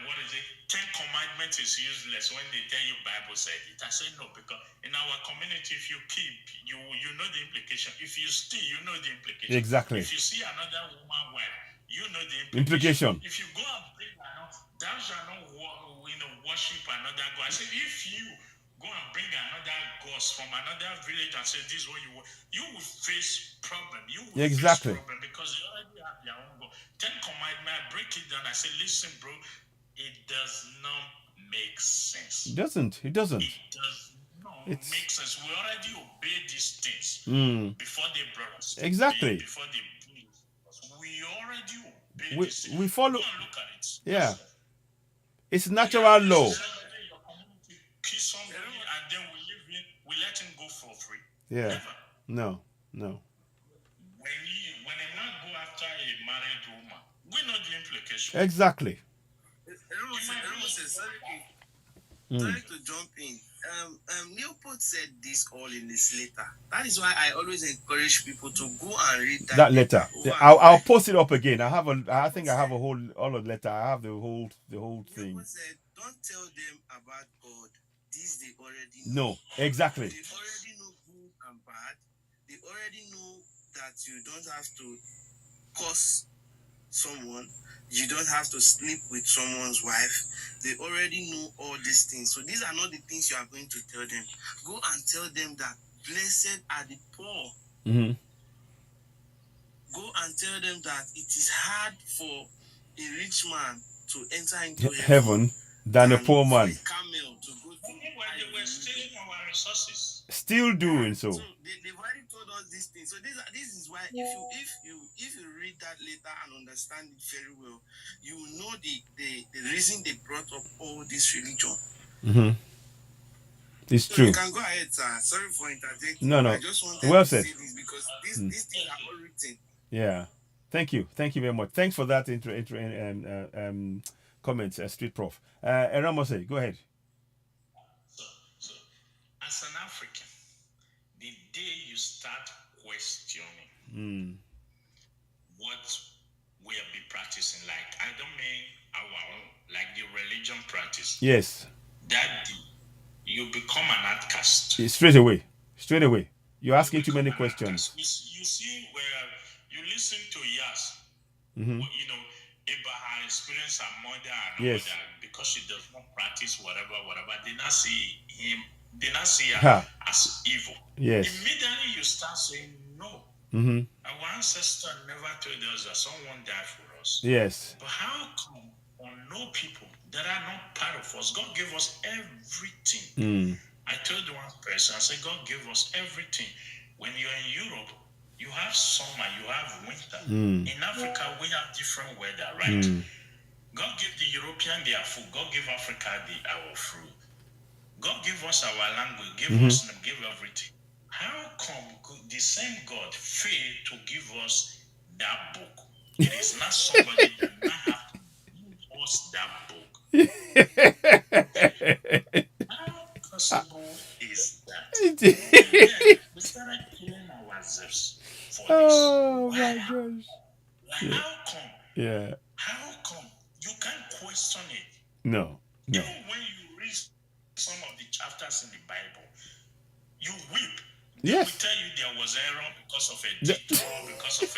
what is it? 10 commandments is useless when they tell you Bible said it. I said no, because in our community, if you keep, you know the implication. If you steal, you know the implication. Exactly. If you see another woman wife, you know the Implication. If you go and bring thou shalt not worship another god. I said, if you go and bring another gods from another village and say this is what you want, you will face problem. You will Exactly. face problem because you already have their own god. Ten Commandments, I break it down. I say, listen, bro, it does not make sense. It doesn't. It does not make sense. We already obey these things before they brought us. Exactly. Before they bring us. We already obey these things. We follow. Go and look at it. Yeah. It's natural law. Kiss somebody and then we let him go for free. Yeah. Never. No. When a man go after a married woman, we know the implication. Exactly. Sorry to jump in. Newport said this all in his letter. That is why I always encourage people to go and read That letter. I'll post it up again. I think I have all the letter. I have the whole thing. Newport said, don't tell them about God. This they already know. No, exactly. They already know good and bad. They already know that you don't have to curse someone. You don't have to sleep with someone's wife. They already know all these things. So these are not the things you are going to tell them. Go and tell them that blessed are the poor. Mm-hmm. Go and tell them that it is hard for a rich man to enter into heaven than a poor man. For a camel to go to when they were stealing our resources. Still doing so. So they've already told us these things. So this is why if you read that letter and understand it very well, you will know the reason they brought up all this religion. Mm-hmm. It's so true. You can go ahead, sir. Sorry for interjecting. No. I just wanted Well to said. say this because these things are all written. Yeah. Thank you very much. Thanks for that comments, Street Prof. Eramose, go ahead. So, as an African, the day you start questioning what we have been practicing, like I don't mean our own, like the religion practice. Yes. That day, you become an outcast. Straight away. You're asking too many questions. You see where you listen to Yas, Mm-hmm. you know, about her experience, her mother, and Yes. all that, because she does not practice whatever. They not see her as evil. Yes. Immediately you start saying no. Mm-hmm. Our ancestor never told us that someone died for us. Yes. But how come no people that are not part of us? God gave us everything. I told one person, I said, God gave us everything. When you're in Europe, you have summer, you have winter. In Africa, we have different weather, right? God gave the European their food. God gave Africa our fruit. God gave us our language, give everything. How come the same God failed to give us that book? It is not somebody that now have to give us that book. How possible is that? We started killing ourselves for this. Oh my gosh. How come? Yeah. How come? You can't question it. No. Even when you read some of the chapters in the Bible, you weep. Yes. We tell you there was error because of a detour, because of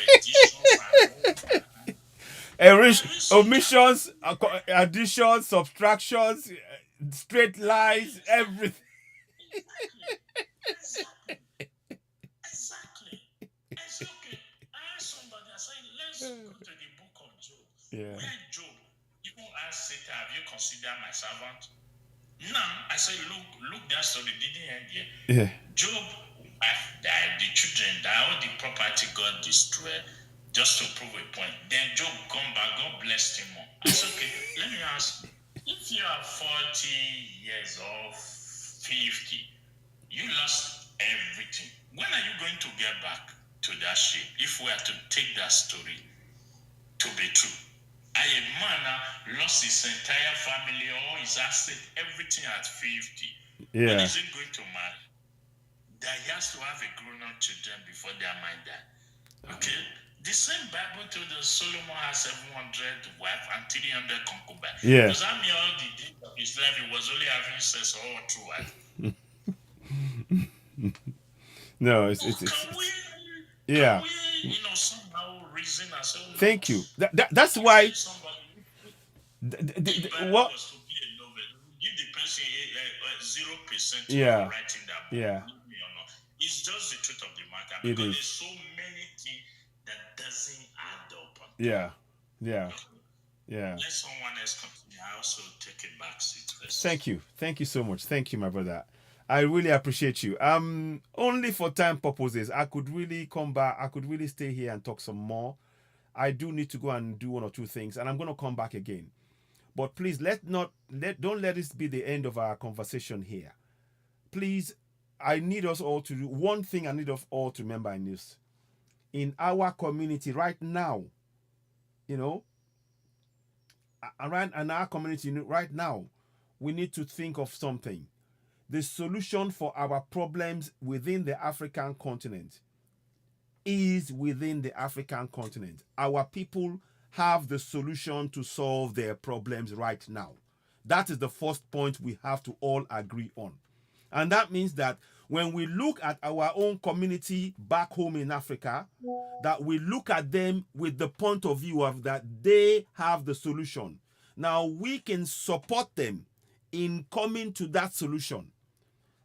omissions, additions, subtractions, straight lines, everything. Exactly. It's okay. I asked somebody, I said, let's go to the book of Job. Yeah. Where Job, even asked Satan, have you considered my servant? Now, I said, look, that story didn't end here. Yeah. Job died, the children died, all the property got destroyed, just to prove a point. Then Job come back, God blessed him more. I said, okay, let me ask you, if you are 40 years or 50, you lost everything. When are you going to get back to that shape? If we are to take that story to be true. A man lost his entire family, all his assets, everything at 50. Yeah. When is he going to marry? That he has to have a grown-up children before their mind die. Okay? The same Bible told us Solomon has 700 wives and 300 concubines. Yeah. Does that mean all the days of his life he was only having sex all through wife? No, it's Can we, somehow reason and say, oh, no. Thank you. That's why. Somebody, The, if Bible what? was to be a novel, give the person 0% Yeah. of writing that book. Yeah. Believe me or not. It's just the truth of the matter It because is. there's so many things that doesn't add up. Yeah. Yeah. Yeah. Let someone else continue. I also take a back seat. Thank you. Thank you so much. Thank you, my brother. I really appreciate you. Only for time purposes, I could really come back. I could really stay here and talk some more. I do need to go and do one or two things, and I'm going to come back again. But please don't let this be the end of our conversation here. Please, I need us all to do one thing. I need us all to remember in this. In our community right now, around in our community right now, we need to think of something. The solution for our problems within the African continent is within the African continent. Our people have the solution to solve their problems right now. That is the first point we have to all agree on. And that means that when we look at our own community back home in Africa, that we look at them with the point of view of that they have the solution. Now we can support them in coming to that solution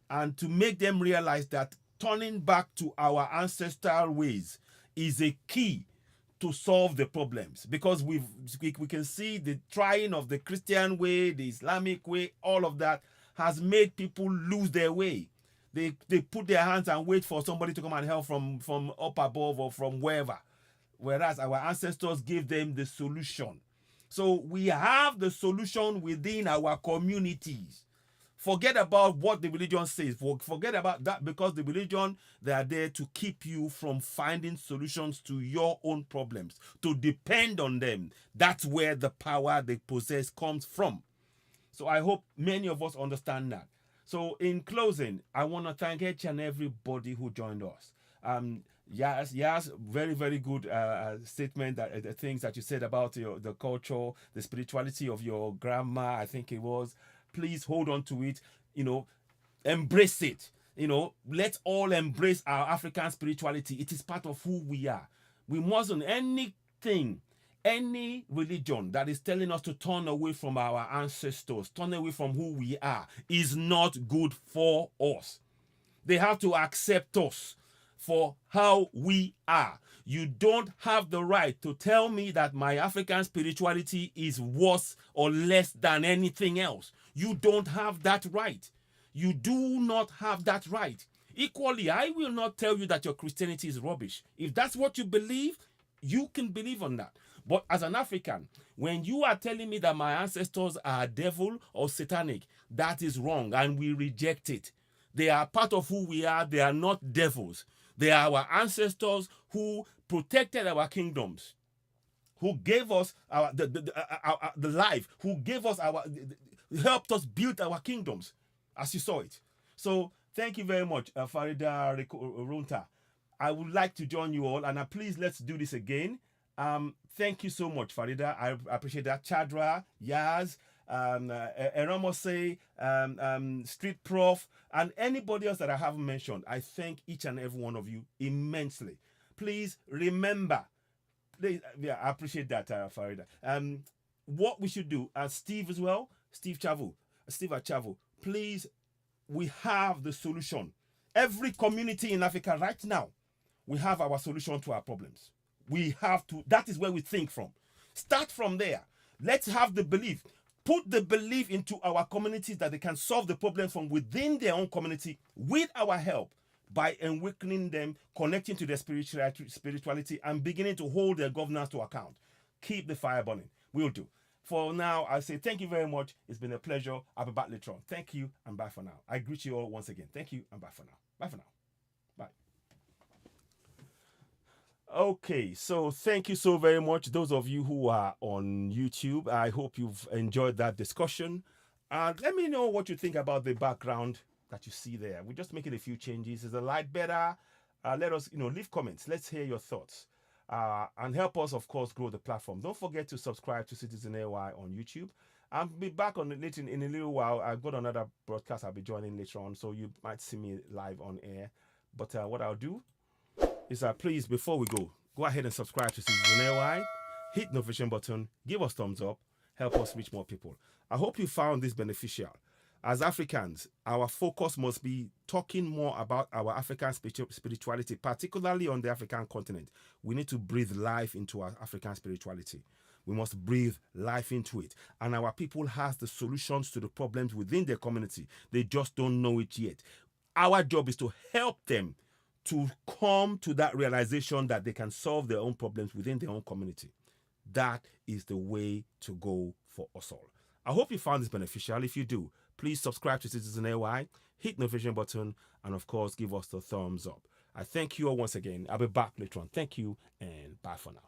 and to make them realize that turning back to our ancestral ways is a key to solve the problems, because we can see the trying of the Christian way, the Islamic way, all of that has made people lose their way. They put their hands and wait for somebody to come and help from up above or from wherever, whereas our ancestors gave them the solution. So we have the solution within our communities. Forget about what the religion says. Forget about that, because the religion, they are there to keep you from finding solutions to your own problems, to depend on them. That's where the power they possess comes from. So I hope many of us understand that. So in closing, I want to thank each and everybody who joined us. Yes, very, very good statement, that the things that you said about the culture, the spirituality of your grandma, I think it was. Please hold on to it, embrace it. Let's all embrace our African spirituality. It is part of who we are. We mustn't any religion that is telling us to turn away from our ancestors, turn away from who we are, is not good for us. They have to accept us for how we are. You don't have the right to tell me that my African spirituality is worse or less than anything else. You don't have that right. You do not have that right. Equally, I will not tell you that your Christianity is rubbish. If that's what you believe, you can believe on that. But as an African, when you are telling me that my ancestors are devil or satanic, that is wrong, and we reject it. They are part of who we are. They are not devils. They are our ancestors who protected our kingdoms, who gave us the life, who gave us helped us build our kingdoms, as you saw it. So thank you very much, Farida Runta. I would like to join you all, and please let's do this again. Thank you so much, Farida. I appreciate that. Chadra, Yaz, Eramose, Street Prof, and anybody else that I haven't mentioned. I thank each and every one of you immensely. Please remember, I appreciate that, Farida. What we should do, Steve as well, Steve Achavo, please, we have the solution. Every community in Africa right now, we have our solution to our problems. We have to, that is where we think from. Start from there. Let's have the belief. Put the belief into our communities that they can solve the problem from within their own community with our help, by awakening them, connecting to their spirituality, and beginning to hold their governance to account. Keep the fire burning. We'll do. For now, I say thank you very much. It's been a pleasure. I'll be back later on. Thank you and bye for now. I greet you all once again. Thank you and bye for now. Bye for now. Bye. Okay, so thank you so very much. Those of you who are on YouTube, I hope you've enjoyed that discussion. Let me know what you think about the background that you see there. We're just making a few changes. Is the light better? Let us, leave comments. Let's hear your thoughts. And help us, of course, grow the platform. Don't forget to subscribe to Citizen AY on YouTube. I'll be back on it in a little while. I've got another broadcast I'll be joining later on, so you might see me live on air. But what I'll do is, please, before we go, go ahead and subscribe to Citizen AY. Hit the notification button, give us thumbs up, help us reach more people. I hope you found this beneficial. As Africans, our focus must be talking more about our African spirituality, particularly on the African continent. We need to breathe life into our African spirituality. We must breathe life into it. And our people has the solutions to the problems within their community. They just don't know it yet. Our job is to help them to come to that realization that they can solve their own problems within their own community. That is the way to go for us all. I hope you found this beneficial. If you do, please subscribe to Citizen AY, hit the notification button, and of course, give us the thumbs up. I thank you all once again. I'll be back later on. Thank you, and bye for now.